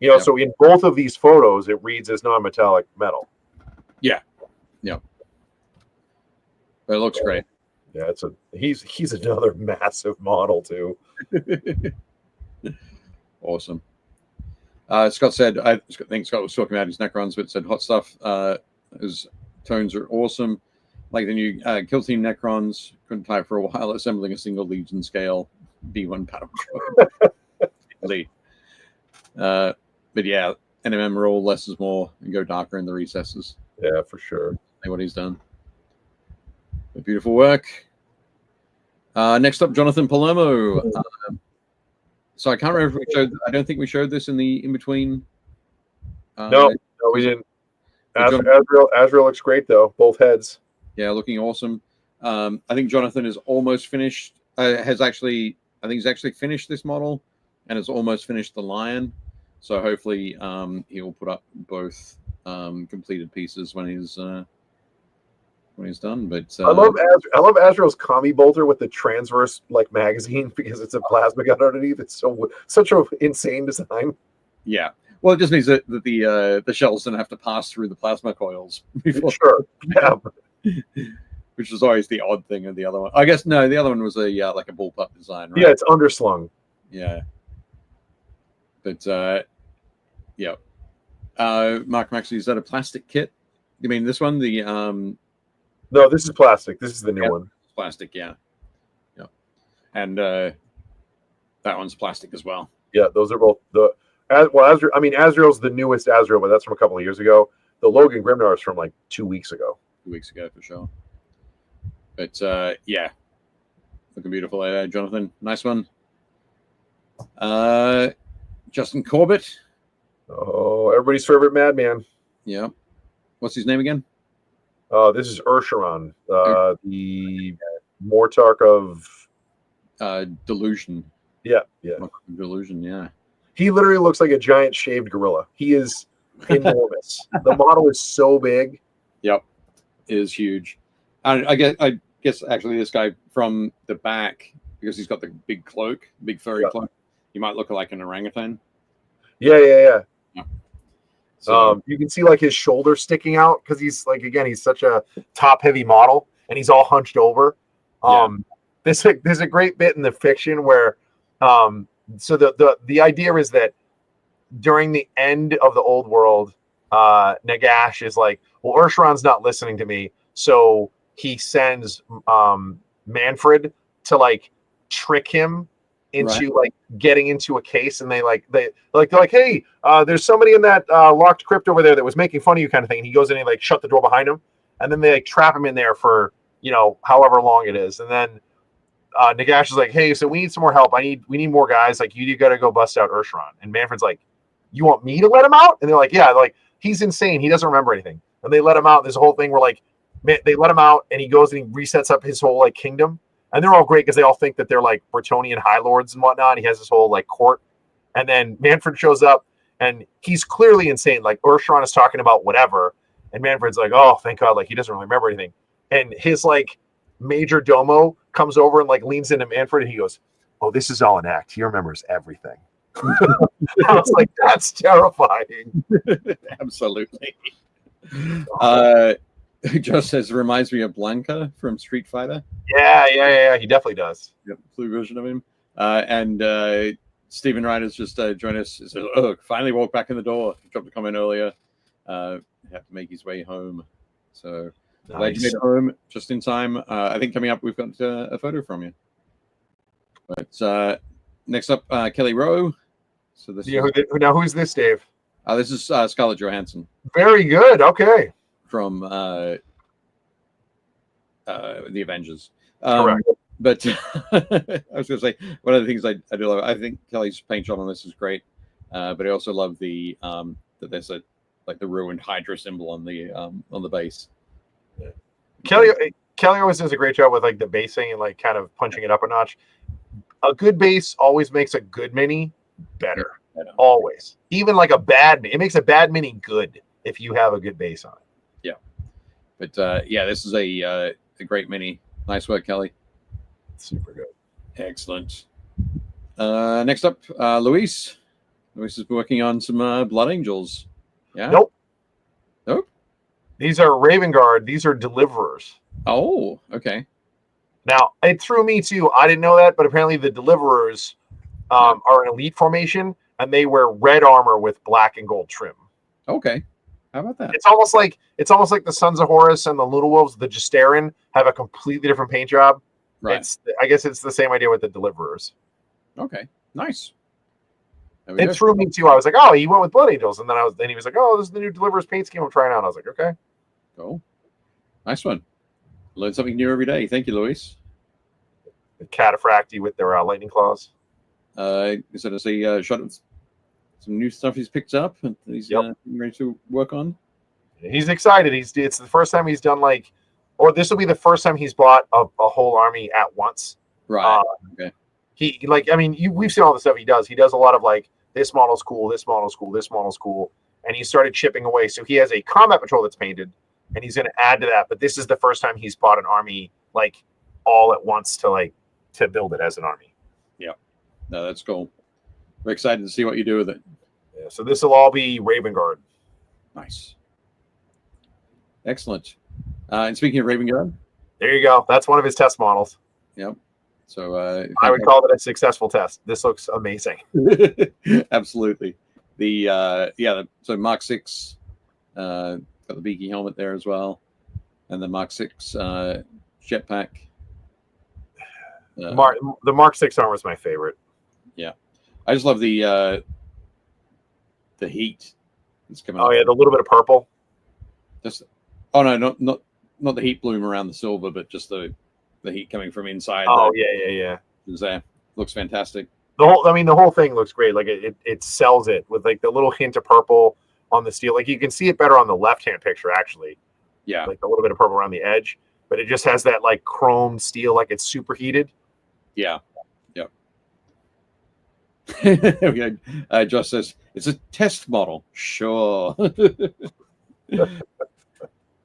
You know, so in both of these photos, it reads as non-metallic metal. Yeah. Yeah. But it looks great. Yeah, he's another massive model too. Awesome. Scott said, I think Scott was talking about his Necrons, but said hot stuff. His tones are awesome. Like the new Kill Team Necrons, couldn't type for a while, assembling a single Legion scale B1 battle droid. But yeah, NMM roll less is more and go darker in the recesses. Yeah, for sure. What he's done. But beautiful work. Next up, Jonathan Palermo. So I can't remember if we showed. I don't think we showed this in between. No, we didn't. Azrael looks great though. Both heads. Yeah, looking awesome. I think Jonathan is almost finished. I think he's actually finished this model, and has almost finished the Lion. So hopefully, he'll put up both completed pieces when he's when he's done. But I love Azrael's Combi Bolter with the transverse like magazine because it's a plasma gun underneath. It's such a insane design. Yeah. Well, it just means that the shells don't have to pass through the plasma coils before. Sure. Yeah. Which was always the odd thing of the other one. I guess no, the other one was a like a bullpup design, right? Yeah, it's underslung. Yeah. But yeah. Mark Maxey, is that a plastic kit? You mean this one? The No, this is plastic. This is the new one. Plastic, yeah. Yeah. And that one's plastic as well. Yeah, those are both Azrael's the newest Azrael, but that's from a couple of years ago. The Logan Grimnar is from like 2 weeks ago. 2 weeks ago for sure. But yeah. Looking beautiful there, Jonathan. Nice one. Justin Corbett. Oh, everybody's favorite madman. Yeah. What's his name again? This is Ursharon, the Mortark of Delusion. Yeah. Delusion, yeah. He literally looks like a giant shaved gorilla. He is enormous. The model is so big. Yep. It is huge. And I guess actually this guy from the back, because he's got the big cloak, big furry cloak, he might look like an orangutan. Yeah. So, you can see like his shoulder sticking out because he's like, again, he's such a top heavy model and he's all hunched over. There's a great bit in the fiction where so the idea is that during the end of the old world, Nagash is like, well, Ursharon's not listening to me, so he sends Manfred to like trick him into like getting into a case, and they're like, hey, there's somebody in that locked crypt over there that was making fun of you, kind of thing. And he goes in and like shut the door behind him, and then they like trap him in there for however long it is, and then Nagash is like, hey, so we need some more help. We need more guys. Like you got to go bust out Ursharon. And Manfred's like, you want me to let him out? And they're like, yeah, like he's insane. He doesn't remember anything. And they let him out. There's a whole thing where like they let him out, and he goes and he resets up his whole like kingdom. And they're all great because they all think that they're like Bretonnian high lords and whatnot. He has this whole like court. And then Manfred shows up and he's clearly insane. Like Ursharon is talking about whatever. And Manfred's like, oh, thank God. Like he doesn't really remember anything. And his like major domo comes over and like leans into Manfred and he goes, oh, this is all an act. He remembers everything. I was like, that's terrifying. Absolutely. Just says reminds me of Blanca from Street Fighter. Yeah. He definitely does. Yep, blue version of him. And Stephen Wright has just joined us. He says, "Oh, finally walked back in the door." He dropped a comment earlier. He had to make his way home. So glad you made it home just in time. I think coming up we've got a photo from you. But next up, Kelly Rowe. So this who's this, Dave? This is Scarlett Johansson. Very good. Okay. From the Avengers. Correct. But I was going to say, one of the things I do love, I think Kelly's paint job on this is great. But I also love the that there's a like the ruined Hydra symbol on the base. Yeah. Kelly always does a great job with like the basing and like kind of punching it up a notch. A good base always makes a good mini better. Always. Even like it makes a bad mini good if you have a good base on it. Yeah. But yeah, this is a great mini. Nice work, Kelly. Super good. Excellent. Next up, Luis. Luis is working on some Blood Angels. Yeah. Nope. These are Raven Guard. These are Deliverers. Oh, okay. Now, it threw me too. I didn't know that, but apparently the Deliverers are an elite formation, and they wear red armor with black and gold trim. Okay. How about that? It's almost like the Sons of Horus and the Little Wolves, the Justarin, have a completely different paint job. Right. I guess it's the same idea with the Deliverers. Okay. Nice. It threw me too. I was like, oh, he went with Blood Angels, and then he was like, oh, this is the new Deliverers paint scheme I'm trying out. I was like, okay. Cool. Nice one. Learn something new every day. Thank you, Luis. The Cataphracti with their lightning claws. Is it a shot of some new stuff he's picked up and he's ready to work on? He's excited. It's the first time he's done this will be the first time he's bought a whole army at once. Right. Okay. We've seen all the stuff he does. He does a lot of like, this model's cool, this model's cool, this model's cool. And he started chipping away. So he has a combat patrol that's painted. and he's going to add to that. But this is the first time he's bought an army like all at once to build it as an army. Yeah, no, that's cool. We're excited to see what you do with it. Yeah, so this will all be Raven Guard. Nice, excellent. And speaking of Raven Guard, there you go. That's one of his test models. Yep. So I would call it a successful test. This looks amazing. Absolutely. So Mark 6 got the beaky helmet there as well, and the Mark 6 jetpack. The Mark 6 armor is my favorite. Yeah, I just love the heat that's coming. Oh yeah, the little bit of purple. Not the heat bloom around the silver, but just the heat coming from inside. Oh yeah. Is there. Looks fantastic. The whole thing looks great. Like it sells it with like the little hint of purple on the steel. Like you can see it better on the left-hand picture actually. Yeah. Like a little bit of purple around the edge, but it just has that like chrome steel, like it's superheated. Yeah. Yep. Josh says it's a test model. Sure.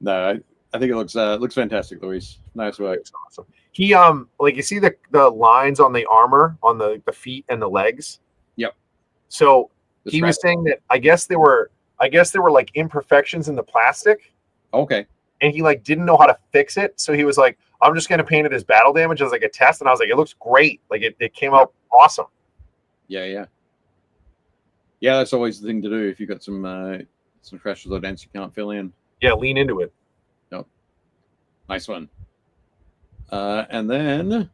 No, I think it looks fantastic, Luis. Nice work. It's awesome. He like you see the lines on the armor on the feet and the legs. Yep. So he was saying that I guess there were like imperfections in the plastic. Okay. And he like didn't know how to fix it, so he was like, "I'm just gonna paint it as battle damage as like a test." And I was like, "It looks great! Like it came out awesome." Yeah. That's always the thing to do if you've got some crashes or dents you can't fill in. Yeah, lean into it. Yep. Nice one. And then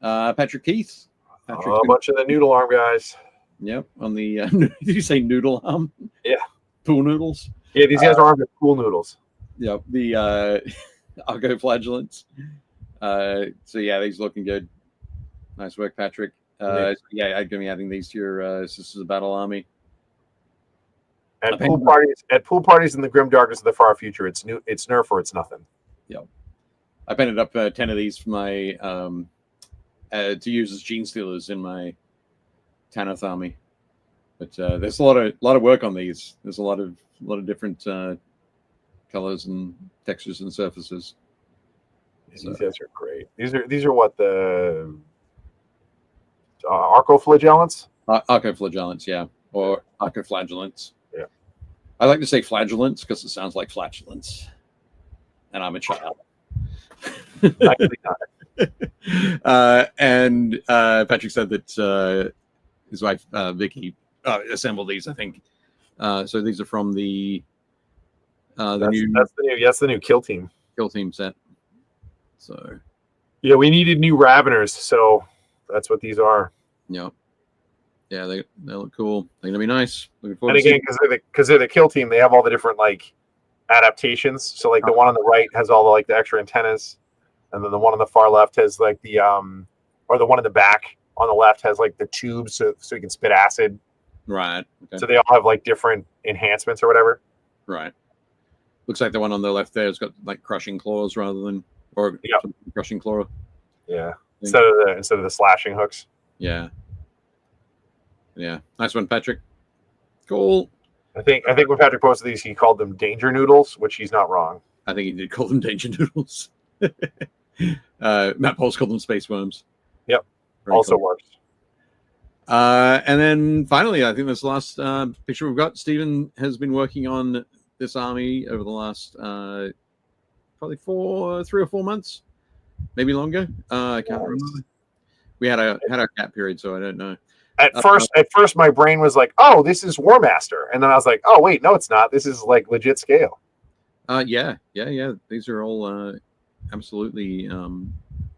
Patrick Keith. A bunch of the noodle arm guys. Yep. On the did you say noodle arm? Yeah. Pool noodles. Yeah, these guys are armed with pool noodles. Yep. The Argo flagellants. So yeah, these looking good. Nice work, Patrick. I'm gonna be adding these to your Sisters of Battle army. At pool parties in the grim darkness of the far future, it's Nerf or it's nothing. Yep. I painted up 10 of these for my to use as gene stealers in my Tanith army. But there's a lot of work on these. There's a lot of different colors and textures and surfaces. These guys are great. These are what the arcoflagellants? Arcoflagellants, yeah, or arcoflagellants. Yeah, I like to say flagellants because it sounds like flatulence, and I'm a child. Actually not. And Patrick said that his wife Vicky assembled these. I think so. These are from the new kill team set. So yeah, we needed new Raveners, so that's what these are. Yeah, they look cool. They're gonna be nice. Looking And forward again, because they're the kill team, they have all the different like adaptations. So like the one on the right has all the extra antennas, and then the one on the far left has like the or the one in the back on the left has like the tubes so you can spit acid. Right. Okay. So they all have like different enhancements or whatever. Right. Looks like the one on the left there has got like crushing claws rather than crushing claw. Yeah. Instead of the slashing hooks. Yeah. Yeah. Nice one, Patrick. Cool. I think when Patrick posted these, he called them danger noodles, which he's not wrong. I think he did call them danger noodles. Matt Poles called them space worms. Yep. Very also cool. works. And then finally, I think this last picture we've got, Stephen has been working on this army over the last probably 3 or 4 months, maybe longer. I can't remember. We had a gap period, so I don't know. At first, my brain was like, "Oh, this is War Master," and then I was like, "Oh, wait, no, it's not. This is like legit scale." Yeah. These are all absolutely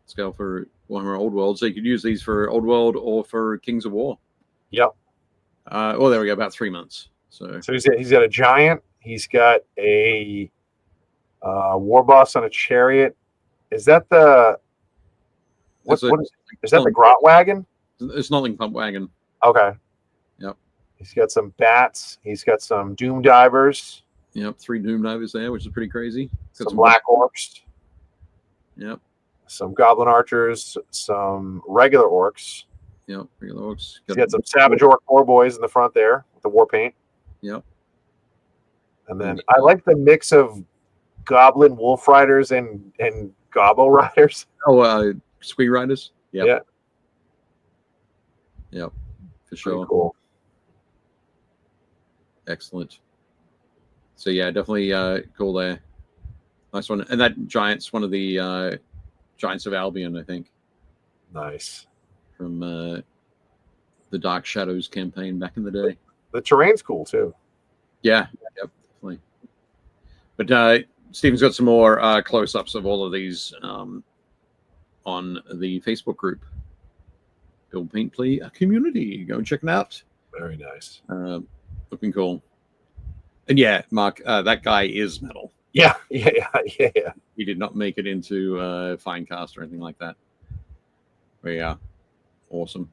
scale for Warhammer Old World. So you could use these for Old World or for Kings of War. Yep. Oh, there we go. About 3 months. So he's got a giant. He's got a war boss on a chariot. Is that the is that the Grot Wagon? It's Notling Pump Wagon. Okay. Yep. He's got some bats. He's got some Doom Divers. Yep, 3 Doom Divers there, which is pretty crazy. Got some Black Orcs. Yep. Some Goblin Archers. Some regular Orcs. Yep, regular Orcs. He's got some Savage Orc War Boys in the front there with the war paint. Yep. And then I like the mix of Goblin Wolf Riders and Gobbo Riders. Oh, Squee Riders. Yep. Yeah. Yep. For Pretty sure. cool. Excellent. So yeah, definitely cool there. Nice one. And that Giant's one of the Giants of Albion, I think, Nice. from the Dark Shadows campaign back in the day. The terrain's cool too. Yeah, yep, definitely. But Steven's got some more close-ups of all of these on the Facebook group, BuildPaintPlay Community. Go and check it out. Very nice. Looking cool. And yeah, Mark, that guy is metal. Yeah. He did not make it into Finecast or anything like that. But yeah, awesome.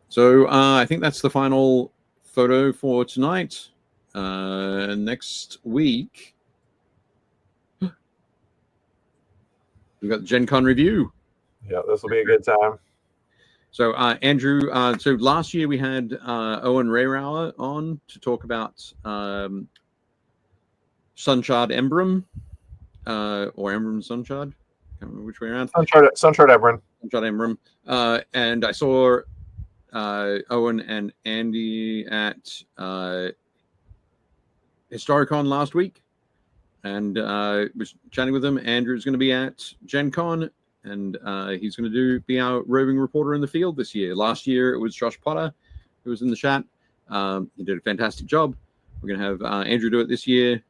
So I think that's the final photo for tonight. Next week, we've got the Gen Con review. Yeah, this will be a good time. So Andrew, so last year we had Owen Rayrauer on to talk about Sunshard Emblem, or Emblem Sunshard. Can't remember which way around. Sunshard Emblem. Sunshard Emblem. And I saw Owen and Andy at Historicon last week, and was chatting with them. Andrew's going to be at Gen Con, and he's going to be our roving reporter in the field this year. Last year it was Josh Potter who was in the chat. He did a fantastic job. We're going to have Andrew do it this year,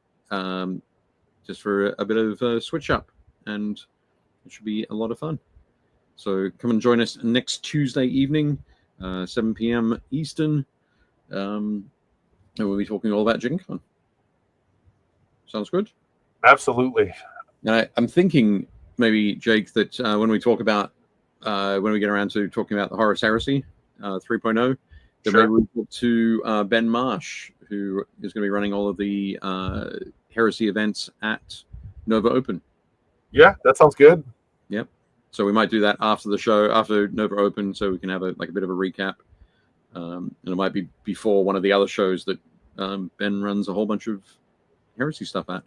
just for a bit of a switch up, and it should be a lot of fun. So come and join us next Tuesday evening, 7 p.m. Eastern, and we'll be talking all about Gen Con. Sounds good? Absolutely. Now, I'm thinking maybe, Jake, that when we talk about, when we get around to talking about the Horus Heresy 3.0, that Sure. maybe we'll talk to Ben Marsh, who is going to be running all of the Heresy events at Nova Open. Yeah, that sounds good. Yep. So we might do that after the show, after Nova Open, so we can have a bit of a recap. And it might be before one of the other shows that Ben runs a whole bunch of Heresy stuff at.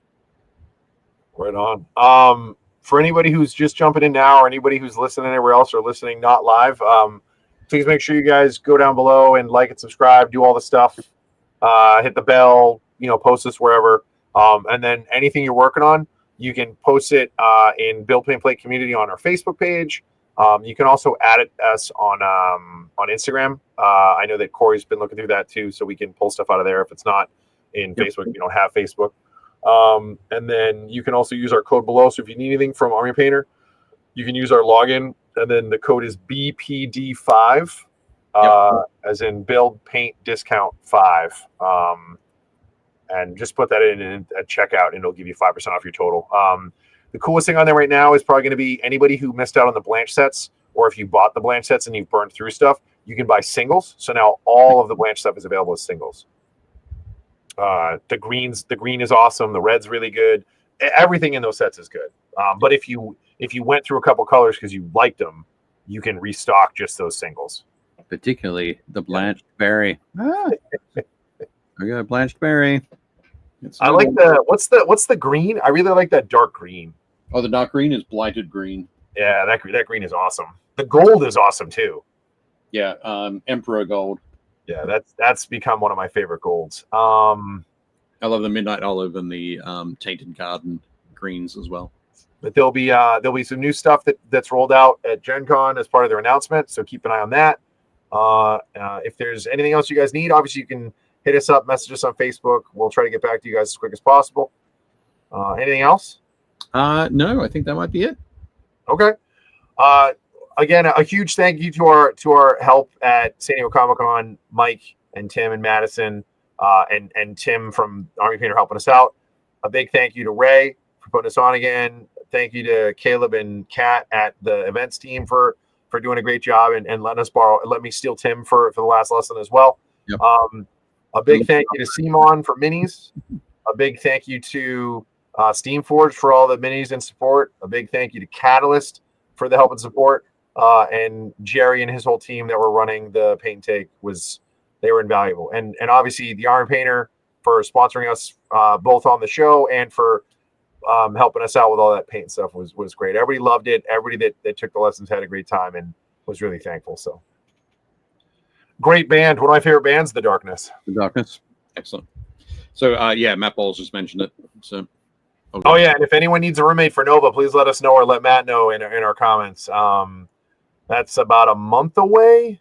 Right on. For anybody who's just jumping in now, or anybody who's listening anywhere else or listening not live, please make sure you guys go down below and like and subscribe, do all the stuff, hit the bell, post this wherever. And then anything you're working on, you can post it in Build Paint Play Community on our Facebook page. You can also add us on Instagram. I know that Corey's been looking through that too, so we can pull stuff out of there if it's not in Facebook. You don't have Facebook. And then you can also use our code below. So if you need anything from Army Painter, you can use our login, and then the code is BPD5, as in Build Paint Discount 5. And just put that in at checkout, and it'll give you 5% off your total. The coolest thing on there right now is probably going to be anybody who missed out on the Blanche sets, or if you bought the Blanche sets and you've burned through stuff, you can buy singles. So now all of the Blanche stuff is available as singles. The green is awesome. The red's really good. Everything in those sets is good. But if you went through a couple colors because you liked them, you can restock just those singles. Particularly the blanched berry. I got a blanched berry. I like what's the green? I really like that dark green. Oh, the dark green is blighted green. Yeah, that green is awesome. The gold is awesome too. Yeah, Emperor Gold. Yeah, that's become one of my favorite golds. I love the Midnight Olive and the Tainted Garden greens as well. But there'll be some new stuff that's rolled out at Gen Con as part of their announcement, so keep an eye on that. If there's anything else you guys need, obviously you can hit us up, message us on Facebook. We'll try to get back to you guys as quick as possible. Anything else? No, I think that might be it. Okay. Again, a huge thank you to our help at San Diego Comic-Con, Mike and Tim and Madison, and Tim from Army Painter helping us out. A big thank you to Ray for putting us on again. Thank you to Caleb and Kat at the events team for doing a great job and let me steal Tim for the last lesson as well. Yep. A big thank you to Simon for minis. A big thank you to Steamforge for all the minis and support. A big thank you to Catalyst for the help and support. And Jerry and his whole team that were running the paint take they were invaluable. And obviously the Army Painter for sponsoring us both on the show and for helping us out with all that paint stuff was great. Everybody loved it. Everybody that took the lessons had a great time and was really thankful. So great band. One of my favorite bands, The Darkness. The Darkness. Excellent. So yeah, Matt Bowles just mentioned it. So okay. Oh yeah, and if anyone needs a roommate for Nova, please let us know or let Matt know in our comments. That's about a month away,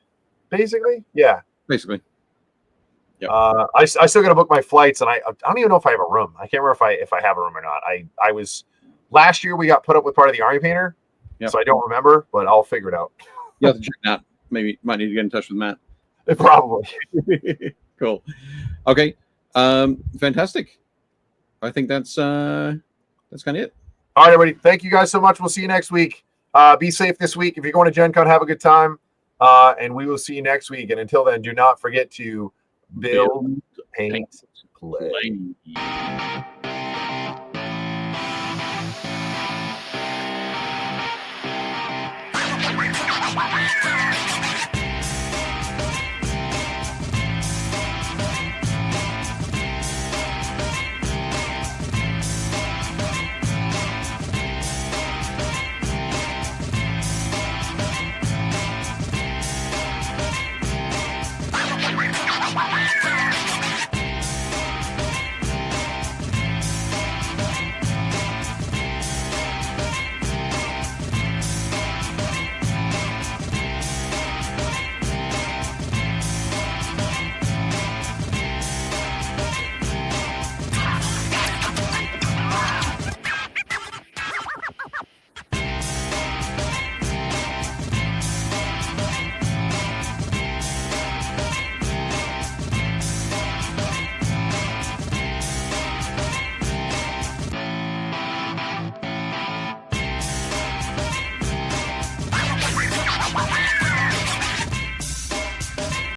basically. Yeah. Basically. Yep. I still got to book my flights, and I don't even know if I have a room. I can't remember if I have a room or not. I was last year we got put up with part of the Army Painter, yep. So I don't remember, but I'll figure it out. You have to check that. Maybe might need to get in touch with Matt. Probably. Cool. Okay. Fantastic. I think that's kind of it. All right, everybody. Thank you guys so much. We'll see you next week. Be safe this week. If you're going to Gen Con, have a good time. And we will see you next week. And until then, do not forget to build, paint, play.